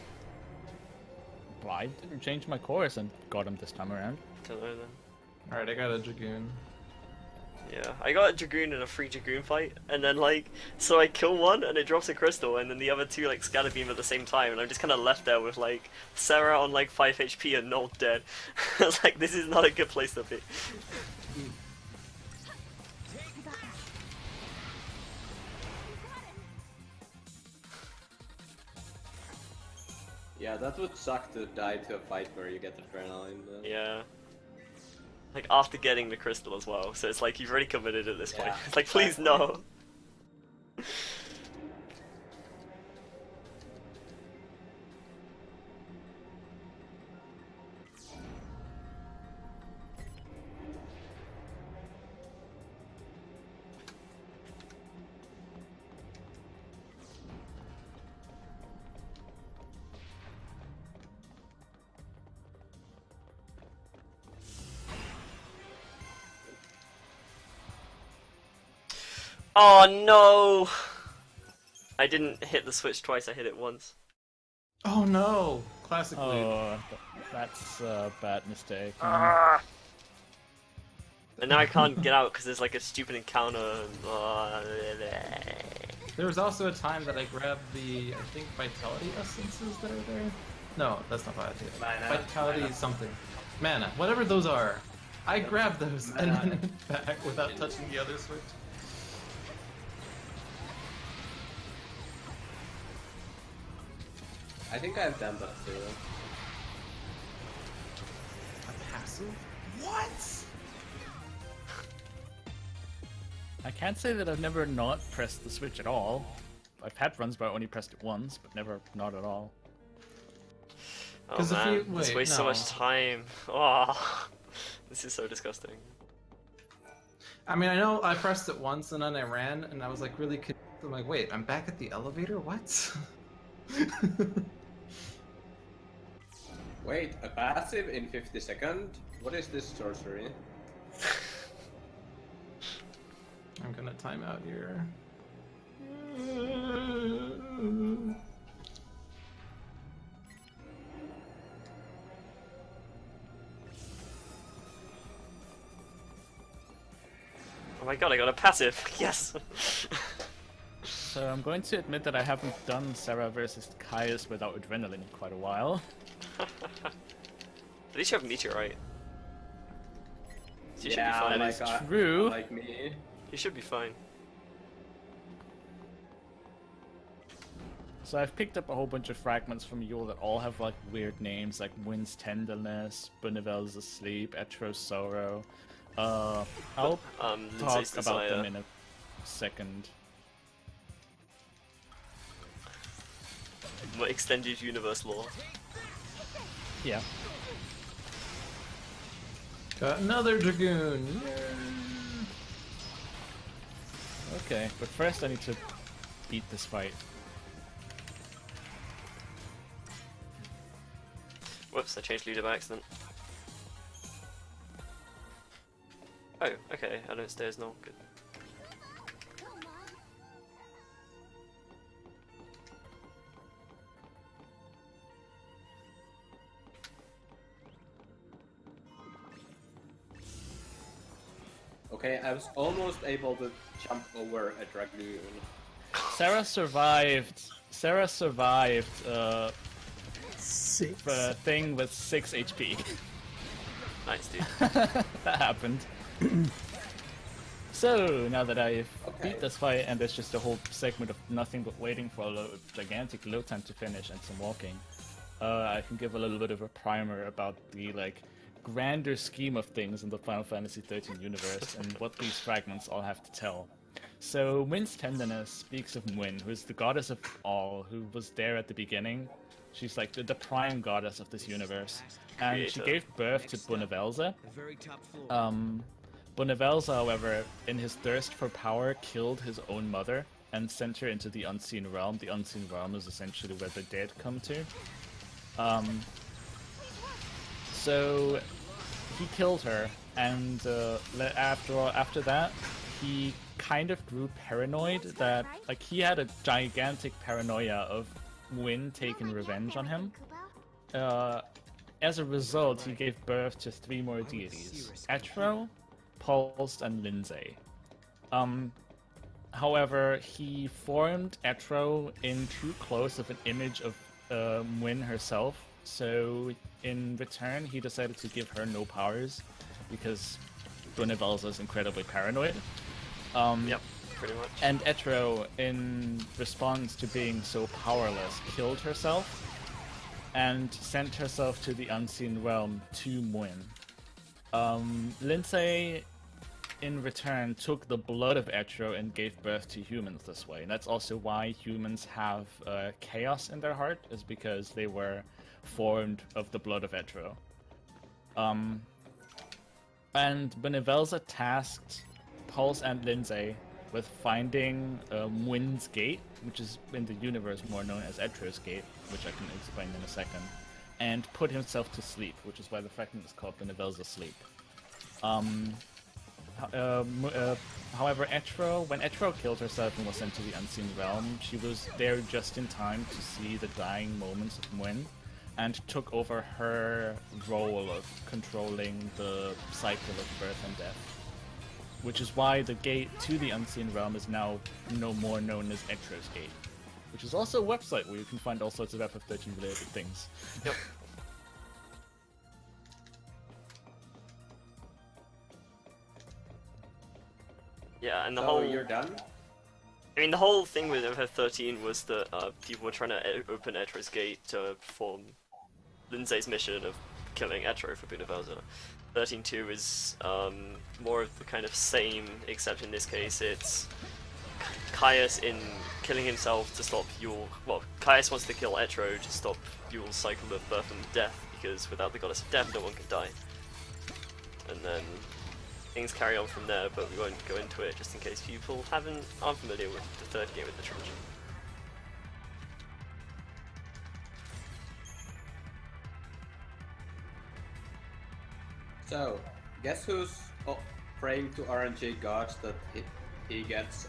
Well, I didn't change my course and got him this time around.
Don't know then.
Alright, I got a Dragoon.
Yeah, I got a Dragoon in a free Dragoon fight, and then like, so I kill one and it drops a crystal, and then the other two like scatter beam at the same time, and I'm just kind of left there with like Sarah on like 5 HP and Noel dead. I was like, this is not a good place to be.
Yeah, that would suck to die to a fight where you get adrenaline. Though.
Yeah. Like after getting the crystal as well, so it's like you've already committed at this point.
Yeah,
It's like, please no. Oh no! I didn't hit the switch twice, I hit it once.
Oh no! Classically.
Oh, that's a bad mistake.
Ah! And now I can't get out because there's like a stupid encounter.
There was also a time that I grabbed the, I think, Vitality Essences that are there. No, that's not Vitality. Vitality something. Mana, whatever those are. I grabbed those and then went back without touching the other switch.
I think I've done that too.
A passive? What?
I can't say that I've never not pressed the switch at all. I've had runs where I only pressed it once, but never not at all.
Oh man, this wastes so much time. Oh, this is so disgusting.
I mean, I know I pressed it once and then I ran and I was like really confused. I'm like, wait, I'm back at the elevator? What?
Wait, a passive in 50 seconds? What is this sorcery?
I'm gonna time out here.
Oh my god, I got a passive! Yes!
So I'm going to admit that I haven't done Sarah versus Caius without adrenaline in quite a while.
At least you have Meteorite. So you
Yeah,
should be fine.
That is true.
Like me.
You should be fine.
So I've picked up a whole bunch of fragments from Yule that all have like weird names like Wind's Tenderness, Bunnivel's Asleep, Etro's Sorrow. I'll
Lindsay's
talk about them
Desire.
in a second.
Extended universe lore.
Yeah.
Got another Dragoon!
Okay, but first I need to beat this fight.
Whoops, I changed leader by accident. Oh, okay, I don't stay as null. Good.
Okay, I was almost able to jump over a Dragoon.
Sarah survived. Sarah survived
Six.
a thing with 6 HP.
Nice, dude.
That happened. So now that I've
Okay.
beat this fight and there's just a whole segment of nothing but waiting for a gigantic load time to finish and some walking, I can give a little bit of a primer about the like grander scheme of things in the Final Fantasy XIII universe and what these fragments all have to tell. So Wind's Tenderness speaks of Wynn, who is the goddess of all, who was there at the beginning. She's like the prime goddess of this universe, and she
Creator.
gave birth to Bunnivelza.
The very top floor.
Bunnivelza, however, in his thirst for power, killed his own mother and sent her into the Unseen Realm. The Unseen Realm is essentially where the dead come to. So he killed her, and after that, he kind of grew paranoid that, like, he had a gigantic paranoia of Wynn taking revenge on him. As a result, he gave birth to 3 more deities: Etro, Pulse, and Lindsay. However, he formed Etro in too close of an image of Wynn herself, so in return he decided to give her no powers, because Bunnivelza is incredibly paranoid.
Yep, pretty much.
And Etro, in response to being so powerless, killed herself and sent herself to the Unseen Realm to Wynn. Lindsay, in return, took the blood of Etro and gave birth to humans this way. And that's also why humans have chaos in their heart, is because they were formed of the blood of Etro. And Bunnivelza tasked Pulse and Lindsay with finding Wynn's Gate, which is in the universe more known as Etro's Gate, which I can explain in a second, and put himself to sleep, which is why the fragment is called Bunnivelza's Sleep. However, when Etro killed herself and was sent to the Unseen Realm, she was there just in time to see the dying moments of Muin, and took over her role of controlling the cycle of birth and death. Which is why the gate to the Unseen Realm is now no more known as Etro's Gate. Which is also a website where you can find all sorts of FF13 related things.
Yep. Yeah, and the whole...
you're done?
I mean, the whole thing with FF13 was that people were trying to open Etro's Gate to perform Lindsay's mission of killing Etro for Boon of Elder. 13-2 is more of the kind of same, except in this case it's Caius in killing himself to stop Yule. Well, Caius wants to kill Etro to stop Yule's cycle of birth and death, because without the goddess of death, no one can die. And then things carry on from there, but we won't go into it just in case people aren't familiar with the third game of the trilogy.
So, guess who's praying to RNG gods that he gets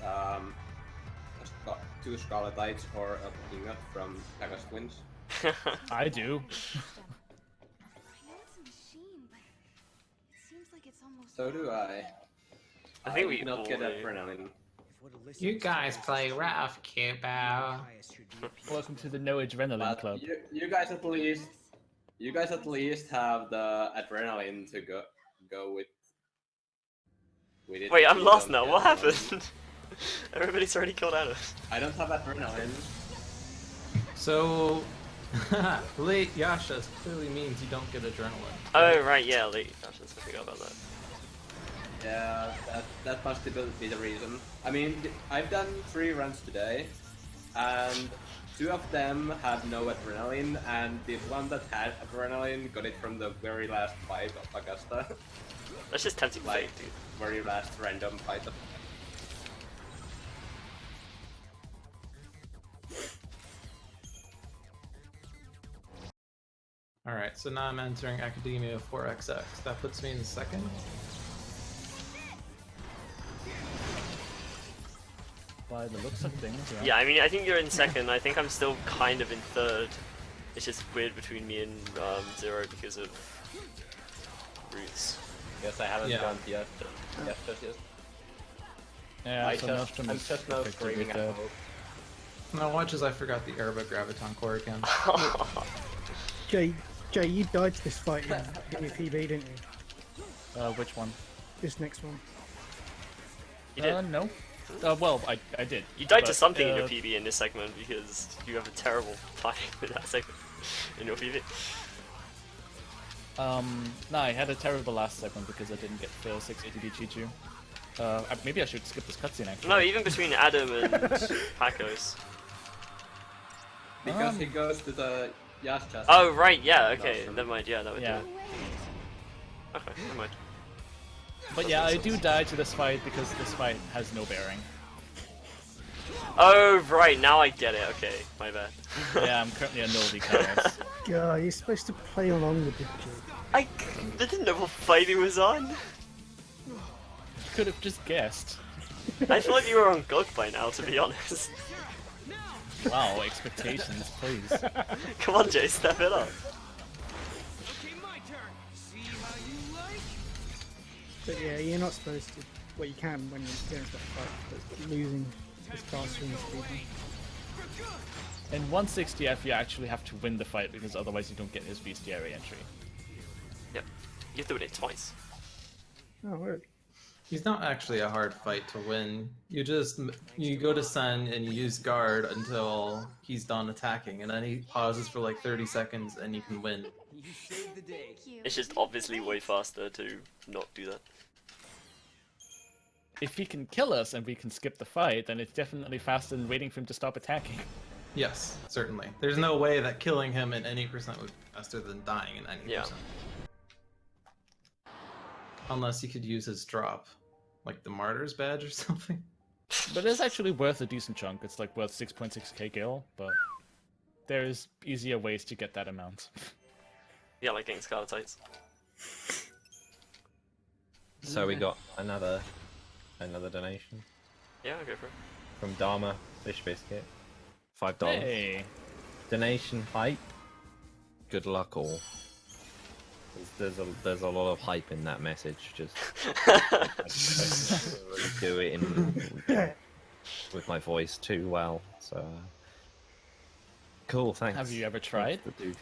2 Scarletites or a ingot from Daga's Twins?
I do.
So do I.
I think we
did not get adrenaline.
You guys play rough, Kubo.
Welcome to the No Adrenaline Club.
You guys at least have the adrenaline to go with it.
Wait, I'm lost now. What happened? Everybody's already killed Atlas.
I don't have adrenaline.
So, late Yashas clearly means you don't get adrenaline.
Oh, right, yeah, late Yashas. I forgot about that.
Yeah, that must be the reason. I mean, I've done 3 runs today, and 2 of them had no adrenaline, and the one that had adrenaline got it from the very last fight of Augusta.
That's just tempting fate, dude.
Very last random fight of...
Alright, so now I'm entering Academia 4XX. That puts me in second.
By the looks of things,
Yeah, I mean, I think you're in second. I think I'm still kind of in third. It's just weird between me and Zero because of roots.
Yes, I haven't gone yet. Yes.
Yeah,
I'm just now screaming at hope.
Now watch as I forgot the Erba Graviton core again.
Jay, you died to this fight in your PB, didn't you?
Which one?
This next one.
You did?
No. Well, I did.
You died to something in your PB in this segment because you have a terrible fight with that segment in your PB.
No, I had a terrible last segment because I didn't get the 6 ATB Chichu. Maybe I should skip this cutscene actually.
No, even between Adam and Pacos.
Because he goes to the Yashas.
Oh, right, yeah, okay, never mind, yeah, that would do it. Okay, never mind.
But yeah, I do die to this fight because this fight has no bearing.
Oh, right, now I get it, okay, my bad.
Yeah, I'm currently a Novi Chaos.
God, you're supposed to play along with it, Jay.
I didn't know what fight he was on.
You could have just guessed.
I thought you were on Gog by now, to be honest.
Wow, expectations, please.
Come on, Jay, step it up.
But yeah, you're not supposed to. Well, you can when you're against that fight, but losing is faster than speed.
In 160F, you actually have to win the fight because otherwise you don't get his bestiary entry.
Yep, you have to win it twice.
Oh, really?
He's not actually a hard fight to win. You go to Sen and you use guard until he's done attacking, and then he pauses for like 30 seconds and you can win.
You saved the day.
It's just obviously way faster to not do that.
If he can kill us and we can skip the fight, then it's definitely faster than waiting for him to stop attacking.
Yes, certainly. There's no way that killing him in any percent would be faster than dying in any percent. Unless he could use his drop, like the Martyr's badge or something.
But it's actually worth a decent chunk. It's like worth 6.6k gil, but there's easier ways to get that amount.
Yeah, like getting Scarletites.
So we got another donation
Yeah, I'll go for it.
from Dharma Fish Biscuit. $5.
Hey.
Donation hype. Good luck all. There's a lot of hype in that message. Just do it with my voice too well. So cool. Thanks.
Have you ever tried?
Dude.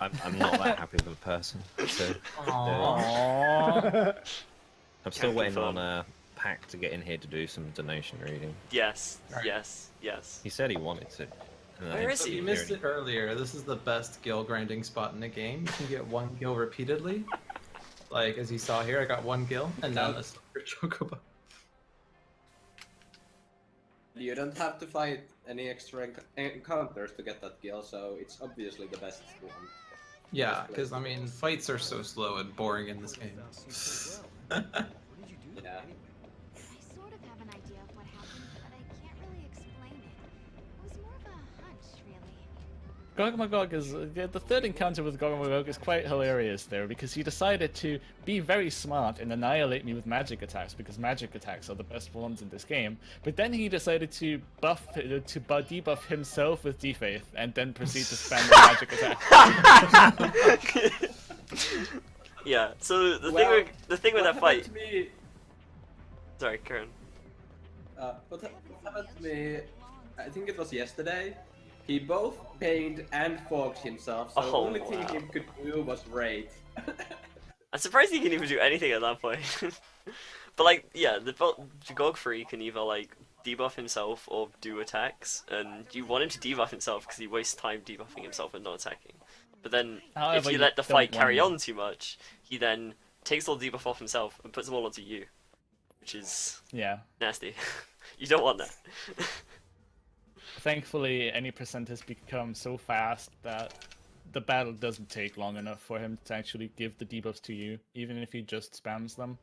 I'm not that happy with a person. So,
Aww.
I'm still
Can't
waiting
confirm.
on Pack to get in here to do some donation reading.
Yes,
Right.
yes, yes.
He said he wanted to. And I
Where is
So
he?
you missed it earlier. This is the best gill grinding spot in the game. You can get 1 gill repeatedly. Like, as you saw here, I got 1 gill, and now this for chocobo.
You don't have to fight any extra encounters to get that kill, so it's obviously the best one.
Yeah, because I mean, fights are so slow and boring in this game.
Yeah.
I sort of have an idea of what happened, but I can't really explain it. It was more of a hunch, really.
Gogmagog is the third encounter with Gogmagog is quite hilarious there because he decided to be very smart and annihilate me with magic attacks because magic attacks are the best ones in this game. But then he decided to debuff himself with Defaith and then proceed to spam the magic attack.
Yeah. So the thing with
what
that fight.
happened to me-
Sorry, Karen.
What happened to me? I think it was yesterday. He both pained and fogged himself, so the
Oh,
only thing
wow.
he could do was raid.
I'm surprised he can even do anything at that point. But like, yeah, the Gog Free can either like debuff himself or do attacks, and you want him to debuff himself because he wastes time debuffing himself and not attacking. But then,
However,
if you
you
let the
don't
fight
want
carry
him.
on too much, he then takes all the debuff off himself and puts them all onto you, which is
Yeah.
nasty. You don't want that.
Thankfully, any percent has become so fast that the battle doesn't take long enough for him to actually give the debuffs to you, even if he just spams them.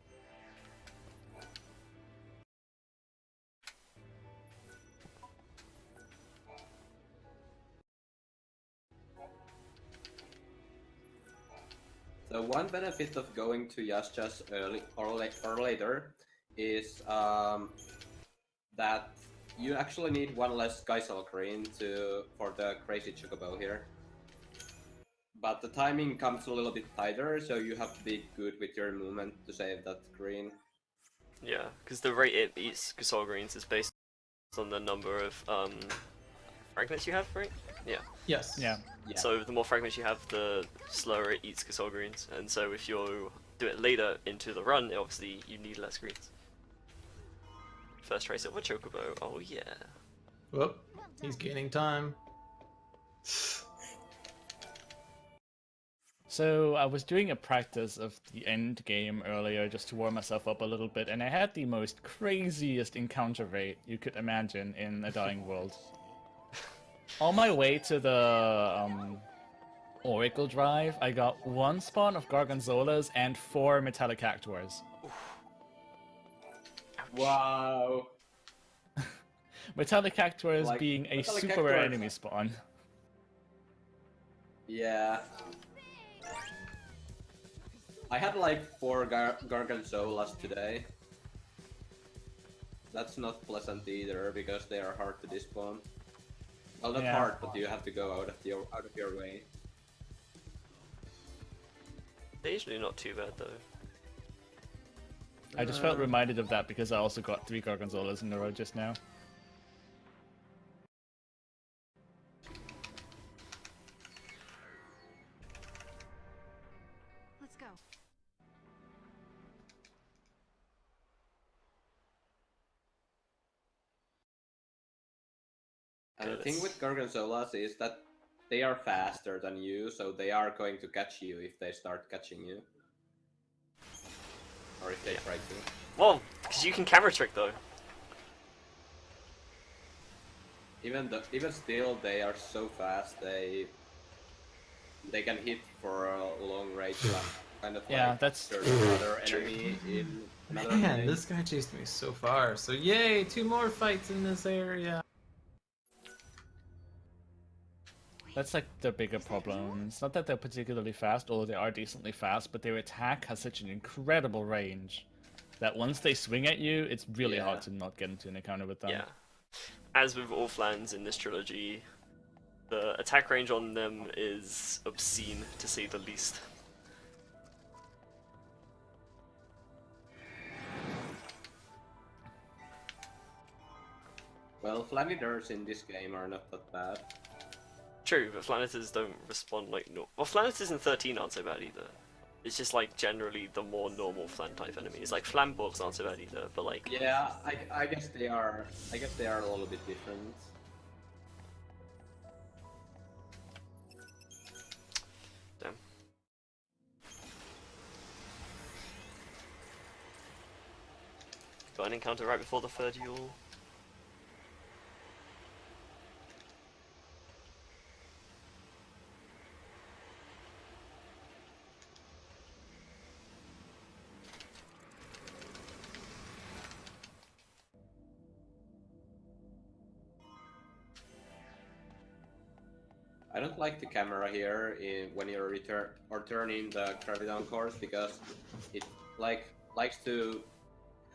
So one benefit of going to Yasjas early or later is that you actually need one less Geisel green for the crazy chocobo here. But the timing comes a little bit tighter, so you have to be good with your movement to save that green.
Yeah, because the rate it eats Gasol Greens is based on the number of fragments you have, right? Yeah.
Yes.
Yeah.
So the more fragments you have, the slower it eats Gasol Greens, and so if you do it later into the run, obviously you need less greens. First try silver chocobo, oh yeah.
Whoop. He's gaining time.
So I was doing a practice of the end game earlier just to warm myself up a little bit, and I had the most craziest encounter rate you could imagine in a dying world. On my way to the Oracle Drive, I got 1 spawn of Gargonzolas and 4 metallic cactuars.
Wow.
Metallic cactuars
Like,
being a
metallic
super rare
cactuars-
enemy spawn.
Yeah. I had like 4 Gargonzolas today. That's not pleasant either because they are hard to despawn. Well, not
Yeah.
hard, but you have to go out of your way.
They're usually not too bad though.
I just felt reminded of that because I also got 3 Gargonzolas in a row just now.
Let's go.
And the thing with Gorgonzolas is that they are faster than you, so they are going to catch you if they start catching you. Or if they try to.
Well, because you can camera trick though.
Even still, they are so fast. They can hit for a long range, kind of
Yeah,
like
that's
there's another enemy in another
Man,
game.
this guy chased me so far. So yay, 2 more fights in this area.
That's like the bigger problem. It's not that they're particularly fast, although they are decently fast, but their attack has such an incredible range that once they swing at you, it's really hard to not get into an encounter with them.
Yeah. As with all flans in this trilogy, the attack range on them is obscene, to say the least.
Well, Flaniders in this game are not that bad.
True, but Flaniters don't respond like no. Well, Flaniters in 13 aren't so bad either. It's just like generally the more normal Flan type enemies. Like Flamborgs aren't so bad either, but like.
Yeah, I guess they are. I guess they are a little bit different.
Damn. Got an encounter right before the third duel.
I don't like the camera here when you're returning the Graviton cores because it likes to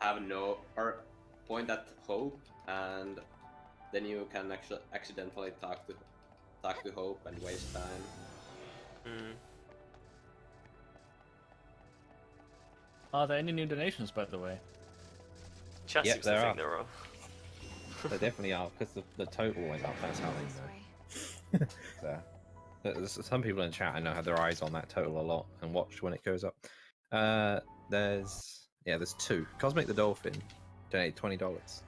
have no or point at Hope, and then you can actually accidentally talk to Hope and waste time.
Are there any new donations, by the way?
Chat seems to think there are.
There definitely are, because the total went up, that's how they know. Some people in chat I know have their eyes on that total a lot and watch when it goes up. There's two. Cosmic the Dolphin donated $20.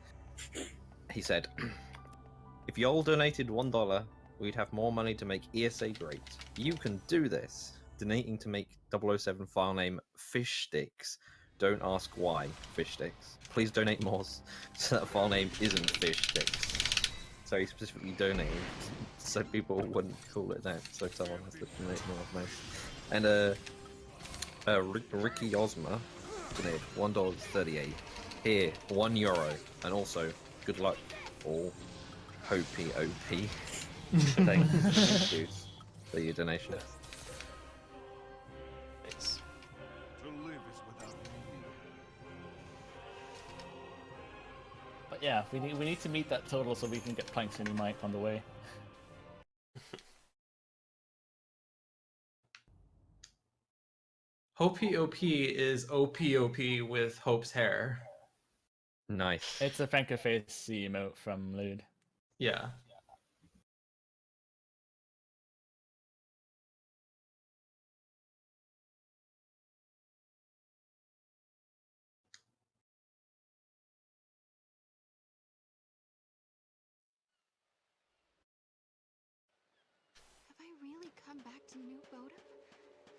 He said, if y'all donated $1, we'd have more money to make ESA great. You can do this. Donating to make 007 file name Fish Sticks. Don't ask why Fish Sticks. Please donate more so that file name isn't Fish Sticks. So he specifically donated so people wouldn't call it that, so someone has to donate more of most. Ricky Osma donated $1.38. Here, €1, and also good luck, all Hopey OP. Thank you for your donation.
Thanks.
To live is without
But yeah, we need to meet that total so we can get Planks and Mike on the way.
Hopey OP is OPOP with Hope's hair.
Nice.
It's a Franco face emote from Lewd.
Yeah.
Have I really come back to New Bodhum?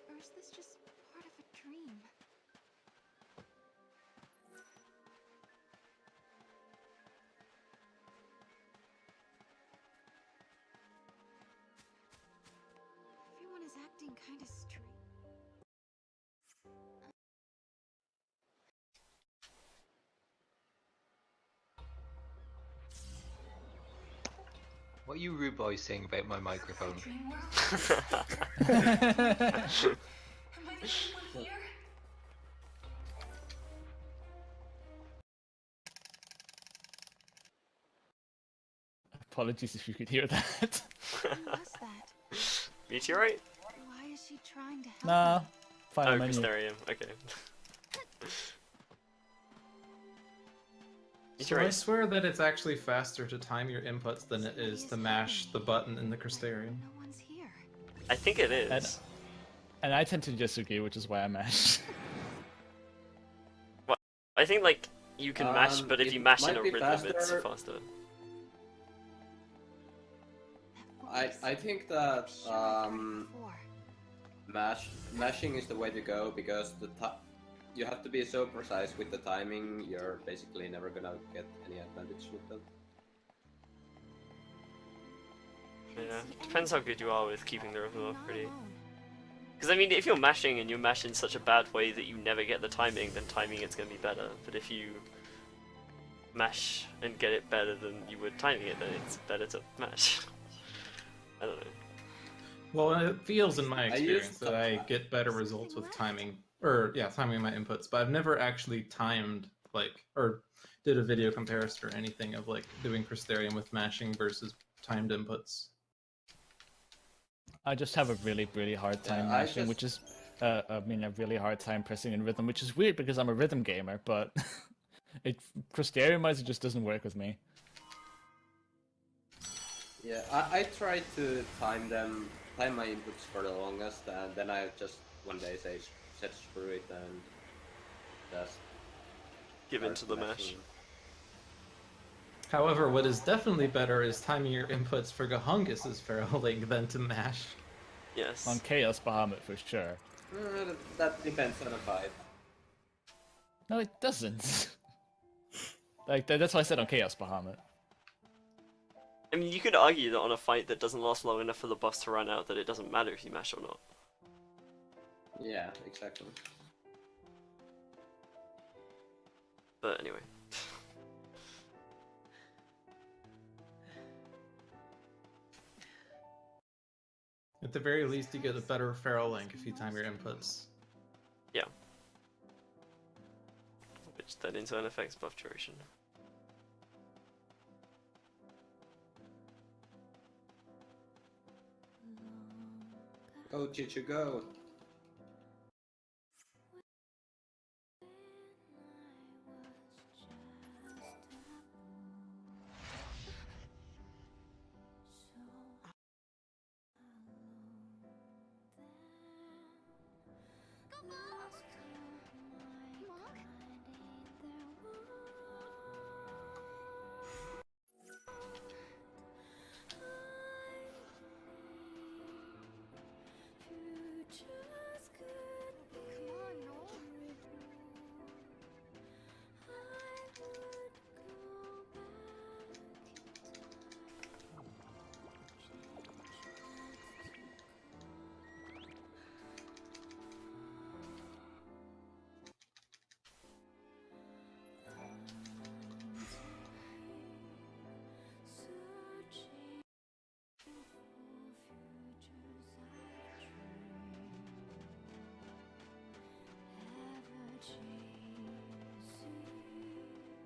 Or is this just part of a dream? Everyone is acting kind of strange.
What are you rude boys saying about my microphone?
Am I the only one here?
Apologies if you could hear that.
Who was that?
Meteorite?
Why is she trying to help
Nah.
me?
Final
Oh,
menu.
Crystarium, okay.
So I swear that it's actually faster to time your inputs than it is to mash the button in the Crystarium.
No one's here.
I think it is.
And I tend to disagree, which is why I mashed.
Well, I think like you can mash, but if
it
you mash in
might
a
be
rhythm, it's
faster.
faster.
I think that mashing is the way to go because you have to be so precise with the timing. You're basically never gonna get any advantage with that.
Yeah, depends how good you are with keeping the rhythm up pretty. Because I mean, if you're mashing and you mash in such a bad way that you never get the timing, then timing it's gonna be better. But if you mash and get it better than you would timing it, then it's better to mash. I don't know.
Well, it feels in my
I
experience
used
that I get better results with timing, timing my inputs. But I've never actually timed or did a video comparison or anything of like doing Crystarium with mashing versus timed inputs.
I just have a really hard time
Yeah,
mashing, which is, I mean, a really hard time pressing in rhythm, which is weird because I'm a rhythm gamer, but Crystarium-wise, it just doesn't work with me.
Yeah, I tried to time my inputs for the longest, and then I just one day said screw it and just
Give in to the mesh.
mashing.
However, what is definitely better is timing your inputs for Gongas' Ferell Link than to mash.
Yes.
On Chaos Bahamut for sure.
That depends on the fight.
No, it doesn't. Like that's why I said on Chaos Bahamut.
I mean, you could argue that on a fight that doesn't last long enough for the buffs to run out, that it doesn't matter if you mash or not.
Yeah, exactly.
But anyway.
At the very least, you get a better Ferell Link if you time your inputs.
Yeah. Which then in turn affects buff duration.
Go, Chichu, go!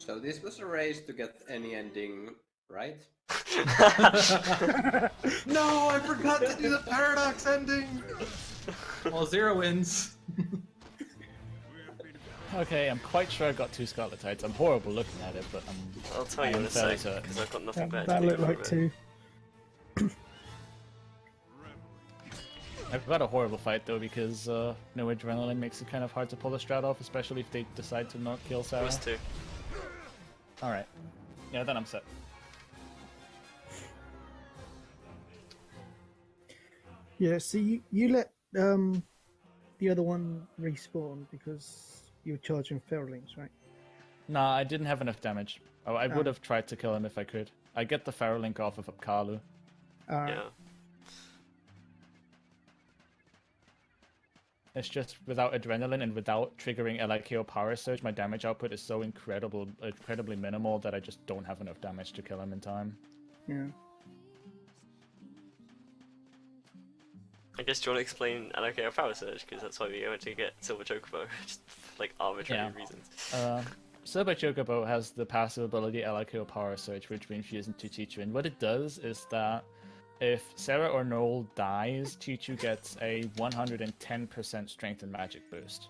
So this was a race to get any ending, right?
No, I forgot to do the paradox ending! Well, 0 wins.
Okay, I'm quite sure I got 2 Scarlet Tides. I'm horrible looking at it, but
I'll tell you in a sec, because I've got nothing better
That
to do
looked like
over it.
2.
I've got a horrible fight though because no adrenaline makes it kind of hard to pull the strat off, especially if they decide to not kill Sarah.
It was 2.
Alright. Yeah, then I'm set.
Yeah, so you let the other one respawn because you were charging Ferell Links, right?
Nah, I didn't have enough damage. Oh, I would have tried to kill him if I could. I get the Ferell Link off of Kalu.
Yeah.
It's just without adrenaline and without triggering LIKO power surge, my damage output is so incredibly minimal that I just don't have enough damage to kill him in time.
Yeah.
I guess do you want to explain LIKO power surge, because that's why we went to get Silver Chocobo, just like arbitrary reasons.
Silver Chocobo has the passive ability LIKO power surge, which we infuse into Chichu, and what it does is that if Sarah or Noel dies, Chichu gets a 110% strength and magic boost.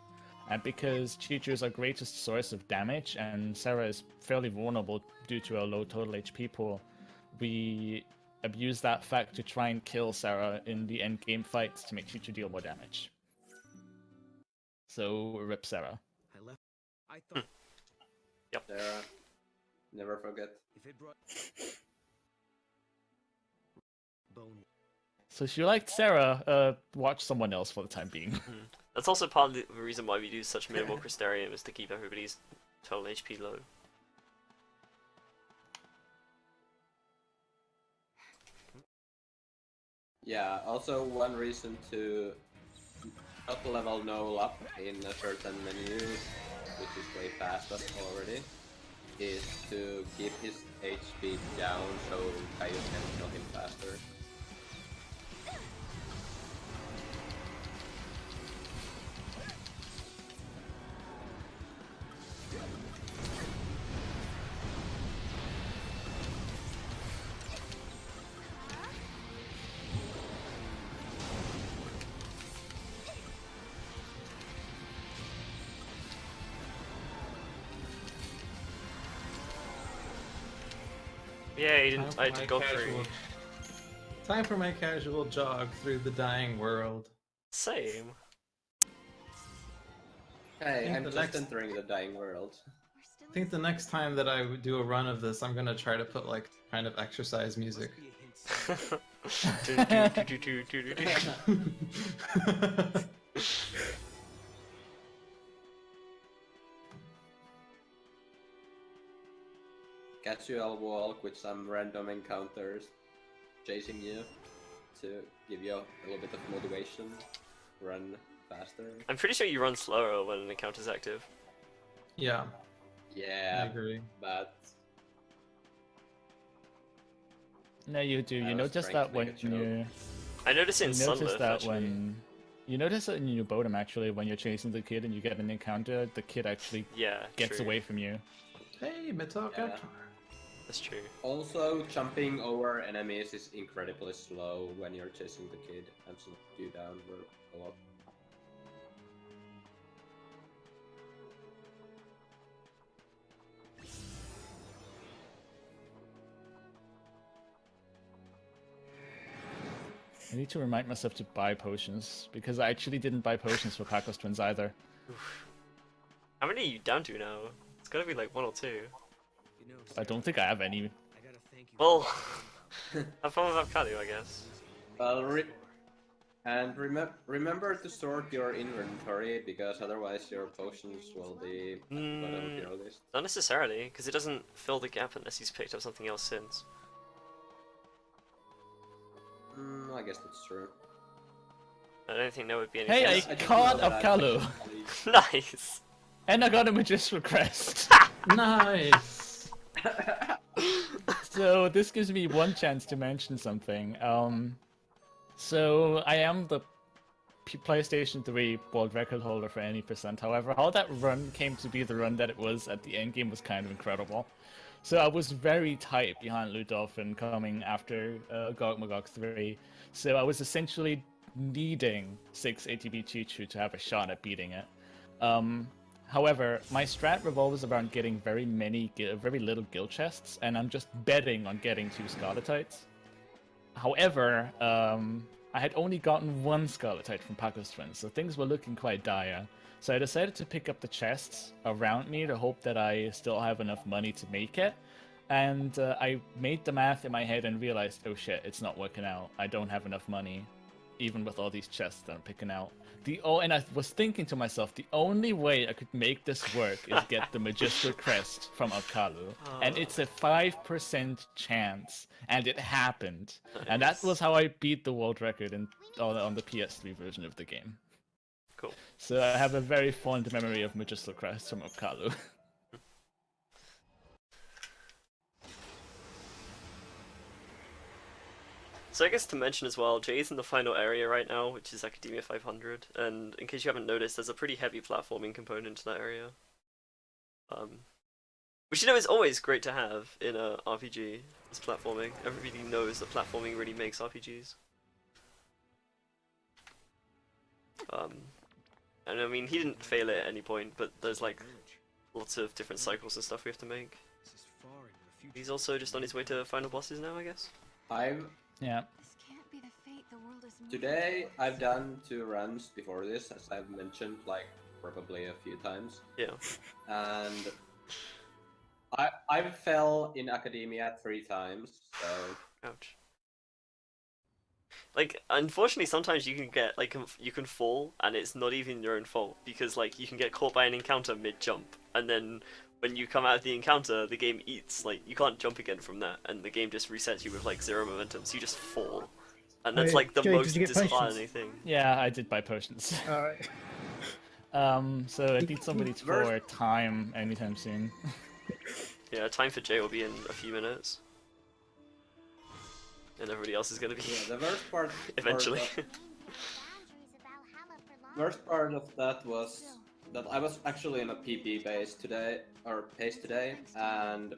And because Chichu is our greatest source of damage, and Sarah is fairly vulnerable due to a low total HP pool, we abuse that fact to try and kill Sarah in the endgame fights to make Chichu deal more damage. So, rip Sarah.
I thought
Yep.
Sarah, never forget.
if it brought bone.
So if you liked Sarah, watch someone else for the time being.
That's also part of the reason why we do such minimal Crystarium, is to keep everybody's total HP low.
Yeah, also one reason to not level Noel up in a certain menu, which is way past us already, is to keep his HP down so Caillou can kill him faster.
Yeah, I did go
casual... Time for my casual jog through the dying world.
Same.
Hey, I'm
the
just
next-
entering the dying world.
I think the next time that I do a run of this, I'm gonna try to put like kind of exercise music.
Casual walk with some random encounters chasing you to give you a little bit of motivation. Run faster.
I'm pretty sure you run slower when an encounter's active.
Yeah.
Yeah,
I agree.
but
No, you do.
I
You
was
notice
trying
that
to make
when
a joke.
you.
I noticed it in
You notice
Sunlift,
that
actually.
when. You notice it in your Bodhum actually when you're chasing the kid and you get an encounter, the kid actually
Yeah,
gets
true.
away from you.
Hey, Metal
Yeah.
That's true.
Also, jumping over enemies is incredibly slow when you're chasing the kid and slow you down a lot.
I need to remind myself to buy potions because I actually didn't buy potions for Packos Twins either.
How many are you down to now? It's gotta be like 1 or 2.
I don't think I have any.
Well, have fun with Avocado, I guess.
Well, remember to sort your inventory because otherwise your potions will be at the bottom of your list.
Not necessarily, because it doesn't fill the gap unless he's picked up something else since.
I guess that's true.
I don't think there would be any.
Hey, I caught Avocado!
Nice!
And I got a Magistral Crest!
Nice!
So this gives me one chance to mention something. So I am the PlayStation 3 world record holder for any percent. However, how that run came to be the run that it was at the end game was kind of incredible. So I was very tight behind LewdDolphin coming after Magog 3. So I was essentially needing 6 ATB Chichu to have a shot at beating it. However, my strat revolves around getting very little guild chests, and I'm just betting on getting 2 Scarletites. However, I had only gotten 1 Scarletite from Packos Twins, so things were looking quite dire. So I decided to pick up the chests around me to hope that I still have enough money to make it. And I made the math in my head and realized, oh shit, it's not working out. I don't have enough money, even with all these chests that I'm picking out. And I was thinking to myself, the only way I could make this work is get the Magistral Crest from Avocado. And it's a 5% chance, and it happened.
Nice.
And that was how I beat the world record on the PS3 version of the game.
Cool.
So I have a very fond memory of Magistral Crest from Avocado.
So I guess to mention as well, Jay's in the final area right now, which is Academia 500, and in case you haven't noticed, there's a pretty heavy platforming component to that area. Which you know is always great to have in a RPG, is platforming. Everybody knows that platforming really makes RPGs. And I mean, he didn't fail it at any point, but there's like lots of different cycles and stuff we have to make. He's also just on his way to final bosses now, I guess.
Yeah.
This can't be the fate the world is moving
Today I've done 2 runs before this, as I've mentioned like probably a few times.
Yeah.
And I fell in academia 3 times, so
ouch. Like, unfortunately, sometimes you can get like you can fall, and it's not even your own fault because like you can get caught by an encounter mid jump, and then when you come out of the encounter, the game eats like you can't jump again from that, and the game just resets you with like 0 momentum, so you just fall, and that's like the
Jay,
most
did you get
disheartening thing.
Yeah, I did buy potions.
Alright.
So I need somebody for time anytime soon.
Yeah, time for Jay will be in a few minutes. And everybody else is gonna be
yeah, the worst part
eventually.
Worst part of that was that I was actually in a PP base today, or pace today, and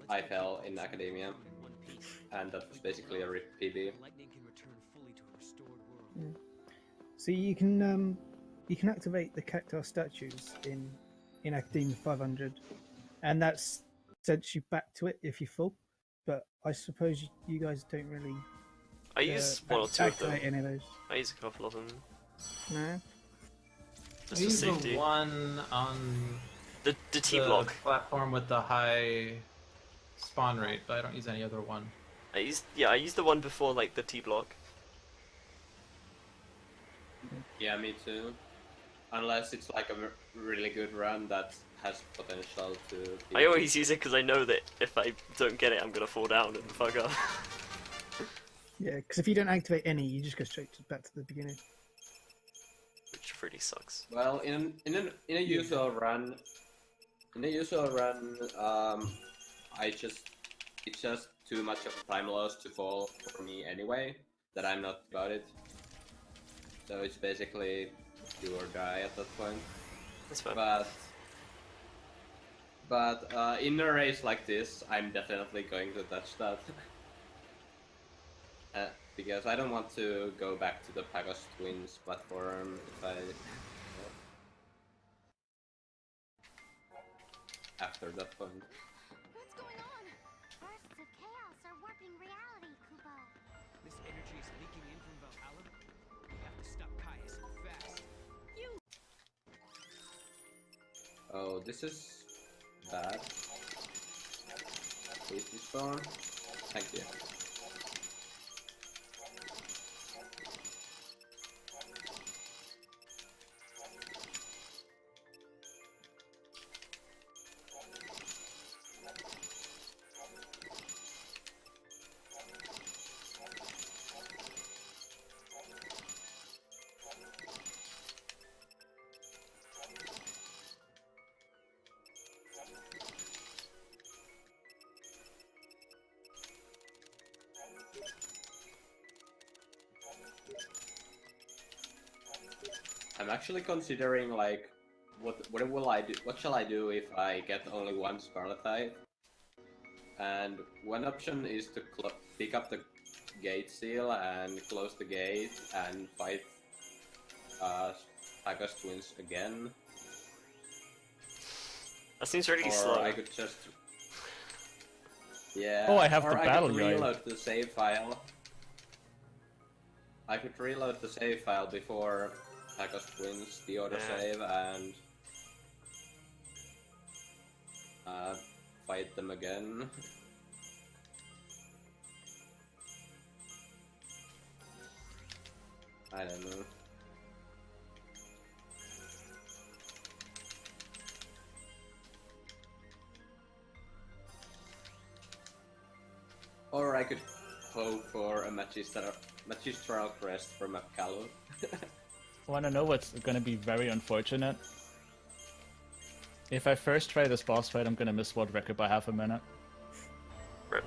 I fell in academia, and that was basically a RIP PB.
So you can activate the cacti statues in Academia 500, and that sends you back to it if you fall. but I suppose you guys don't really.
I use one or two of them.
activate any of those.
I use a couple of them.
No.
Just
I
for
use
safety.
the one on
The T block.
platform with the high spawn rate, but I don't use any other one.
I used the one before like the T block.
Yeah, me too. Unless it's like a really good run that has potential to. Be...
I always use it because I know that if I don't get it, I'm gonna fall down and fuck up.
Yeah, because if you don't activate any, you just go straight back to the beginning.
Which really sucks.
Well, in a usual run, it's just too much of a time loss to fall for me anyway. That I'm not about it. So it's basically do or die at that point.
That's fine.
But in a race like this, I'm definitely going to touch that. Because I don't want to go back to the Pagos Twins platform if I... after that point.
What's going on? Bursts of chaos are warping reality, Kubo.
This energy is leaking in from Valhalla. We have to stop Caius fast.
Oh, this is bad. Safety storm. Thank you. I'm actually considering like what will I do? What shall I do if I get only one Scarlet Eye? And one option is to pick up the gate seal and close the gate and fight Pagos Twins again.
That seems really
or
slow.
I could just
Oh, I have
or
the
I
battle
could
guide.
reload the save file. I could reload the save file before Pagos Twins the autosave and fight them again. I don't know. Or I could hope for a magistral crest from Apkallu.
Want to know what's going to be very unfortunate? If I first try this boss fight, I'm going to miss world record by half a minute.
Rip.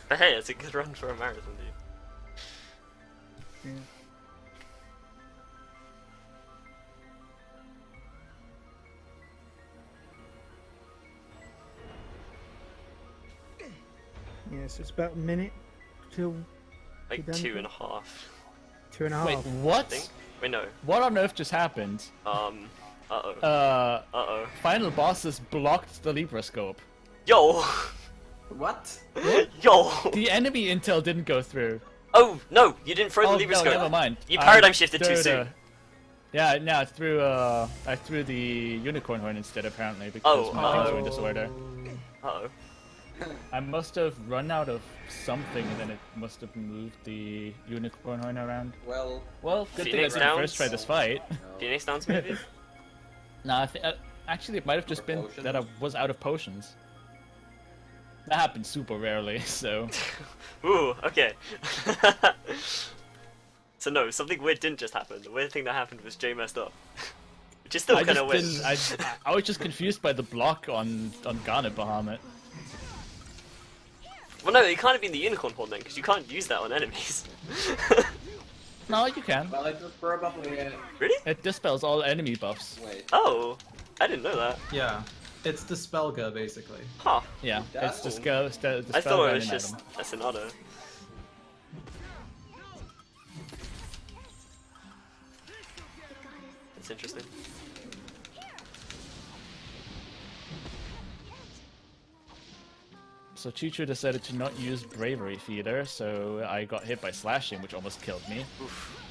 But hey, it's a good run for a marathon, dude.
Yeah. Yeah, so it's about a minute till.
Like
till
2.5.
2.5.
Wait,
I
what?
think. Wait, no.
What on earth just happened?
Uh-oh.
Final bosses blocked the Libra scope.
Yo!
What?
Yo!
The enemy intel didn't go through.
Oh, no! You didn't throw the
Oh,
Libra
no,
scope.
never mind.
You
I
paradigm shifted too
threw
soon.
Yeah, no, I threw the unicorn horn instead apparently because my things were in disorder.
Uh-oh.
I must have run out of something and then it must have moved the unicorn horn around.
Well,
good thing I
Phoenix
didn't
Downs?
first try this fight.
Phoenix Downs, maybe?
No, actually it might have just been that I was out of potions. That happens super rarely, so...
Ooh, okay. So no, something weird didn't just happen. The weird thing that happened was Jay messed up. Which is still kind of weird.
I was just confused by the block on Garnet Bahamut.
Well no, it can't have been the unicorn horn then, because you can't use that on enemies.
No, you can.
well, it was probably
Really?
It dispels all enemy buffs.
wait.
Oh, I didn't know that.
Yeah, it's Dispelga basically.
Huh.
Yeah, it's
does?
dispel
I thought it was
any
just
item.
a Sonata. That's interesting.
So Chichu decided to not use Bravery Feeder, so I got hit by Slashing, which almost killed me.
Oof.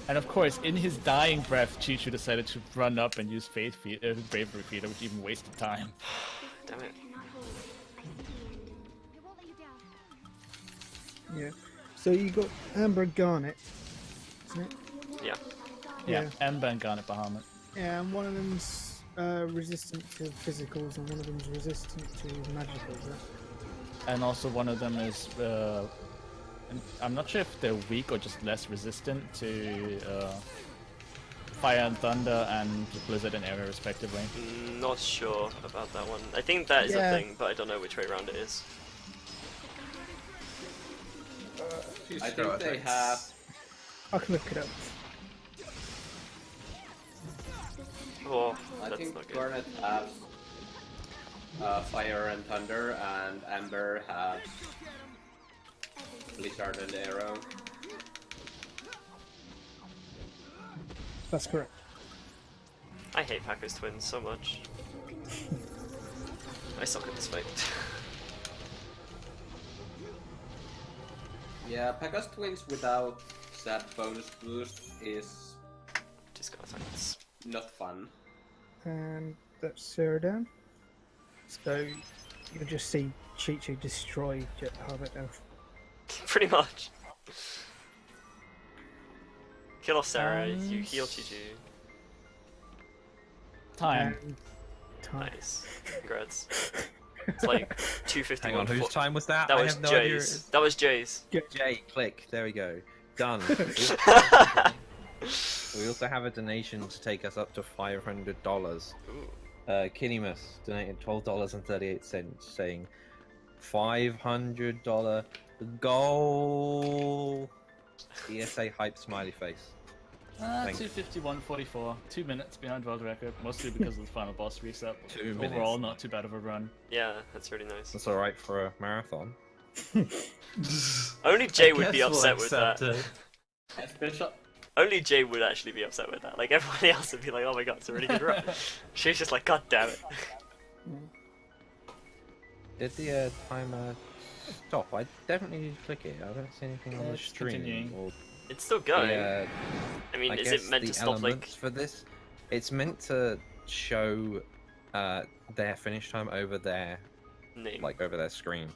And of course, in his dying breath, Chichu decided to run up and use Bravery Feeder, which even wasted time.
Damn it.
Yeah. So you got Amber and Garnet, isn't it?
Yeah.
Yeah, Ember and Garnet Bahamut.
Yeah, and one of them's resistant to physicals, and one of them's resistant to magicals. Right?
And also one of them is, I'm not sure if they're weak or just less resistant to Fire and Thunder and Blizzard and Air respectively.
Not sure about that one. I think that is a thing, but I don't know which way around it is.
I think they have.
I can look it up.
Oh,
I
that's
think
not good.
Garnet has Fire and Thunder, and Amber has Blizzard and Arrow.
That's correct.
I hate Packers Twins so much. I suck at this fight.
Yeah, Pegasus Twins without that bonus boost is
just got attacks.
Not fun.
And that's Sarah down. So you'll just see Chichu destroy Jet Harvard now.
Pretty much. Kill off Sarah, you heal Chichu.
Time.
Time.
Nice. Congrats. It's like 251.
Hang on, whose time was that?
That
I
was
have no idea.
Jay's. That was Jay's.
Jay, click. There we go. Done. We also have a donation to take us up to $500. Kinimus donated $12.38, saying $500 goal. ESA hype smiley face.
251.44. 2 minutes behind world record, mostly because of the final boss reset.
2 minutes.
Overall, not too bad of a run.
Yeah, that's really nice.
That's alright for a marathon.
Only Jay would be upset with that.
Especially.
Only Jay would actually be upset with that. Like, everybody else would be like, oh my god, it's a really good run. She's just like, god damn it.
Did the timer stop? I definitely need to click it. I don't see anything on the
It's
stream.
continuing.
Or
It's still going.
the,
I mean, is
guess
it meant
the
to stop, like...
elements for this? It's meant to show their finish time over their
name?
like over their screen.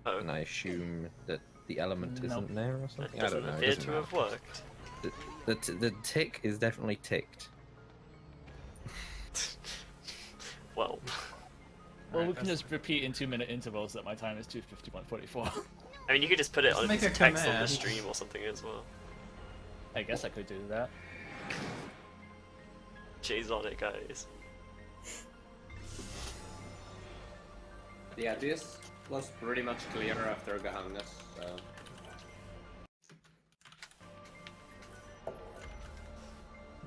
Oh.
And I assume that the element
Nope.
isn't there or something.
That
I don't
doesn't
know. It
appear
doesn't
to have
matter.
worked.
The tick is definitely ticked.
Well.
Well, we can just repeat in 2-minute intervals that my time is 251.44.
I mean, you could just put it on a
make
piece
a
of text on the
command.
stream or something as well.
I guess I could do that.
Jay's on it, guys.
Yeah, this was pretty much clear after Gongas, so...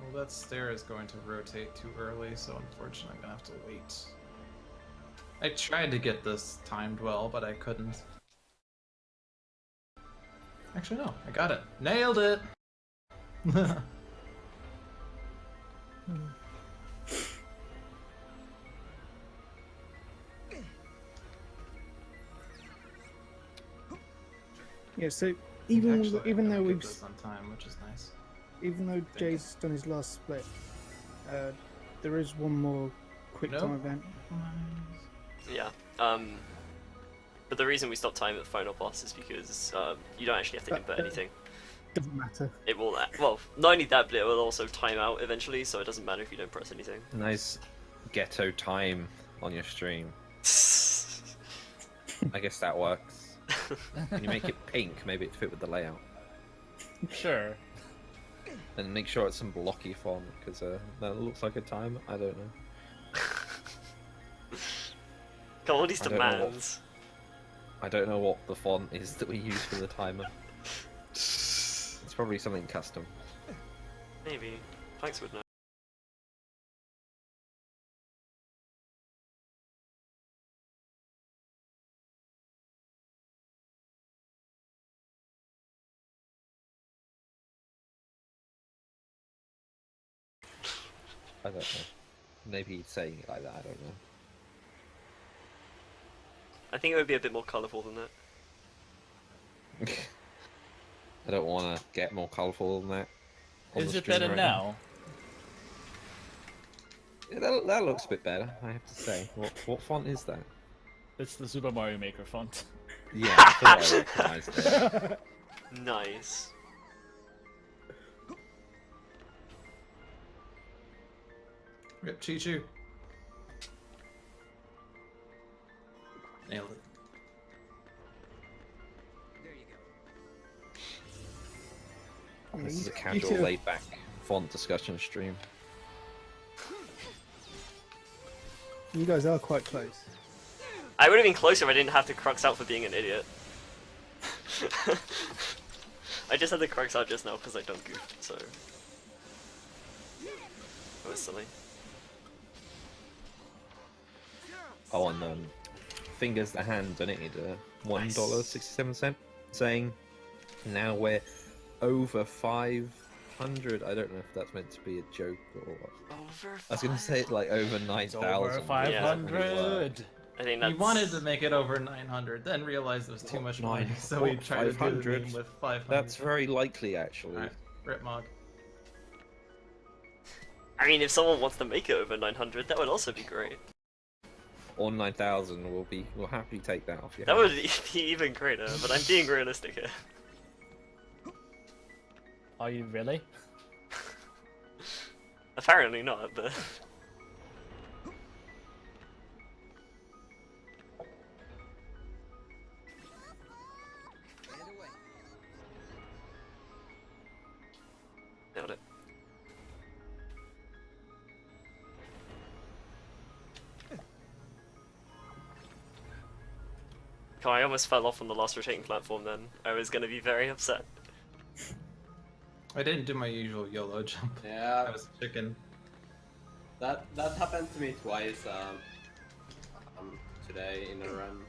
Well, that stair is going to rotate too early, so unfortunately I'm gonna have to wait. I tried to get this timed well, but I couldn't. Actually, no, I got it. Nailed it!
Yeah, so
Actually,
even
I'm
though
gonna
we've
get this on time, which is nice.
even though Jay's done his last split, there is one more quick
Nope.
time event.
Yeah. But the reason we stopped time at the final boss is because you don't actually have to input anything.
Doesn't matter.
It will, well, not only that, but it will also time out eventually, so it doesn't matter if you don't press anything.
Nice ghetto time on your stream. I guess that works. When you make it pink, maybe it fit with the layout.
Sure.
And make sure it's some blocky font, because that looks like a time. I don't know.
Come on, all these
I don't know what-
demands.
I don't know what the font is that we use for the timer. It's probably something custom.
Maybe. Planks would know.
I don't know. Maybe he's saying it like that, I don't know.
I think it would be a bit more colourful than that.
I don't want to get more colourful than that. on
Is
the
it
stream
better
right
now?
Yeah, that looks a bit better, I have to say. What font is that?
It's the Super Mario Maker font.
Yeah, I thought I recognised it.
Nice.
Rip Chichu. Nailed it.
There you go.
This is a
You
casual,
too.
laid-back font discussion stream.
You guys are quite close.
I would have been closer if I didn't have to crux out for being an idiot. I just had the crux out just now because I don't goof, so... That was silly.
Oh, and Fingers the Hand donated $1.67, saying now we're over 500. I don't know if that's meant to be a joke or what.
Over
I was going to say it's like over 9,000.
Over 500.
I think
He
that's...
wanted to make it over 900, then realized it was too much money, so he tried to do the meme with 500.
That's very likely, actually.
Alright, Rip Mog.
I mean, if someone wants to make it over 900, that would also be great.
Or 9,000, we'll happily take that off you.
That would be even greater, but I'm being realistic here.
Are you really?
Apparently not, but... Nailed it. Oh, I almost fell off on the last rotating platform then. I was gonna be very upset.
I didn't do my usual YOLO jump.
Yeah.
I was chicken.
That happened to me twice today in a run.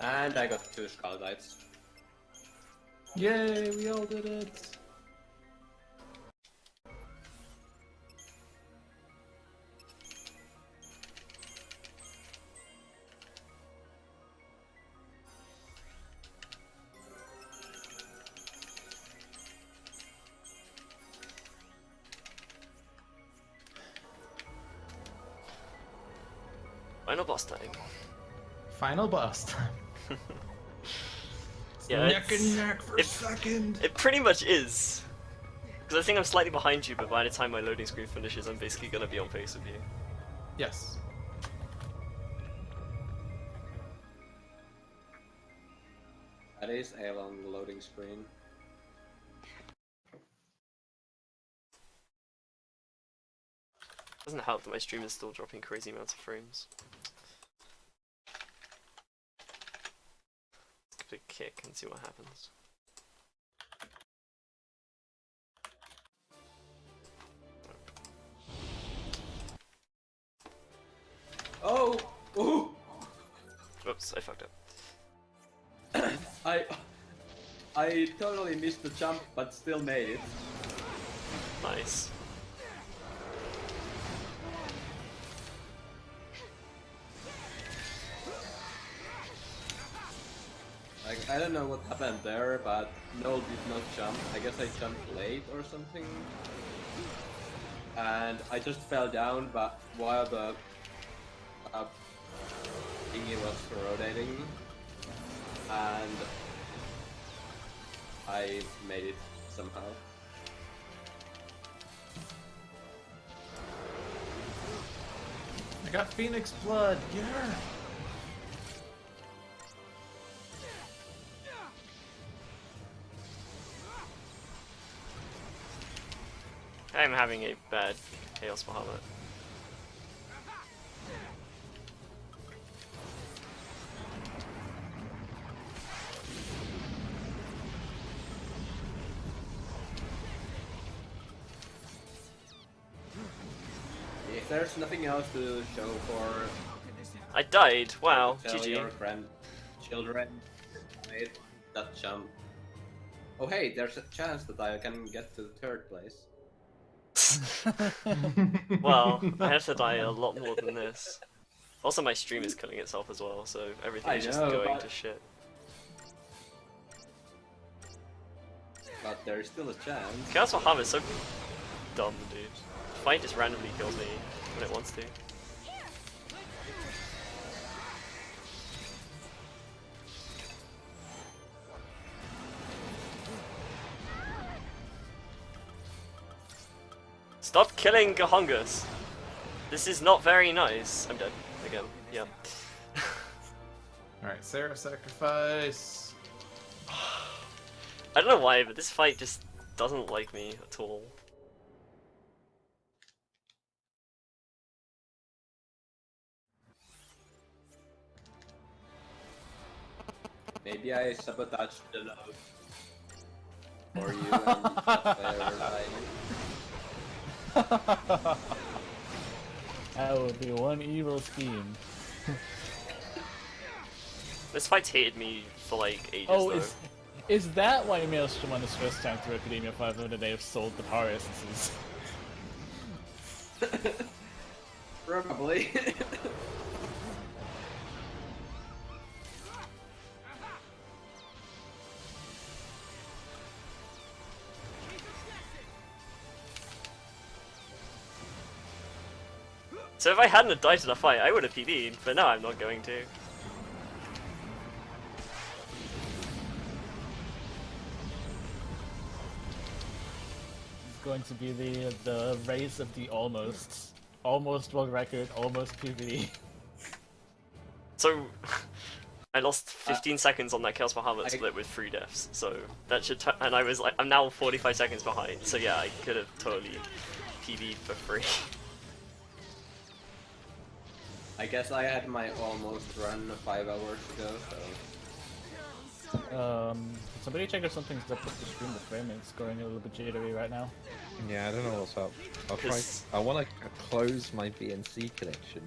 And I got 2 Skull Knights.
Yay, we all did it!
Final boss time.
Final boss time.
Yeah,
Neck and neck for a
it,
second!
It pretty much is. Because I think I'm slightly behind you, but by the time my loading screen finishes, I'm basically gonna be on pace with you.
Yes.
That is a long loading screen.
Doesn't help that my stream is still dropping crazy amounts of frames. Let's give it a kick and see what happens.
Oh! Ooh!
Oops, I fucked up.
I totally missed the jump, but still made it.
Nice.
Like, I don't know what happened there, but Noel did not jump. I guess I jumped late or something. And I just fell down, but while the thingy was rotating, and I made it somehow.
I got Phoenix blood, yeah!
I'm having a bad Chaos Bahamut.
if there's nothing else to show for
I died. Wow.
tell
GG.
your grandchildren, right, that jump. Oh hey, there's a chance that I can get to third place.
Well, I have to die a lot more than this. Also, my stream is killing itself as well, so everything is just going to shit.
But there's still a chance.
Chaos Bahamut is so dumb, dude. Fight just randomly kills me when it wants to. Stop killing Gongas! This is not very nice. I'm dead again. Yeah.
Alright, Sarah sacrifice.
I don't know why, but this fight just doesn't like me at all.
Maybe I sabotaged the load for you and
That would be one evil scheme.
This fight's hated me for like ages
Oh,
though.
is that why MLSTRM on his first time through Academia 500 they have sold the power essences?
Probably.
So if I hadn't died to the fight, I would have PB'd, but now I'm not going to.
It's going to be the race of the almosts. Almost world record, almost PvE.
So, I lost 15 seconds on that Chaos Bahamut split with 3 deaths, so that should and I was like, I'm now 45 seconds behind, so yeah, I could have totally PB'd for free.
I guess I had my almost run 5 hours ago, so...
Somebody check if something's up with the stream. The frame is going a little bit jittery right now.
Yeah, I don't know what's up. I'll try. I want to close my BNC connection,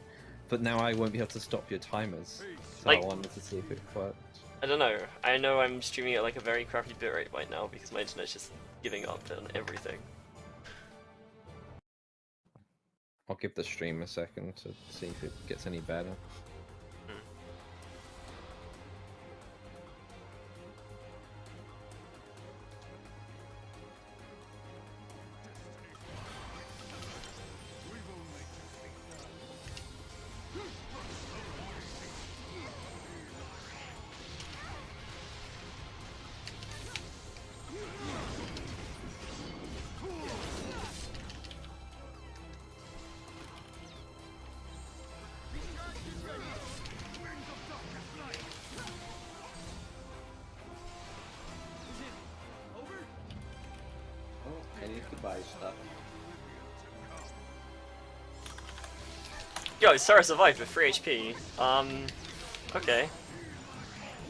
but now I won't be able to stop your timers. So
Like-
I wanted to see if it worked.
I don't know. I know I'm streaming at like a very crappy bitrate right now because my internet's just giving up on everything.
I'll give the stream a second to see if it gets any better.
I need to buy stuff.
Yo, Sarah survived with 3 HP. Okay.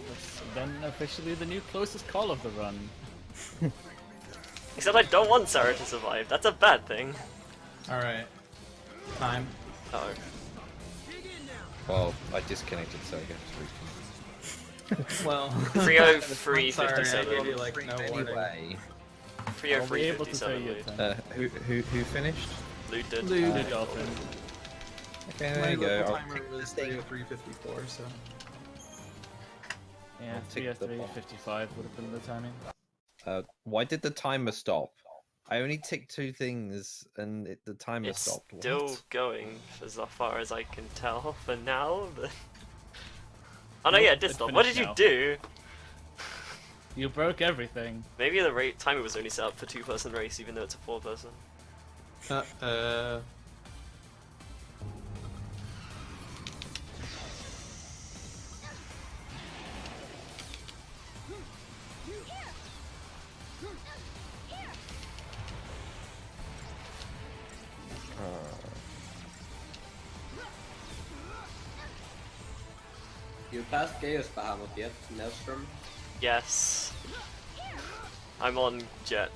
That's then officially the new closest call of the run.
Except I don't want Sarah to survive. That's a bad thing.
Alright. Time.
Uh oh.
Well, I disconnected, so I get to reconnect.
Well,
303.57.
I gave you like no warning.
Anyway,
303.57.
who finished?
Lude did.
LewdDolphin.
Okay,
My
there you go.
local
I'll
timer was 3:54, so.
Yeah,
I'll tick the
3:55 would have been the timing.
Why did the timer stop? I only ticked 2 things and the timer
It's
stopped.
still
What?
going as far as I can tell for now, but... Oh no,
Nope,
yeah, it did
it's
stop. What did
finished
you
now.
do?
You broke everything.
Maybe the timer was only set up for 2-person race, even though it's a 4-person.
You passed Chaos Bahamut yet, Maelstrom?
Yes. I'm on Jet.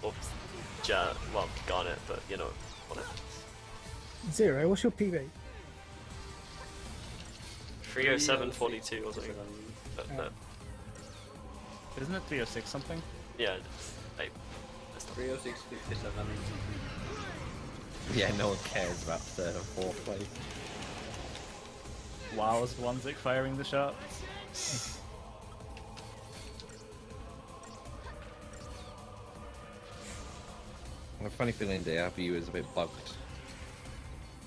Oops. well, Garnet, but you know, whatever.
Zero, what's your PB?
307.42 or something.
Isn't it 306 something?
Yeah, it's
306.57.
Yeah, no one cares about third and fourth place.
WoW is Wanzik firing the shots.
I have a funny feeling the ARPU is a bit bugged.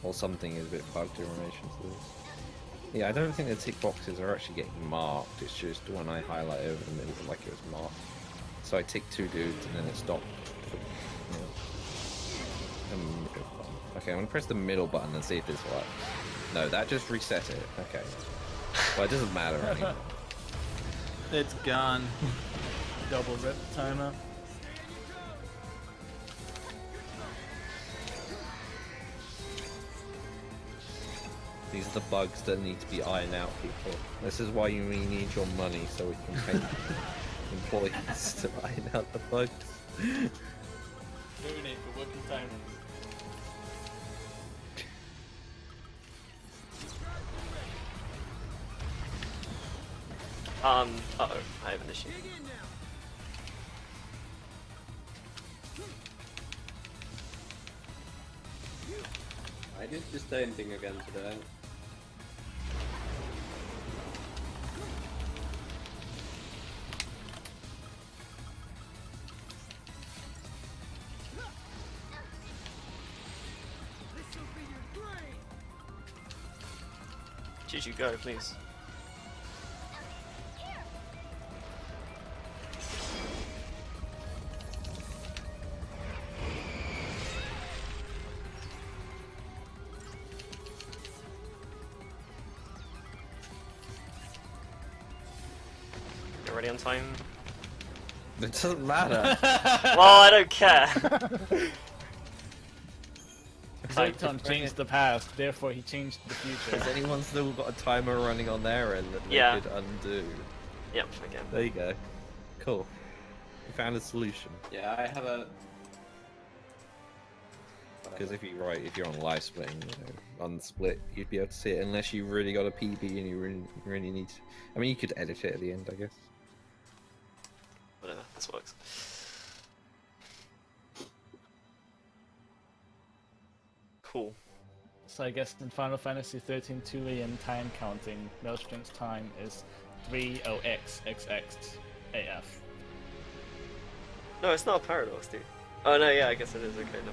Or something is a bit bugged in relation to this. Yeah, I don't think the tick boxes are actually getting marked, it's just when I highlight over them it looked like it was marked. So I tick 2 dudes and then it stopped. Okay, I'm gonna press the middle button and see if this works. No, that just reset it. Okay. Well, it doesn't matter anymore.
It's gone.
Double rip timer.
These are the bugs that need to be ironed out, people. This is why you really need your money, so we can pay employees to iron out the bugs.
Donate for working timers.
Uh-oh, I have an issue.
I did the same thing again today.
Chichu, go, please. You're ready on time?
It doesn't matter.
Well, I don't care.
Graviton changed the past, therefore he changed the future.
Has anyone still got a timer running on their end that they
Yeah.
could undo?
Yep, again.
There you go. Cool. We found a solution.
Yeah, I have a...
Because if you're on live splitting, unsplit, you'd be able to see it unless you really got a PB and you really need to... I mean, you could edit it at the end, I guess.
Whatever, this works. Cool.
So I guess in Final Fantasy XIII-2 in time counting, MLSTRM's time is 30xxxaf.
No, it's not a paradox, dude. Oh no, yeah, I guess it is. Okay, no.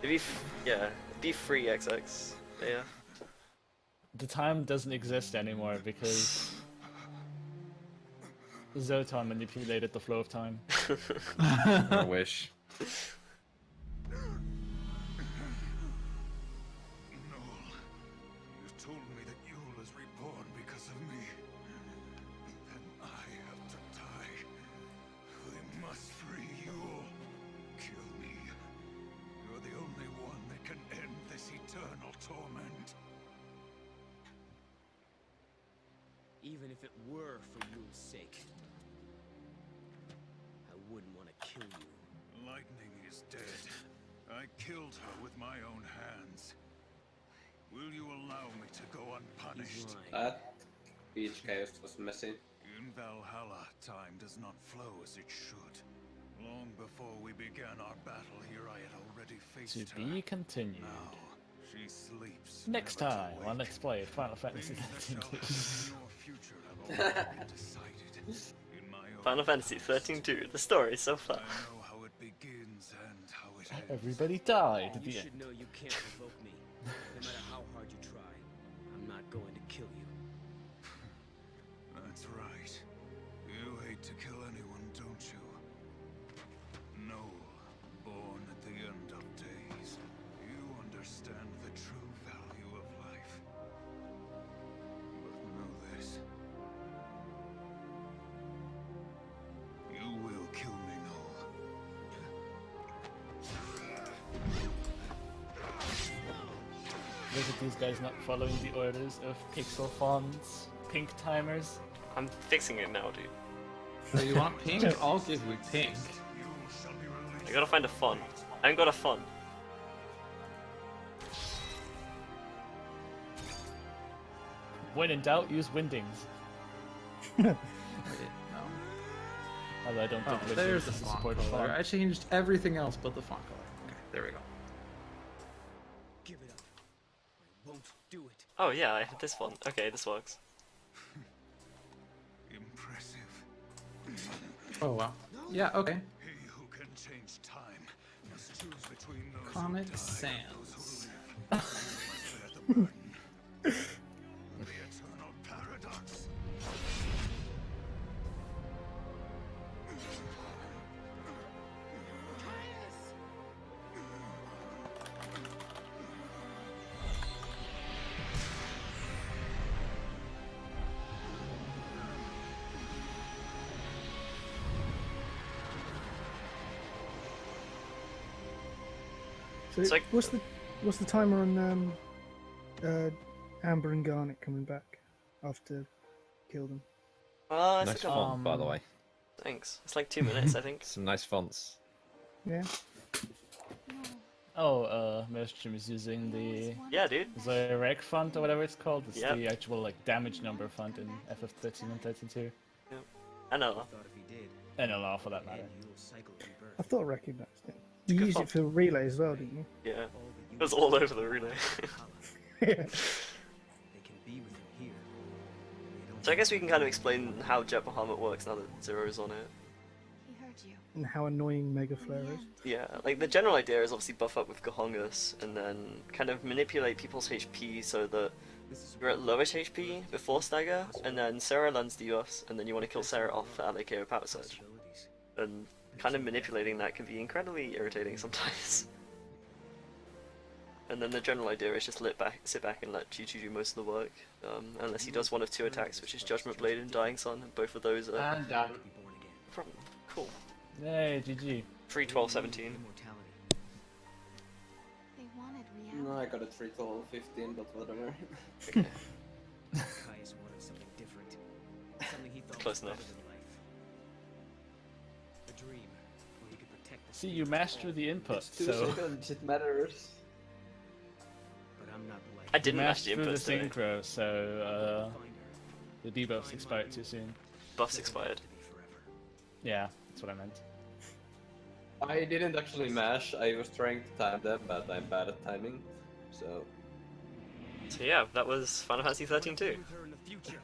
It'd be 3xx. Yeah.
The time doesn't exist anymore because Zotan manipulated the flow of time.
I wish.
Even if it were for Yule's sake, I wouldn't want to kill you.
Lightning is dead. I killed her with my own hands. Will you allow me to go unpunished?
That beach chaos was messy.
In Valhalla, time does not flow as it should. Long before we began our battle here, I had already faced
To
her.
be continued.
Now, she sleeps.
Next
never to
time on
wake.
Let's Play Final Fantasy
Things that shall
XIII.
happen in your future have already been decided. In my own
Final Fantasy XIII-2. The story so far.
I know how it begins and how it ends.
Everybody died at
You
the
should
end.
know you can't provoke me. No matter how hard you try, I'm not going to kill you.
That's right. You hate to kill anyone, don't you? Noel, born at the end of days. You understand the true value of life. But know this. You will kill me, Noel.
Look at these guys not following the orders of pixel fonts, pink timers.
I'm fixing it now, dude.
So you want pink? I'll give you pink.
You shall be released.
I gotta find a font. I haven't got a font.
When in doubt, use Windings.
Wait, no.
Although I don't
Oh,
think
there's
Windings
the
is a
font
supported
color.
font.
I changed everything else but the font color. Okay, there we go.
Give it up. I won't do it.
Oh yeah, I have this font. Okay, this works.
Impressive.
Oh wow. Yeah, okay.
He who can change time must choose between those
Comic
who die and those
Sans.
who live. Must bear the burden. The eternal paradox.
So
It's like-
what's the timer on Amber and Garnet coming back after kill them?
It's
Nice
like
font, by the way.
Thanks. It's like 2 minutes, I think.
Some nice fonts.
Yeah.
Oh, MLSTRM is using the
Yeah, dude.
zer0skar font or whatever it's called. It's
Yep.
the actual like damage number font in FF13 and 13-2.
I know.
Thought if he did,
NLR for that matter.
then you'll cycle rebirth.
I thought I recognised it. You
good
used
font.
it for relay as well, didn't you?
Yeah. It was all over the relay.
Yeah.
They can be with him here. They don't
So I guess we can kind of explain how Jet Bahamut works now that Zero's on it.
He heard you.
And how annoying Mega Flare is.
Yeah, like the general idea is obviously buff up with Gongas and then kind of manipulate people's HP so that you're at lowest HP before stagger, and then Sarah lands debuffs, and then you want to kill Sarah off for ally KO power surge.
possibilities.
And kind of manipulating that can be incredibly irritating sometimes. And then the general idea is just sit back and let Chichu do most of the work, unless he does one of 2 attacks, which is Judgment Blade and Dying Sun, and both of those are
And done.
Be born again.
cool.
Yay, GG.
3, 12, 17.
Immortality.
They wanted reality.
No, I got a 3 total 15, but whatever.
Okay.
Caius wanted something different. Something he thought
Close
was better
enough.
than life. A dream where he could protect the
See,
city
you
from
master
all,
the input,
It's 2
so
seconds, it matters.
But I'm not like
I didn't match
master
the
the
inputs today.
synchro, so
find her.
the debuffs expired too soon.
Buffs expired.
To be forever.
Yeah, that's what I meant.
I didn't actually mash, I was trying to time them, but I'm bad at timing, so...
So yeah, that was Final Fantasy XIII-2.
With her in the future.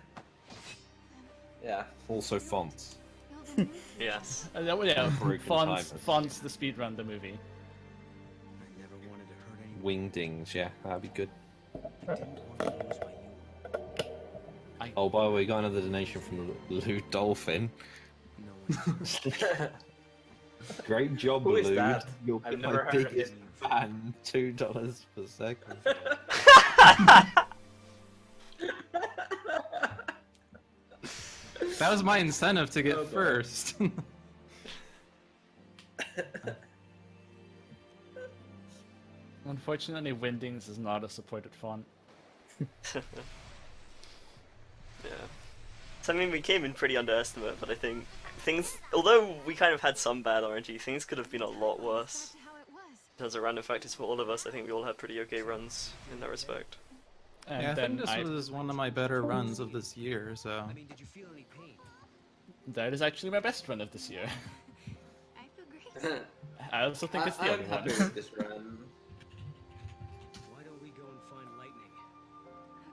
Yeah.
Also fonts.
Build a new
Yes.
Yeah,
Broken
fonts,
timers.
fonts, the speedrun, the movie.
I never wanted to hurt anyone.
Wingdings, yeah, that'd be good.
I didn't want to lose my you.
Oh, by the way, we got another donation from LewdDolphin.
No one.
Great job,
Who is
Lewd.
that?
You're
I've
my
never heard of
biggest fan. $2 per second.
That was my incentive to get
Oh, God.
first.
Unfortunately, Windings is not a supported font.
Yeah. So I mean, we came in pretty underestimate, but I think things, although we kind of had some bad RNG, things could have been a lot worse.
back to how it was.
In terms of random factors for all of us, I think we all had pretty okay runs in that respect.
And
Yeah, I
then
think this was one of my better runs of this year, so...
I mean, did you feel any pain?
that is actually my best run of this year.
I feel great.
I also think it's the
I'm
only one.
happy with this run.
Why don't we go and find lightning?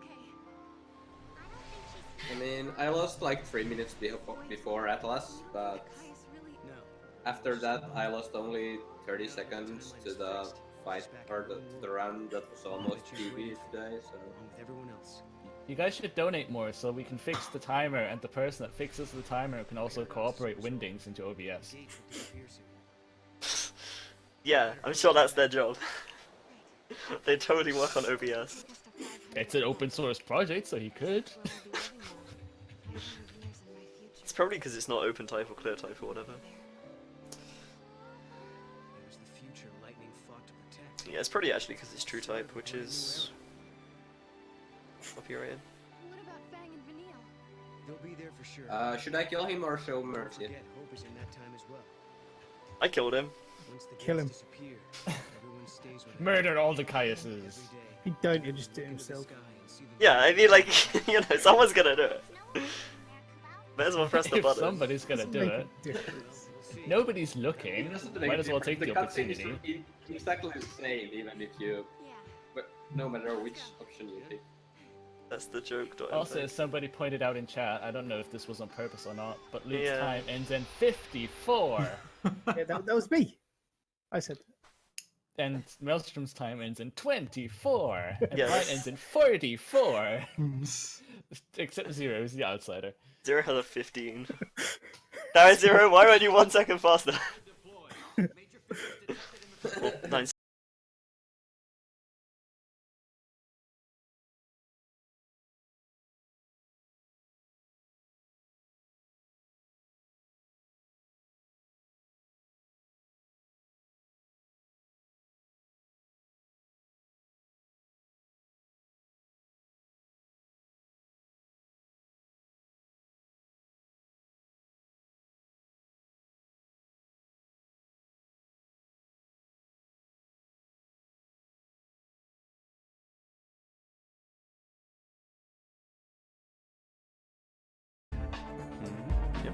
Okay.
I mean, I lost like 3 minutes before Atlas, but
Caius really.
No.
after that I lost only 30 seconds to the fight, or the run that was almost PB today, so...
Along with everyone else.
You guys should donate more so we can fix the timer, and the person that fixes the timer can also cooperate Windings into OBS.
Gage will disappear soon.
Yeah, I'm sure that's their job. They totally work on OBS.
It's an open source project, so he could.
It's probably because it's not open type or clear type or whatever.
There's the future lightning fought to protect.
Yeah, it's probably actually because it's true type, which is copyrighted.
What about Fang and Vanille?
They'll be there for sure.
Should I kill him or show mercy?
Forget Hope is in that time as well.
I killed him.
Kill him.
Murder all the Caiuses.
If you don't, he'll just do it himself.
Yeah, I mean, like, you know, someone's gonna do it. May as well press the
If
button.
somebody's gonna do it. Nobody's looking. Might as well take the
cutscene is
opportunity.
exactly the same, even if you, but no matter which option you pick.
That's the joke.
Also, as somebody pointed out in chat, I don't know if this was on purpose or not, but Luke's
Yeah.
time ends in 54.
Yeah, that was me. I said.
And Maelstrom's time ends in 24. And
Yes.
mine ends in 44. Except Zero is the outsider.
Zero has a 15. Damn it, Zero, why weren't you 1 second faster? Oh, 9